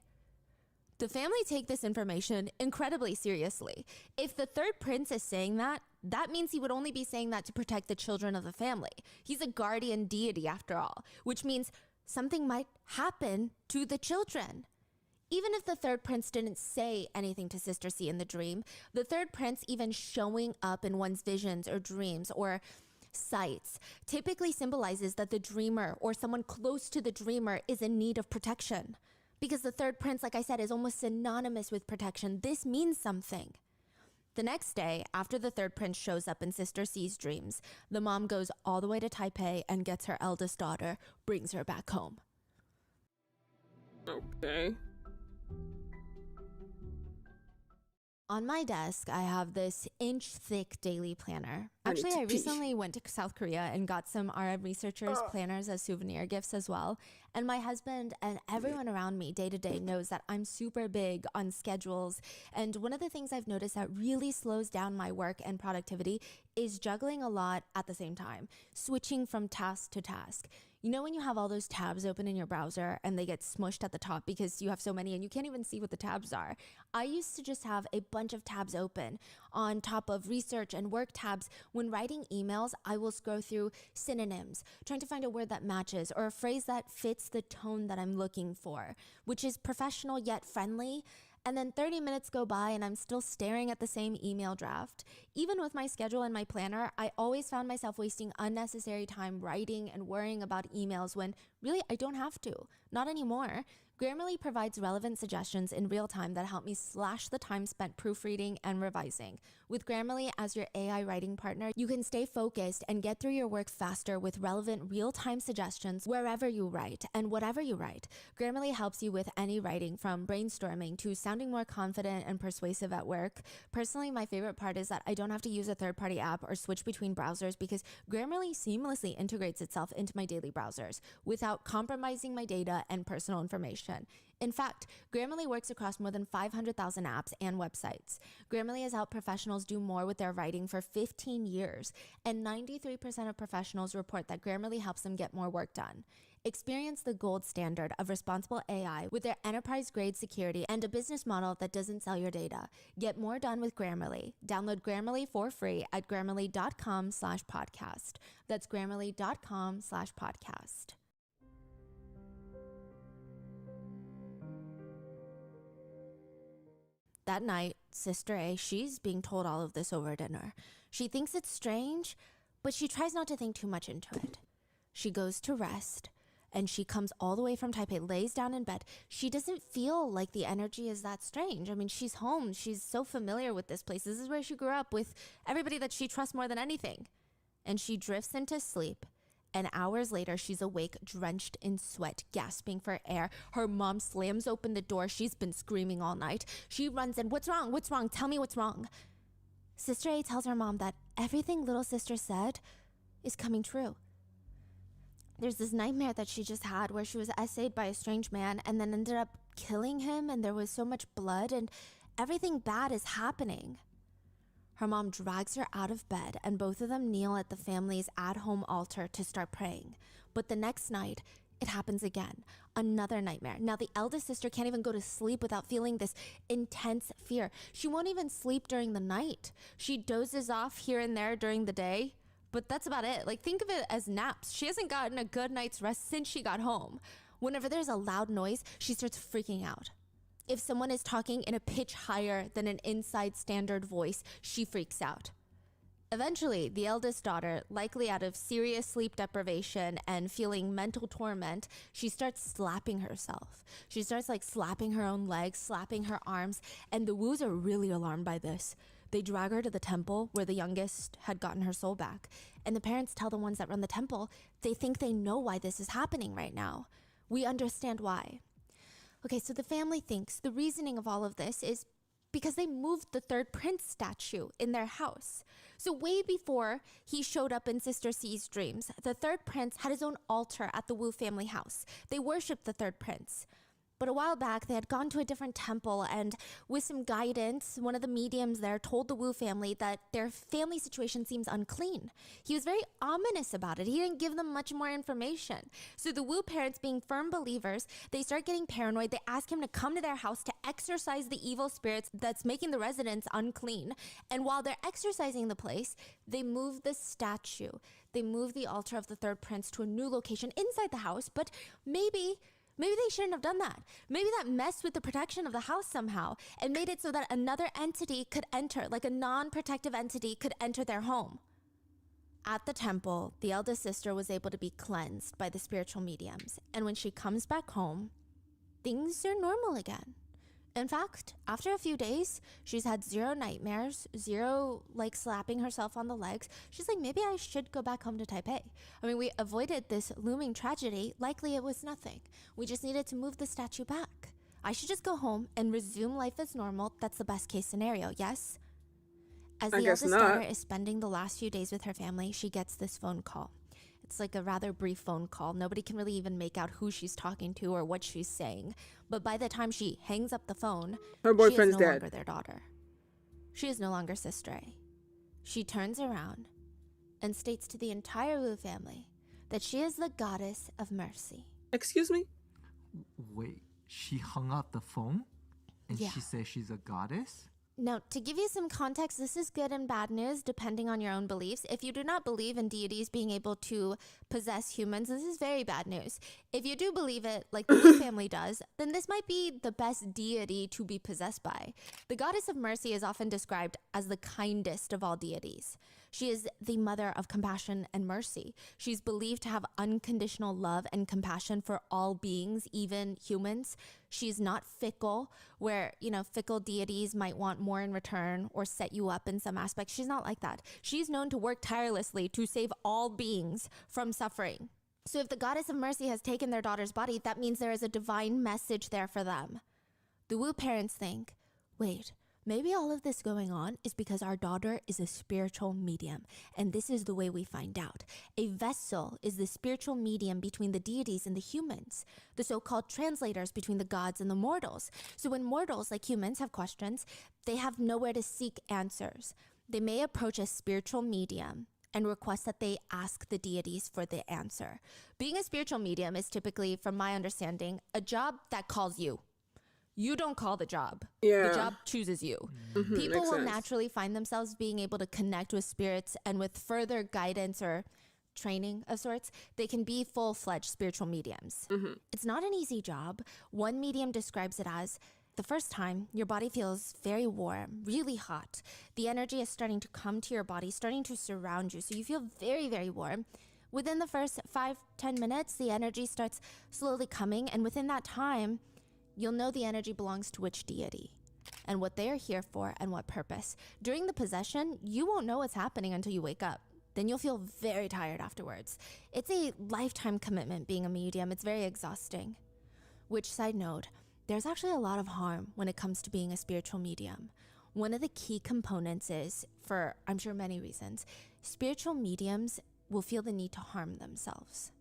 The family take this information incredibly seriously. If the third prince is saying that, that means he would only be saying that to protect the children of the family. He's a guardian deity after all, which means something might happen to the children. Even if the third prince didn't say anything to Sister C in the dream, the third prince even showing up in one's visions or dreams or sights typically symbolizes that the dreamer or someone close to the dreamer is in need of protection. Because the third prince, like I said, is almost synonymous with protection. This means something. The next day, after the third prince shows up in Sister C's dreams, the mom goes all the way to Taipei and gets her eldest daughter, brings her back home. Okay. On my desk, I have this inch-thick daily planner. Actually, I recently went to South Korea and got some RM researchers' planners as souvenir gifts as well. And my husband and everyone around me day to day knows that I'm super big on schedules. And one of the things I've noticed that really slows down my work and productivity is juggling a lot at the same time, switching from task to task. You know when you have all those tabs open in your browser and they get smushed at the top because you have so many and you can't even see what the tabs are? I used to just have a bunch of tabs open on top of research and work tabs. When writing emails, I will scroll through synonyms, trying to find a word that matches or a phrase that fits the tone that I'm looking for, which is professional yet friendly. And then 30 minutes go by and I'm still staring at the same email draft. Even with my schedule and my planner, I always found myself wasting unnecessary time writing and worrying about emails when really I don't have to. Not anymore. Grammarly provides relevant suggestions in real time that help me slash the time spent proofreading and revising. With Grammarly as your AI writing partner, you can stay focused and get through your work faster with relevant real-time suggestions wherever you write and whatever you write. Grammarly helps you with any writing, from brainstorming to sounding more confident and persuasive at work. Personally, my favorite part is that I don't have to use a third-party app or switch between browsers because Grammarly seamlessly integrates itself into my daily browsers without compromising my data and personal information. In fact, Grammarly works across more than 500,000 apps and websites. Grammarly has helped professionals do more with their writing for 15 years, and 93% of professionals report that Grammarly helps them get more work done. Experience the gold standard of responsible AI with their enterprise-grade security and a business model that doesn't sell your data. Get more done with Grammarly. Download Grammarly for free at grammarly.com/podcast. That's grammarly.com/podcast. That night, Sister A, she's being told all of this over dinner. She thinks it's strange, but she tries not to think too much into it. She goes to rest, and she comes all the way from Taipei, lays down in bed. She doesn't feel like the energy is that strange. I mean, she's home. She's so familiar with this place. This is where she grew up with everybody that she trusts more than anything. And she drifts into sleep. And hours later, she's awake, drenched in sweat, gasping for air. Her mom slams open the door. She's been screaming all night. She runs in. What's wrong? What's wrong? Tell me what's wrong. Sister A tells her mom that everything little sister said is coming true. There's this nightmare that she just had where she was essayed by a strange man and then ended up killing him, and there was so much blood and everything bad is happening. Her mom drags her out of bed and both of them kneel at the family's at-home altar to start praying. But the next night, it happens again. Another nightmare. Now the eldest sister can't even go to sleep without feeling this intense fear. She won't even sleep during the night. She dozes off here and there during the day, but that's about it. Like, think of it as naps. She hasn't gotten a good night's rest since she got home. Whenever there's a loud noise, she starts freaking out. If someone is talking in a pitch higher than an inside standard voice, she freaks out. Eventually, the eldest daughter, likely out of serious sleep deprivation and feeling mental torment, she starts slapping herself. She starts slapping her own legs, slapping her arms, and the Woos are really alarmed by this. They drag her to the temple where the youngest had gotten her soul back. And the parents tell the ones that run the temple, they think they know why this is happening right now. We understand why. Okay, so the family thinks the reasoning of all of this is because they moved the third prince statue in their house. So way before he showed up in Sister C's dreams, the third prince had his own altar at the Wu family house. They worshipped the third prince. But a while back, they had gone to a different temple, and with some guidance, one of the mediums there told the Wu family that their family situation seems unclean. He was very ominous about it. He didn't give them much more information. So the Wu parents, being firm believers, they start getting paranoid. They ask him to come to their house to exorcise the evil spirits that's making the residents unclean. And while they're exorcising the place, they move the statue. They move the altar of the third prince to a new location inside the house, but maybe they shouldn't have done that. Maybe that messed with the protection of the house somehow and made it so that another entity could enter, like a non-protective entity could enter their home. At the temple, the eldest sister was able to be cleansed by the spiritual mediums. And when she comes back home, things are normal again. In fact, after a few days, she's had 0 nightmares, 0 slapping herself on the legs. She's like, maybe I should go back home to Taipei. I mean, we avoided this looming tragedy. Likely it was nothing. We just needed to move the statue back. I should just go home and resume life as normal. That's the best case scenario, yes? As the eldest daughter is spending the last few days with her family, she gets this phone call. It's like a rather brief phone call. Nobody can really even make out who she's talking to or what she's saying. But by the time she hangs up the phone, her boyfriend's she is no dead. longer their daughter. She is no longer Sister A. She turns around and states to the entire Wu family that she is the goddess of mercy. Excuse me? Wait, she hung up the phone? And Yeah. she says she's a goddess? Now, to give you some context, this is good and bad news depending on your own beliefs. If you do not believe in deities being able to possess humans, this is very bad news. If you do believe it, like the Wu family does, then this might be the best deity to be possessed by. The goddess of mercy is often described as the kindest of all deities. She is the mother of compassion and mercy. She's believed to have unconditional love and compassion for all beings, even humans. She's not fickle, where, fickle deities might want more in return or set you up in some aspect. She's not like that. She's known to work tirelessly to save all beings from suffering. So if the goddess of mercy has taken their daughter's body, that means there is a divine message there for them. The Wu parents think, wait, maybe all of this going on is because our daughter is a spiritual medium, and this is the way we find out. A vessel is the spiritual medium between the deities and the humans, the so-called translators between the gods and the mortals. So when mortals, like humans, have questions, they have nowhere to seek answers. They may approach a spiritual medium and request that they ask the deities for the answer. Being a spiritual medium is typically, from my understanding, a job that calls you. You don't call the job. Yeah. The job chooses you. Mm-hmm, People makes will sense. naturally find themselves being able to connect with spirits, and with further guidance or training of sorts, they can be full-fledged spiritual mediums. Mm-hmm. It's not an easy job. One medium describes it as, the first time, your body feels very warm, really hot. The energy is starting to come to your body, starting to surround you, so you feel very, very warm. Within the first 5-10 minutes, the energy starts slowly coming, and within that time, you'll know the energy belongs to which deity and what they are here for and what purpose. During the possession, you won't know what's happening until you wake up. Then you'll feel very tired afterwards. It's a lifetime commitment being a medium. It's very exhausting. Which, side note, there's actually a lot of harm when it comes to being a spiritual medium. One of the key components is, for I'm sure many reasons, spiritual mediums will feel the need to harm themselves.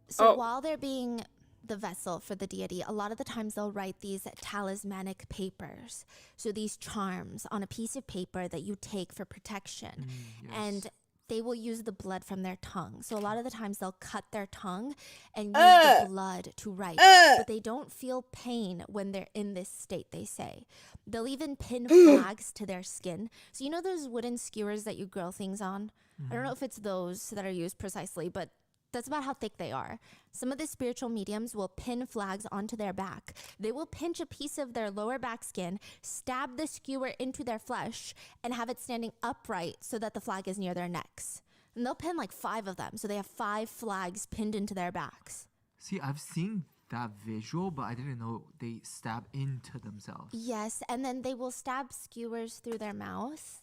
So while they're being the vessel for the deity, a lot of the times they'll write these talismanic papers. So these charms on a piece of paper that you take for protection. Yes. And they will use the blood from their tongue. So a lot of the times they'll cut their tongue and use the blood to write. But they don't feel pain when they're in this state, they say. They'll even pin flags to their skin. So you know those wooden skewers that you grill things on? I don't know if it's those that are used precisely, but that's about how thick they are. Some of the spiritual mediums will pin flags onto their back. They will pinch a piece of their lower back skin, stab the skewer into their flesh, and have it standing upright so that the flag is near their necks. And they'll pin like 5 of them, so they have 5 flags pinned into their backs. See, I've seen that visual, but I didn't know they stab into themselves. Yes, and then they will stab skewers through their mouth,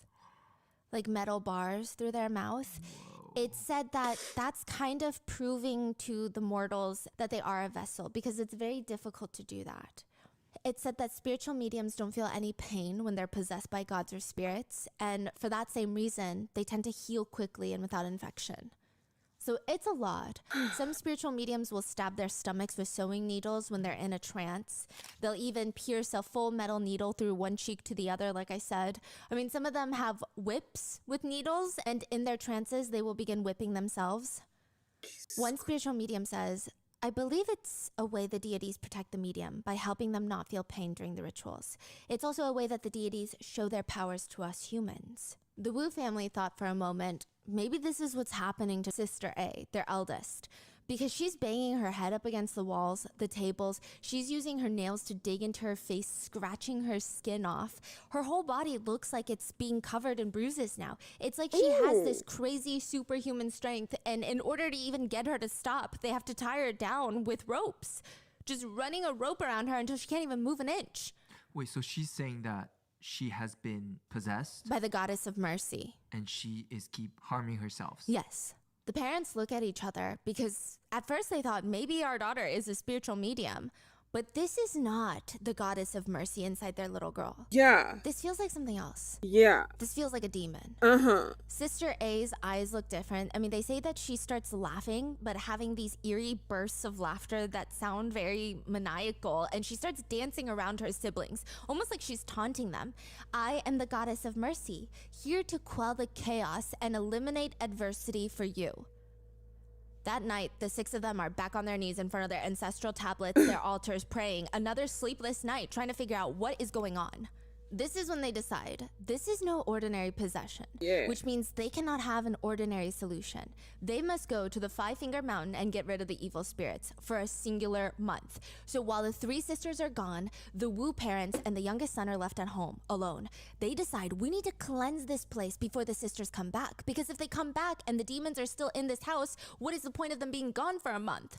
like metal bars through their mouth. It's said that that's kind of proving to the mortals that they are a vessel, because it's very difficult to do that. It's said that spiritual mediums don't feel any pain when they're possessed by gods or spirits, and for that same reason, they tend to heal quickly and without infection. So it's a lot. Some spiritual mediums will stab their stomachs with sewing needles when they're in a trance. They'll even pierce a full metal needle through one cheek to the other, like I said. I mean, some of them have whips with needles, and in their trances, they will begin whipping themselves. One spiritual medium says, I believe it's a way the deities protect the medium by helping them not feel pain during the rituals. It's also a way that the deities show their powers to us humans. The Wu family thought for a moment, maybe this is what's happening to Sister A, their eldest, because she's banging her head up against the walls, the tables. She's using her nails to dig into her face, scratching her skin off. Her whole body looks like it's being covered in bruises now. It's like she has this crazy superhuman strength, and in order to even get her to stop, they have to tie her down with ropes, just running a rope around her until she can't even move an inch. Wait, so she's saying that she has been possessed By the goddess of mercy. and she is keep harming herself. Yes. The parents look at each other because at first they thought maybe our daughter is a spiritual medium, but this is not the goddess of mercy inside their little girl. Yeah. This feels like something else. Yeah. This feels like a demon. Sister A's eyes look different. I mean, they say that she starts laughing, but having these eerie bursts of laughter that sound very maniacal, and she starts dancing around her siblings, almost like she's taunting them. I am the goddess of mercy, here to quell the chaos and eliminate adversity for you. That night, the 6 of them are back on their knees in front of their ancestral tablets, their altars, praying. Another sleepless night, trying to figure out what is going on. This is when they decide, this is no ordinary possession, which means they cannot have an ordinary solution. They must go to the Five-Finger Mountain and get rid of the evil spirits for a singular month. So while the 3 sisters are gone, the Wu parents and the youngest son are left at home, alone. They decide, we need to cleanse this place before the sisters come back, because if they come back and the demons are still in this house, what is the point of them being gone for a month?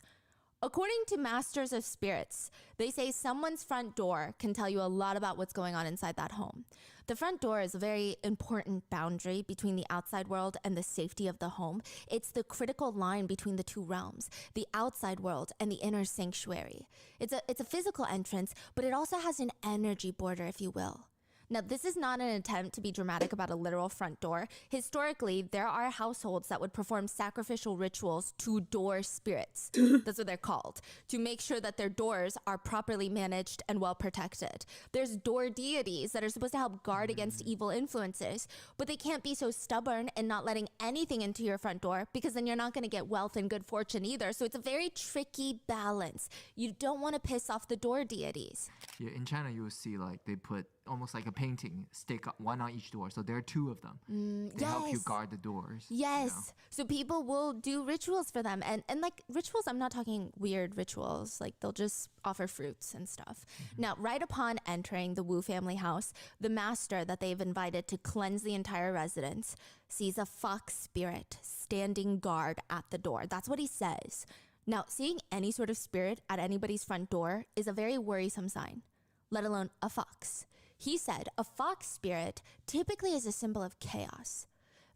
According to masters of spirits, they say someone's front door can tell you a lot about what's going on inside that home. The front door is a very important boundary between the outside world and the safety of the home. It's the critical line between the two realms, the outside world and the inner sanctuary. It's a physical entrance, but it also has an energy border, if you will. Now, this is not an attempt to be dramatic about a literal front door. Historically, there are households that would perform sacrificial rituals to door spirits. That's what they're called, to make sure that their doors are properly managed and well protected. There's door deities that are supposed to help guard against evil influences, but they can't be so stubborn and not letting anything into your front door, because then you're not going to get wealth and good fortune either. So it's a very tricky balance. You don't want to piss off the door deities. Yeah, in China, you will see like they put almost like a painting, stick one on each door. So there are 2 of them to help you guard the doors. Yes. You know? So people will do rituals for them. And like rituals, I'm not talking weird rituals. Like they'll just offer fruits and stuff. Now, right upon entering the Wu family house, the master that they've invited to cleanse the entire residence sees a fox spirit standing guard at the door. That's what he says. Now, seeing any sort of spirit at anybody's front door is a very worrisome sign, let alone a fox. He said a fox spirit typically is a symbol of chaos.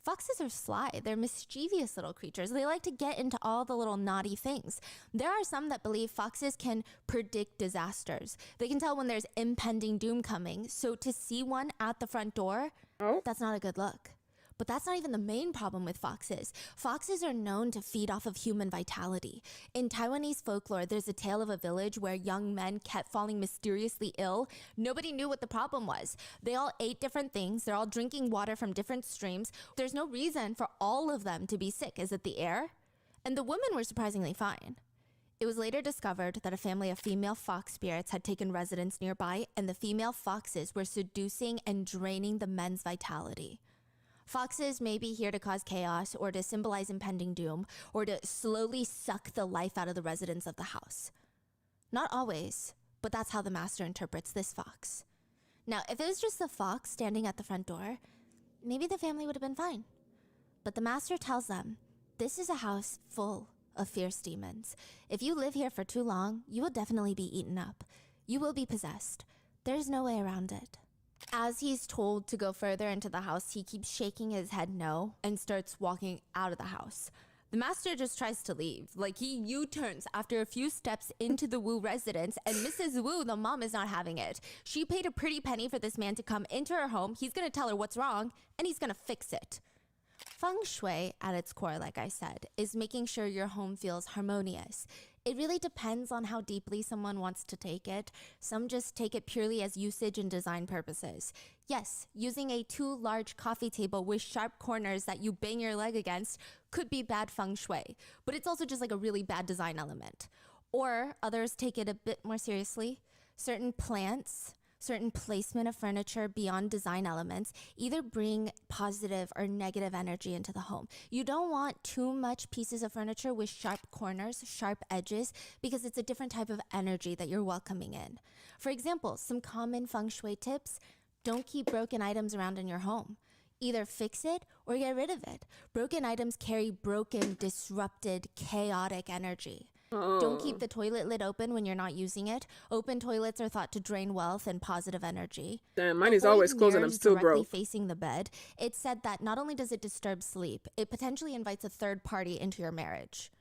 Foxes are sly. They're mischievous little creatures. They like to get into all the little naughty things. There are some that believe foxes can predict disasters. They can tell when there's impending doom coming. So to see one at the front door, that's not a good look. But that's not even the main problem with foxes. Foxes are known to feed off of human vitality. In Taiwanese folklore, there's a tale of a village where young men kept falling mysteriously ill. Nobody knew what the problem was. They all ate different things. They're all drinking water from different streams. There's no reason for all of them to be sick. Is it the air? And the women were surprisingly fine. It was later discovered that a family of female fox spirits had taken residence nearby, and the female foxes were seducing and draining the men's vitality. Foxes may be here to cause chaos or to symbolize impending doom or to slowly suck the life out of the residents of the house. Not always, but that's how the master interprets this fox. Now, if it was just the fox standing at the front door, maybe the family would have been fine. But the master tells them, this is a house full of fierce demons. If you live here for too long, you will definitely be eaten up. You will be possessed. There's no way around it. As he's told to go further into the house, he keeps shaking his head no and starts walking out of the house. The master just tries to leave. Like, he U-turns after a few steps into the Wu residence, and Mrs. Wu, the mom, is not having it. She paid a pretty penny for this man to come into her home. He's going to tell her what's wrong, and he's going to fix it. Feng Shui, at its core, like I said, is making sure your home feels harmonious. It really depends on how deeply someone wants to take it. Some just take it purely as usage and design purposes. Yes, using a too large coffee table with sharp corners that you bang your leg against could be bad feng shui, but it's also just like a really bad design element. Or others take it a bit more seriously. Certain plants, certain placement of furniture beyond design elements either bring positive or negative energy into the home. You don't want too much pieces of furniture with sharp corners, sharp edges, because it's a different type of energy that you're welcoming in. For example, some common feng shui tips: don't keep broken items around in your home. Either fix it or get rid of it. Broken items carry broken, disrupted, chaotic energy. Don't keep the toilet lid open when you're not using it. Open toilets are thought to drain wealth and positive energy. Damn, mine is always closed and I'm still directly broke. facing the bed. It's said that not only does it disturb sleep, it potentially invites a third party into your marriage.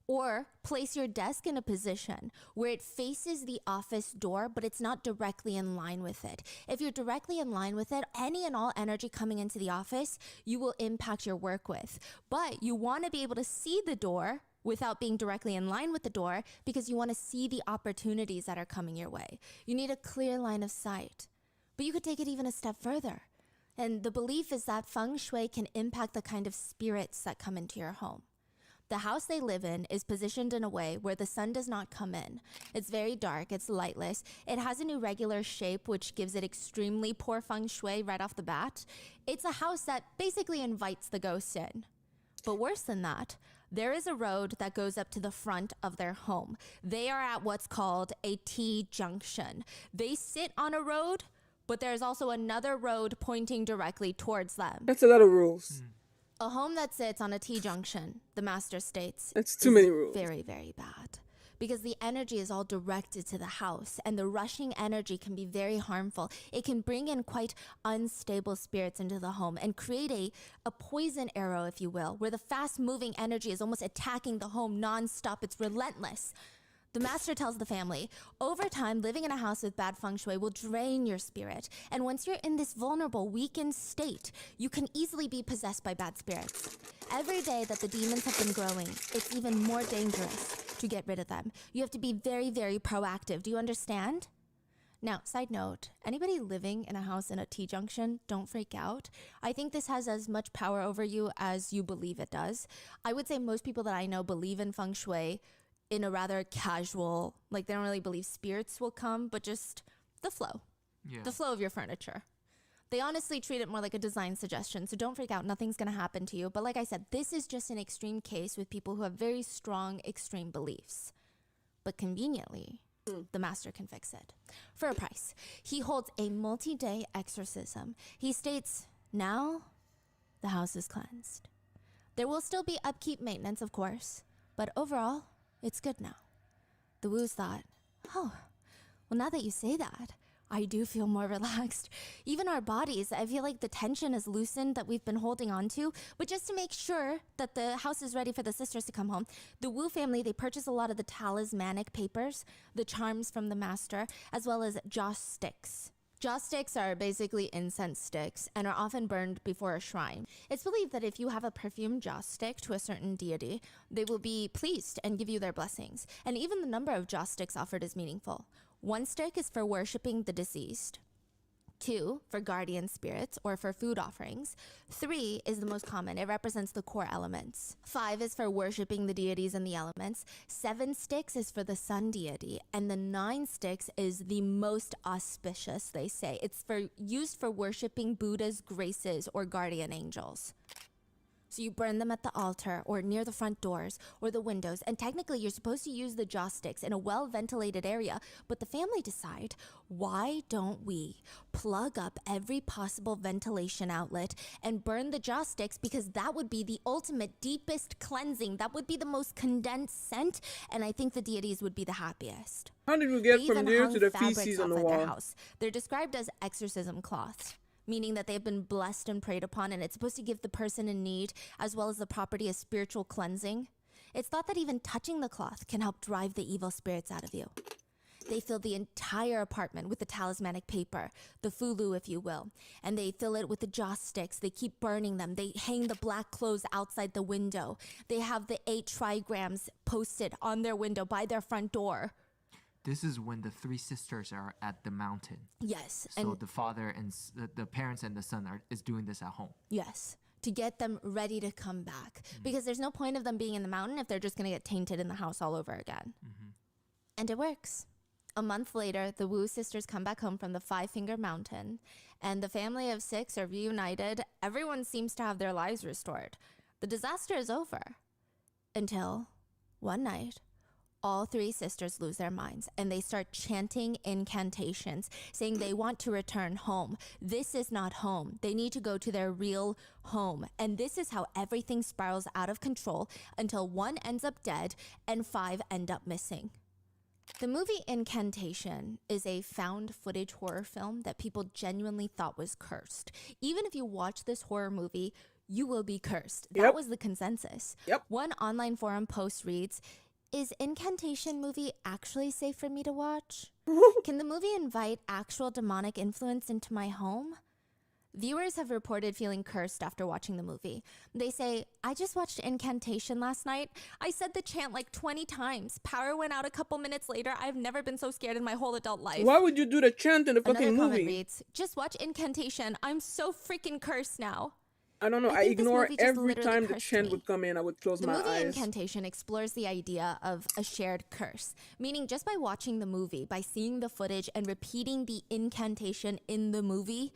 Or place your desk in a position where it faces the office door, but it's not directly in line with it. If you're directly in line with it, any and all energy coming into the office, you will impact your work with. But you want to be able to see the door without being directly in line with the door, because you want to see the opportunities that are coming your way. You need a clear line of sight. But you could take it even a step further. And the belief is that feng shui can impact the kind of spirits that come into your home. The house they live in is positioned in a way where the sun does not come in. It's very dark, it's lightless. It has an irregular shape, which gives it extremely poor feng shui right off the bat. It's a house that basically invites the ghosts in. But worse than that, there is a road that goes up to the front of their home. They are at what's called a T-junction. They sit on a road, but there's also another road pointing directly towards them. That's a lot of rules. A home that sits on a T-junction, the master states, That's too many rules. Very, very bad. Because the energy is all directed to the house, and the rushing energy can be very harmful. It can bring in quite unstable spirits into the home and create a poison arrow, if you will, where the fast-moving energy is almost attacking the home non-stop. It's relentless. The master tells the family, over time, living in a house with bad feng shui will drain your spirit. And once you're in this vulnerable, weakened state, you can easily be possessed by bad spirits. Every day that the demons have been growing, it's even more dangerous to get rid of them. You have to be very, very proactive. Do you understand? Now, side note, anybody living in a house in a T-junction, don't freak out. I think this has as much power over you as you believe it does. I would say most people that I know believe in feng shui in a rather casual, like they don't really believe spirits will come, but just the flow. Yeah. The flow of your furniture. They honestly treat it more like a design suggestion, so don't freak out. Nothing's going to happen to you. But like I said, this is just an extreme case with people who have very strong extreme beliefs. But conveniently, the master can fix it. For a price. He holds a multi-day exorcism. He states, now the house is cleansed. There will still be upkeep maintenance, of course, but overall, it's good now. The Woos thought, oh, well, now that you say that, I do feel more relaxed. Even our bodies, I feel like the tension is loosened that we've been holding on to. But just to make sure that the house is ready for the sisters to come home, the Wu family, they purchase a lot of the talismanic papers, the charms from the master, as well as joss sticks. Joss sticks are basically incense sticks and are often burned before a shrine. It's believed that if you have a perfumed joss stick to a certain deity, they will be pleased and give you their blessings. And even the number of joss sticks offered is meaningful. 1 stick is for worshipping the deceased. 2 for guardian spirits or for food offerings. 3 is the most common. It represents the core elements. 5 is for worshipping the deities and the elements. 7 sticks is for the sun deity. And the 9 sticks is the most auspicious, they say. It's used for worshipping Buddha's graces or guardian angels. So you burn them at the altar or near the front doors or the windows. And technically, you're supposed to use the joss sticks in a well-ventilated area. But the family decide, why don't we plug up every possible ventilation outlet and burn the joss sticks? Because that would be the ultimate, deepest cleansing. That would be the most condensed scent. And I think the deities would be the happiest. How did we get from there to the feces on the wall? Their house. They're described as exorcism cloths, meaning that they've been blessed and prayed upon, and it's supposed to give the person in need, as well as the property, a spiritual cleansing. It's thought that even touching the cloth can help drive the evil spirits out of you. They fill the entire apartment with the talismanic paper, the fulu, if you will. And they fill it with the joss sticks. They keep burning them. They hang the black clothes outside the window. They have the 8 trigrams posted on their window by their front door. This is when the 3 sisters are at the mountain. Yes. So the father and the parents and the son is doing this at home. Yes. To get them ready to come back. Because there's no point of them being in the mountain if they're just going to get tainted in the house all over again. And it works. A month later, the Wu sisters come back home from the 5-Finger Mountain, and the family of 6 are reunited. Everyone seems to have their lives restored. The disaster is over. Until one night, all 3 sisters lose their minds, and they start chanting incantations, saying they want to return home. This is not home. They need to go to their real home. And this is how everything spirals out of control until 1 ends up dead and 5 end up missing. The movie Incantation is a found footage horror film that people genuinely thought was cursed. Even if you watch this horror movie, you will be cursed. That was the consensus. One online forum post reads, "Is Incantation movie actually safe for me to watch? Can the movie invite actual demonic influence into my home?" Viewers have reported feeling cursed after watching the movie. They say, "I just watched Incantation last night. I said the chant like 20 times. Power went out a couple minutes later. I've never been so scared in my whole adult life." Why would you do the chant in the fucking Another comment movie? reads, "Just watch Incantation. I'm so freaking cursed now." I don't know. I think this ignore movie just every literally time the cursed chant me. would come in. I would close The my movie eyes. Incantation explores the idea of a shared curse, meaning just by watching the movie, by seeing the footage and repeating the incantation in the movie,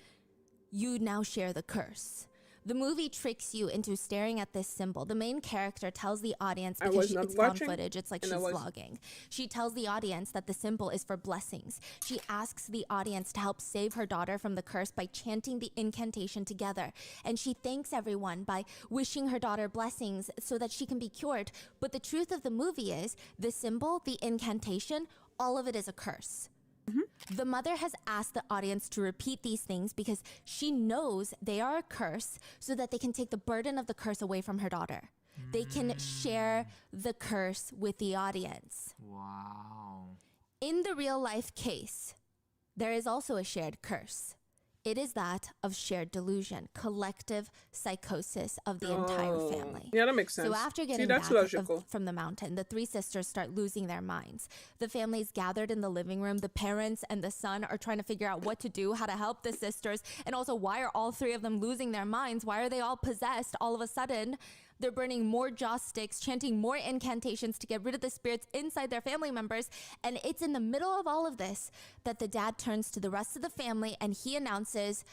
you now share the curse. The movie tricks you into staring at this symbol. The main character tells the audience, because it's found footage, it's like she's vlogging. She tells the audience that the symbol is for blessings. She asks the audience to help save her daughter from the curse by chanting the incantation together. And she thanks everyone by wishing her daughter blessings so that she can be cured. But the truth of the movie is, the symbol, the incantation, all of it is a curse. The mother has asked the audience to repeat these things because she knows they are a curse so that they can take the burden of the curse away from her daughter. They can share the curse with the audience. Wow. In the real life case, there is also a shared curse. It is that of shared delusion, collective psychosis of the entire family. Yeah, that makes sense. So after getting back from the mountain, the 3 sisters start losing their minds. The family's gathered in the living room. The parents and the son are trying to figure out what to do, how to help the sisters, and also why are all 3 of them losing their minds? Why are they all possessed all of a sudden? They're burning more joss sticks, chanting more incantations to get rid of the spirits inside their family members. And it's in the middle of all of this that the dad turns to the rest of the family and he announces,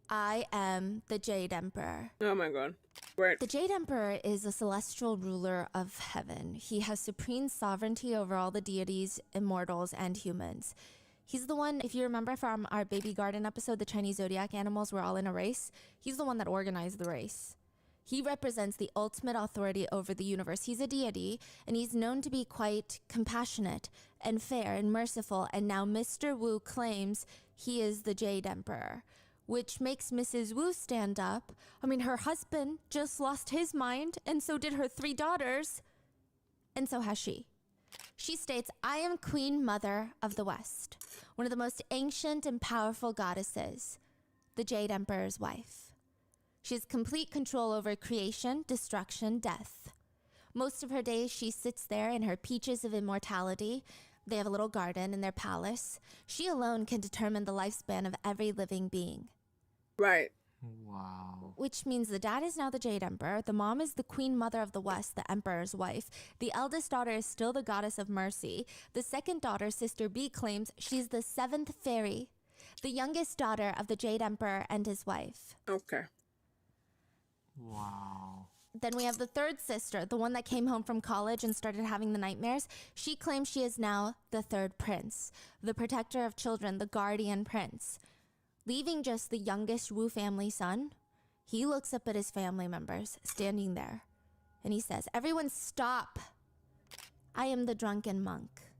"I am the Jade Emperor." Oh my god. Right. The Jade Emperor is a celestial ruler of heaven. He has supreme sovereignty over all the deities, immortals, and humans. He's the one, if you remember from our Baby Garden episode, the Chinese zodiac animals were all in a race. He's the one that organized the race. He represents the ultimate authority over the universe. He's a deity, and he's known to be quite compassionate and fair and merciful. And now Mr. Wu claims he is the Jade Emperor, which makes Mrs. Wu stand up. I mean, her husband just lost his mind, and so did her 3 daughters, and so has she. She states, "I am Queen Mother of the West, one of the most ancient and powerful goddesses, the Jade Emperor's wife. She has complete control over creation, destruction, death. Most of her days, she sits there in her peaches of immortality. They have a little garden in their palace. She alone can determine the lifespan of every living being." Right. Wow. Which means the dad is now the Jade Emperor. The mom is the Queen Mother of the West, the Emperor's wife. The eldest daughter is still the Goddess of Mercy. The second daughter, Sister B, claims she's the 7th fairy, the youngest daughter of the Jade Emperor and his wife. Okay. Wow. Then we have the 3rd sister, the one that came home from college and started having the nightmares. She claims she is now the 3rd prince, the protector of children, the guardian prince. Leaving just the youngest Wu family son, he looks up at his family members standing there, and he says, "Everyone stop. I am the drunken monk.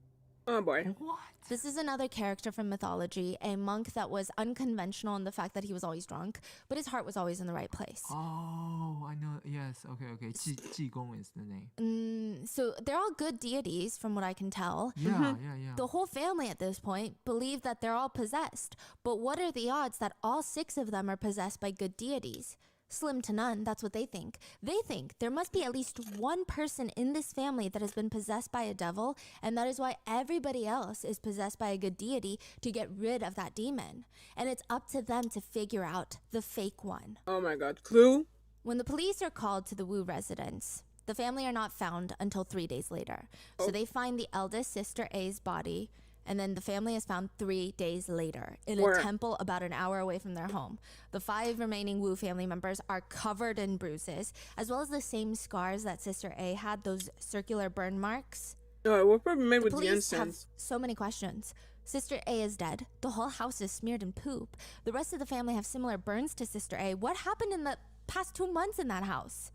Oh boy. What? This is another character from mythology, a monk that was unconventional in the fact that he was always drunk, but his heart was always in the right place. Oh, I know. Yes. Okay. 济公 is the name. So they're all good deities from what I can tell. Yeah. The whole family at this point believe that they're all possessed. But what are the odds that all 6 of them are possessed by good deities? Slim to none, that's what they think. They think there must be at least one person in this family that has been possessed by a devil, and that is why everybody else is possessed by a good deity to get rid of that demon. And it's up to them to figure out the fake one. Oh my god. Clue? When the police are called to the Wu residence, the family are not found until 3 days later. So they find the eldest sister A's body, and then the family is found 3 days later in a temple about an hour away from their home. The 5 remaining Wu family members are covered in bruises, as well as the same scars that Sister A had, those circular burn marks. Oh, we're probably made with the Police have incense. so many questions. Sister A is dead. The whole house is smeared in poop. The rest of the family have similar burns to Sister A. What happened in the past 2 months in that house?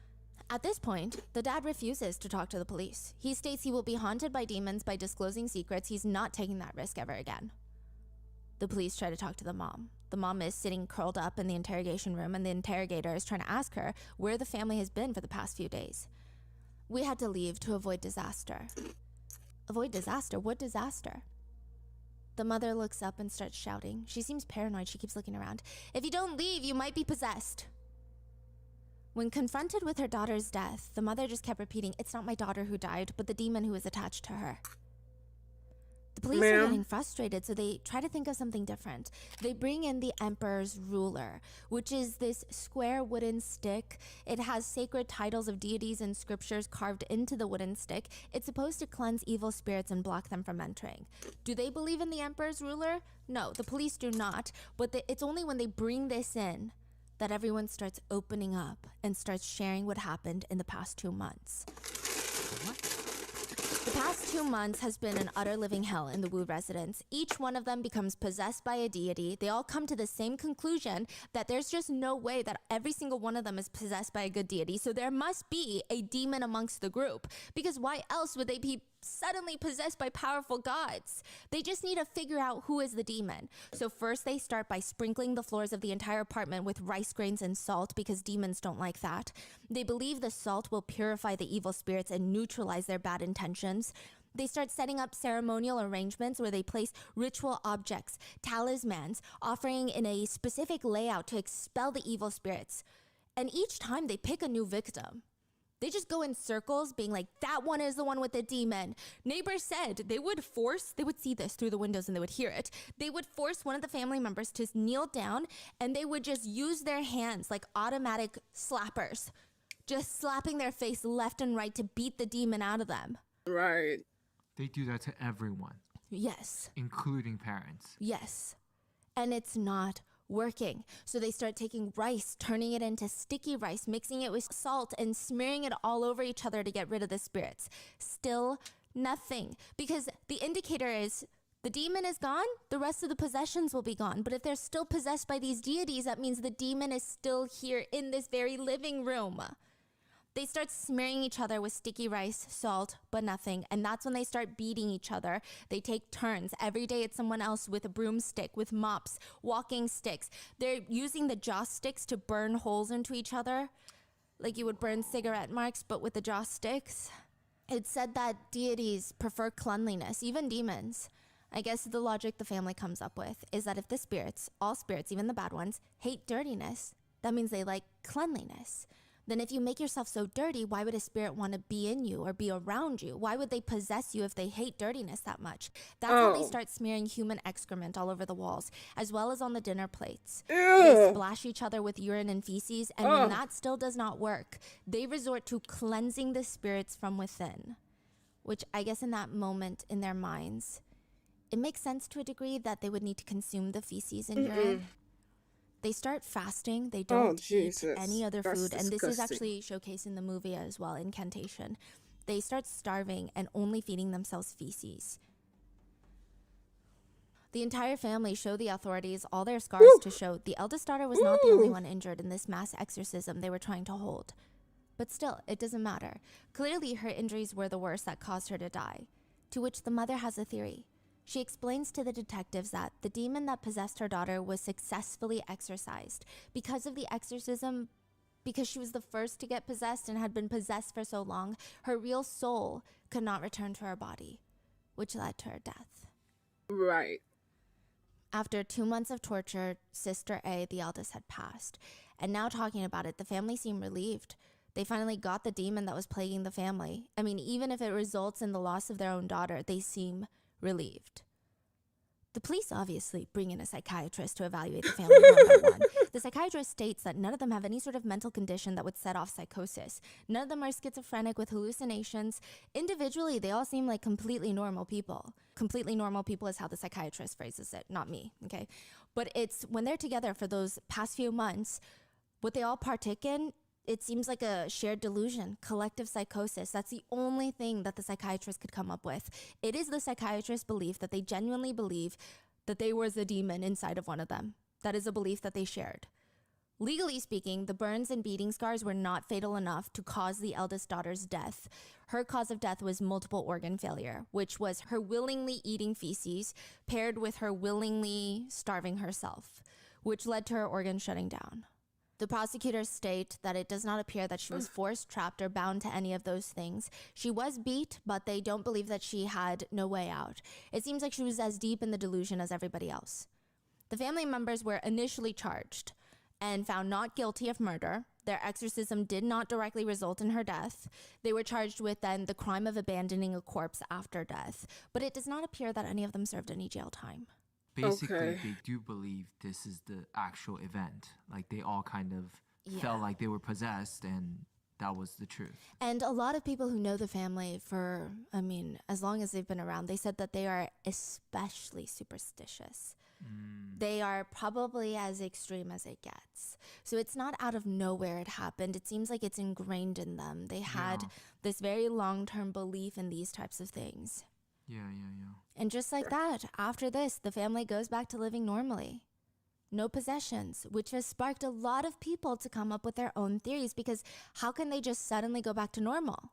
At this point, the dad refuses to talk to the police. He states he will be haunted by demons by disclosing secrets. He's not taking that risk ever again. The police try to talk to the mom. The mom is sitting curled up in the interrogation room, and the interrogator is trying to ask her where the family has been for the past few days. We had to leave to avoid disaster. Avoid disaster? What disaster? The mother looks up and starts shouting. She seems paranoid. She keeps looking around. If you don't leave, you might be possessed. When confronted with her daughter's death, the mother just kept repeating, "It's not my daughter who died, but the demon who is attached to her." The police are getting frustrated, so they try to think of something different. They bring in the Emperor's Ruler, which is this square wooden stick. It has sacred titles of deities and scriptures carved into the wooden stick. It's supposed to cleanse evil spirits and block them from entering. Do they believe in the Emperor's Ruler? No, the police do not, but it's only when they bring this in that everyone starts opening up and starts sharing what happened in the past 2 months. The past 2 months has been an utter living hell in the Wu residence. Each one of them becomes possessed by a deity. They all come to the same conclusion that there's just no way that every single one of them is possessed by a good deity. So there must be a demon amongst the group, because why else would they be suddenly possessed by powerful gods? They just need to figure out who is the demon. So first they start by sprinkling the floors of the entire apartment with rice grains and salt, because demons don't like that. They believe the salt will purify the evil spirits and neutralize their bad intentions. They start setting up ceremonial arrangements where they place ritual objects, talismans, offering in a specific layout to expel the evil spirits. And each time they pick a new victim. They just go in circles being like, that one is the one with the demon. Neighbors said they would see this through the windows and they would hear it. They would force one of the family members to kneel down, and they would just use their hands like automatic slappers, just slapping their face left and right to beat the demon out of them. Right. They do that to everyone. Yes. Including parents. Yes. And it's not working. So they start taking rice, turning it into sticky rice, mixing it with salt, and smearing it all over each other to get rid of the spirits. Still nothing. Because the indicator is the demon is gone, the rest of the possessions will be gone. But if they're still possessed by these deities, that means the demon is still here in this very living room. They start smearing each other with sticky rice, salt, but nothing. And that's when they start beating each other. They take turns. Every day it's someone else with a broomstick, with mops, walking sticks. They're using the joss sticks to burn holes into each other, like you would burn cigarette marks, but with the joss sticks. It's said that deities prefer cleanliness, even demons. I guess the logic the family comes up with is that if the spirits, all spirits, even the bad ones, hate dirtiness, that means they like cleanliness. Then if you make yourself so dirty, why would a spirit want to be in you or be around you? Why would they possess you if they hate dirtiness that much? That's how they start smearing human excrement all over the walls, as well as on the dinner plates. They splash each other with urine and feces, and when that still does not work, they resort to cleansing the spirits from within, which I guess in that moment in their minds, it makes sense to a degree that they would need to consume the feces and urine. They start fasting. They don't eat any other food. And this is actually showcased in the movie as well, Incantation. They start starving and only feeding themselves feces. The entire family show the authorities all their scars to show the eldest daughter was not the only one injured in this mass exorcism they were trying to hold. But still, it doesn't matter. Clearly, her injuries were the worst that caused her to die. to which the mother has a theory. She explains to the detectives that the demon that possessed her daughter was successfully exorcised. Because of the exorcism, because she was the first to get possessed and had been possessed for so long, her real soul could not return to her body, which led to her death. Right. After 2 months of torture, Sister A, the eldest, had passed. And now talking about it, the family seemed relieved. They finally got the demon that was plaguing the family. I mean, even if it results in the loss of their own daughter, they seem relieved. The police obviously bring in a psychiatrist to evaluate the family one by one. The psychiatrist states that none of them have any sort of mental condition that would set off psychosis. None of them are schizophrenic with hallucinations. Individually, they all seem like completely normal people. Completely normal people is how the psychiatrist phrases it, not me, okay? But it's when they're together for those past few months, what they all partake in, it seems like a shared delusion, collective psychosis. That's the only thing that the psychiatrist could come up with. It is the psychiatrist's belief that they genuinely believe that there was a demon inside of one of them. That is a belief that they shared. Legally speaking, the burns and beating scars were not fatal enough to cause the eldest daughter's death. Her cause of death was multiple organ failure, which was her willingly eating feces paired with her willingly starving herself, which led to her organs shutting down. The prosecutors state that it does not appear that she was forced, trapped, or bound to any of those things. She was beat, but they don't believe that she had no way out. It seems like she was as deep in the delusion as everybody else. The family members were initially charged and found not guilty of murder. Their exorcism did not directly result in her death. They were charged with then the crime of abandoning a corpse after death, but it does not appear that any of them served any jail time. Basically, Okay. they do believe this is the actual event. Like, they all kind of felt like they were possessed, and that was the truth. And a lot of people who know the family for, I mean, as long as they've been around, they said that they are especially superstitious. They are probably as extreme as it gets. So it's not out of nowhere it happened. It seems like it's ingrained in them. They had this very long-term belief in these types of things. Yeah. And just like that, after this, the family goes back to living normally. No possessions, which has sparked a lot of people to come up with their own theories, because how can they just suddenly go back to normal?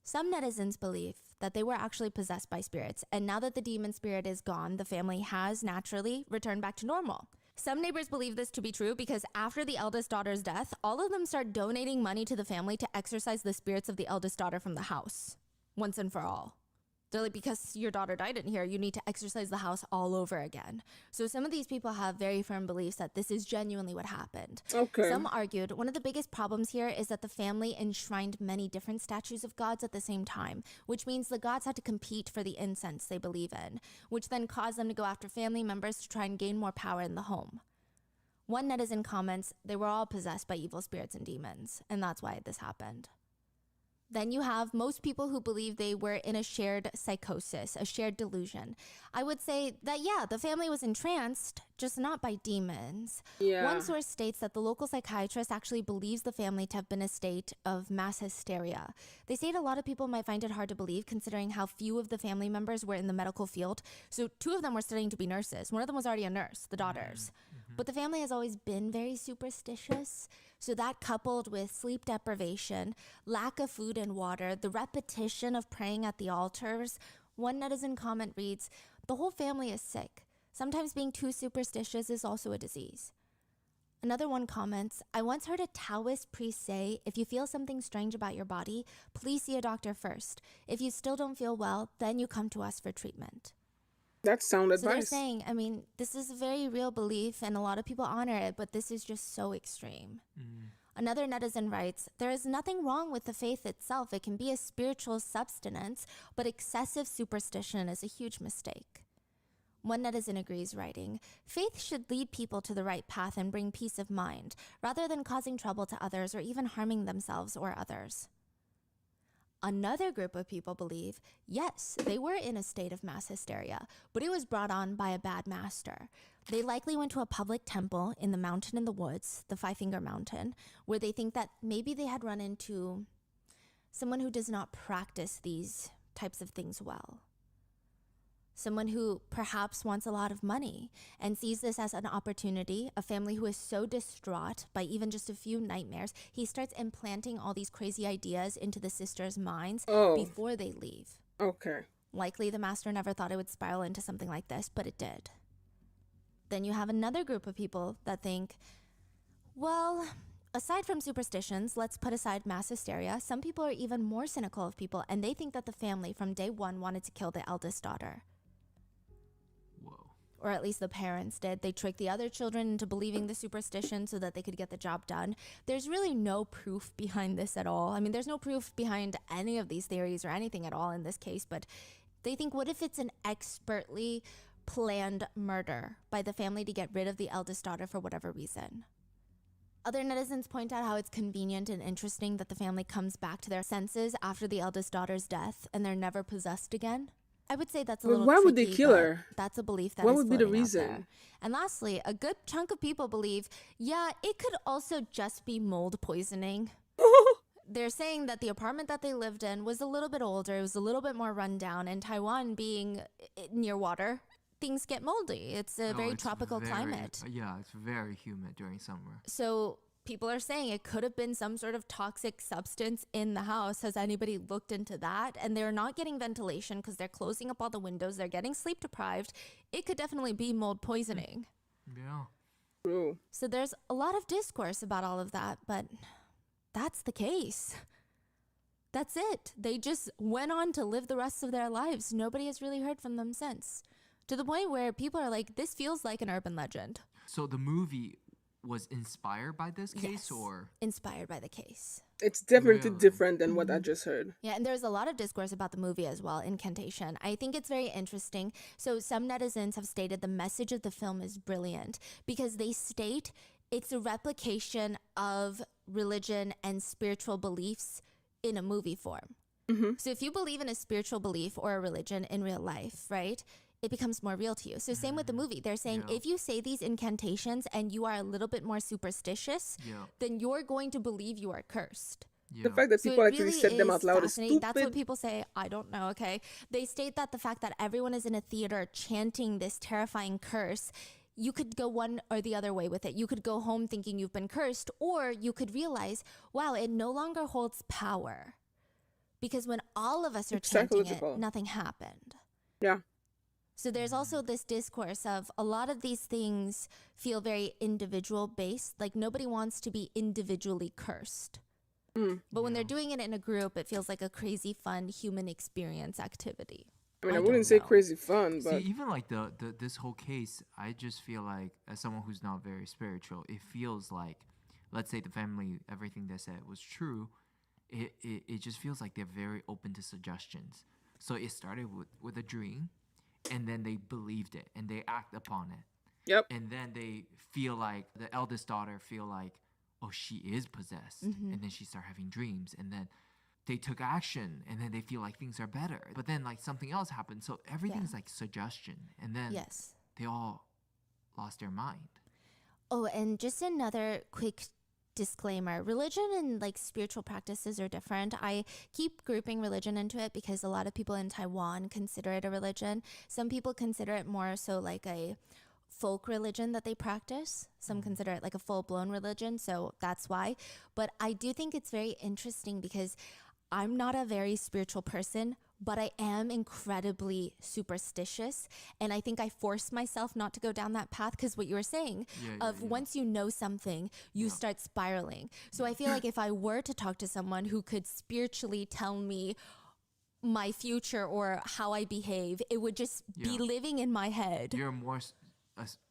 Some netizens believe that they were actually possessed by spirits, and now that the demon spirit is gone, the family has naturally returned back to normal. Some neighbors believe this to be true because after the eldest daughter's death, all of them start donating money to the family to exorcise the spirits of the eldest daughter from the house, once and for all. They're like, because your daughter died in here, you need to exorcise the house all over again. So some of these people have very firm beliefs that this is genuinely what happened. Okay. Some argued one of the biggest problems here is that the family enshrined many different statues of gods at the same time, which means the gods had to compete for the incense they believe in, which then caused them to go after family members to try and gain more power in the home. One netizen comments, they were all possessed by evil spirits and demons, and that's why this happened. Then you have most people who believe they were in a shared psychosis, a shared delusion. I would say that, yeah, the family was entranced, just not by demons. Yeah. One source states that the local psychiatrist actually believes the family to have been a state of mass hysteria. They state a lot of people might find it hard to believe considering how few of the family members were in the medical field. So 2 of them were studying to be nurses. One of them was already a nurse, the daughters. But the family has always been very superstitious. So that, coupled with sleep deprivation, lack of food and water, the repetition of praying at the altars, one netizen comment reads, "The whole family is sick. Sometimes being too superstitious is also a disease." Another one comments, "I once heard a Taoist priest say, if you feel something strange about your body, please see a doctor first. If you still don't feel well, then you come to us for treatment." That's sound So they're advice. saying, I mean, this is a very real belief and a lot of people honor it, but this is just so extreme. Another netizen writes, "There is nothing wrong with the faith itself. It can be a spiritual substance, but excessive superstition is a huge mistake." One netizen agrees, writing, "Faith should lead people to the right path and bring peace of mind, rather than causing trouble to others or even harming themselves or others." Another group of people believe, yes, they were in a state of mass hysteria, but it was brought on by a bad master. They likely went to a public temple in the mountain in the woods, the Five Finger Mountain, where they think that maybe they had run into someone who does not practice these types of things well. Someone who perhaps wants a lot of money and sees this as an opportunity, a family who is so distraught by even just a few nightmares, he starts implanting all these crazy ideas into the sisters' minds Oh. before they leave. Okay. Likely the master never thought it would spiral into something like this, but it did. Then you have another group of people that think, well, aside from superstitions, let's put aside mass hysteria, some people are even more cynical of people, and they think that the family from day one wanted to kill the eldest daughter. Whoa. Or at least the parents did. They tricked the other children into believing the superstition so that they could get the job done. There's really no proof behind this at all. I mean, there's no proof behind any of these theories or anything at all in this case, but they think, what if it's an expertly planned murder by the family to get rid of the eldest daughter for whatever reason? Other netizens point out how it's convenient and interesting that the family comes back to their senses after the eldest daughter's death and they're never possessed again. I would say that's a little why would they tricky, kill but her? That's a belief that What is would be the floating out there. reason? And lastly, a good chunk of people believe, yeah, it could also just be mold poisoning. They're saying that the apartment that they lived in was a little bit older, it was a little bit more rundown, and Taiwan being near water, things get moldy. It's a very tropical climate. Yeah, it's very humid during summer. So people are saying it could have been some sort of toxic substance in the house. Has anybody looked into that? And they're not getting ventilation because they're closing up all the windows. They're getting sleep deprived. It could definitely be mold poisoning. Yeah. True. So there's a lot of discourse about all of that, but that's the case. That's it. They just went on to live the rest of their lives. Nobody has really heard from them since. To the point where people are like, this feels like an urban legend. So the movie was inspired by this case, Yes, or inspired by the case. It's definitely Really? different than what I just heard. Yeah, and there's a lot of discourse about the movie as well, Incantation. I think it's very interesting. So some netizens have stated the message of the film is brilliant because they state it's a replication of religion and spiritual beliefs in a movie form. So if you believe in a spiritual belief or a religion in real life, right, it becomes more real to you. So same with the movie. They're saying if you say these incantations and you are a little bit more superstitious, then you're going to believe you are cursed. The fact that So people it actually really said them is out loud is fascinating. stupid. That's what people say. I don't know, okay? They state that the fact that everyone is in a theater chanting this terrifying curse, you could go one or the other way with it. You could go home thinking you've been cursed, or you could realize, wow, it no longer holds power. Because when all of us are It's chanting it, psychological. nothing happened. Yeah. So there's also this discourse of a lot of these things feel very individual based. Like nobody wants to be individually cursed. But when they're doing it in a group, it feels like a crazy fun human experience activity. I mean, I don't wouldn't say know. crazy fun, but see, even like the this whole case, I just feel like as someone who's not very spiritual, it feels like, let's say the family, everything they said was true. It just feels like they're very open to suggestions. So it started with a dream, and then they believed it and they act upon it. Yep. And then they feel like the eldest daughter feel like, oh, she is possessed. And then she start having dreams, and then they took action, and then they feel like things are better. But then like something else happened. So everything's like suggestion, and then Yes. they all lost their mind. Oh, and just another quick disclaimer. Religion and like spiritual practices are different. I keep grouping religion into it because a lot of people in Taiwan consider it a religion. Some people consider it more so like a folk religion that they practice. Some consider it like a full-blown religion, so that's why. But I do think it's very interesting because I'm not a very spiritual person, but I am incredibly superstitious. And I think I force myself not to go down that path because what you were saying once you know something, you start spiraling. So I feel like if I were to talk to someone who could spiritually tell me my future or how I behave, it would just be living in my head. You're more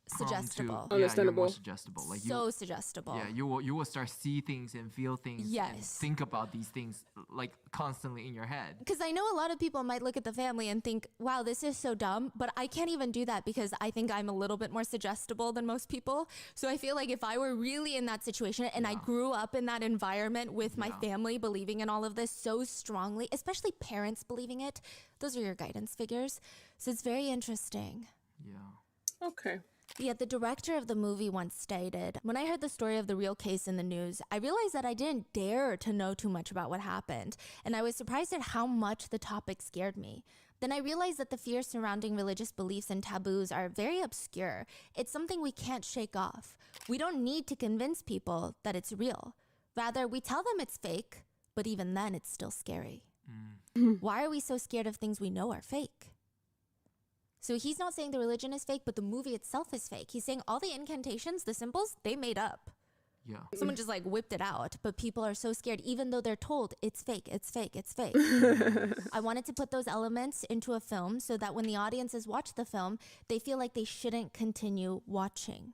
Suggestible. You're more Understandable. suggestible. Like So suggestible. yeah, you will start see things and feel things and Yes. think about these things like constantly in your head. Because I know a lot of people might look at the family and think, wow, this is so dumb. But I can't even do that because I think I'm a little bit more suggestible than most people. So I feel like if I were really in that situation and I grew up in that environment with my family believing in all of this so strongly, especially parents believing it, those are your guidance figures. So it's very interesting. Yeah. okay. Yeah, the director of the movie once stated, when I heard the story of the real case in the news, I realized that I didn't dare to know too much about what happened, and I was surprised at how much the topic scared me. Then I realized that the fears surrounding religious beliefs and taboos are very obscure. It's something we can't shake off. We don't need to convince people that it's real. Rather, we tell them it's fake, but even then it's still scary. Why are we so scared of things we know are fake? So he's not saying the religion is fake, but the movie itself is fake. He's saying all the incantations, the symbols, they made up. Yeah. Someone just like whipped it out, but people are so scared, even though they're told it's fake, it's fake, it's fake. I wanted to put those elements into a film so that when the audiences watch the film, they feel like they shouldn't continue watching.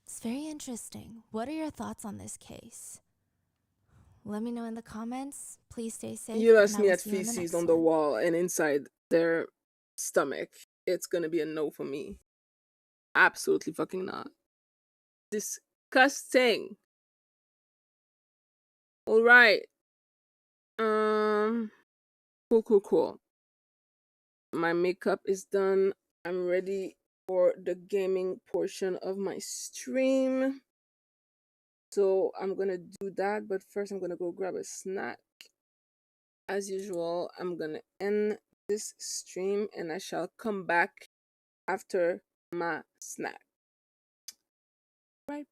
It's very interesting. What are your thoughts on this case? Let me know in the comments. Please stay safe. You and asked I me will at see you in the feces next on the one. wall and inside their stomach. It's gonna be a no for me. Absolutely fucking not. Disgusting. All right. Cool. My makeup is done. I'm ready for the gaming portion of my stream. So I'm gonna do that, but first I'm gonna go grab a snack. As usual, I'm gonna end this stream and I shall come back after my snack. Right.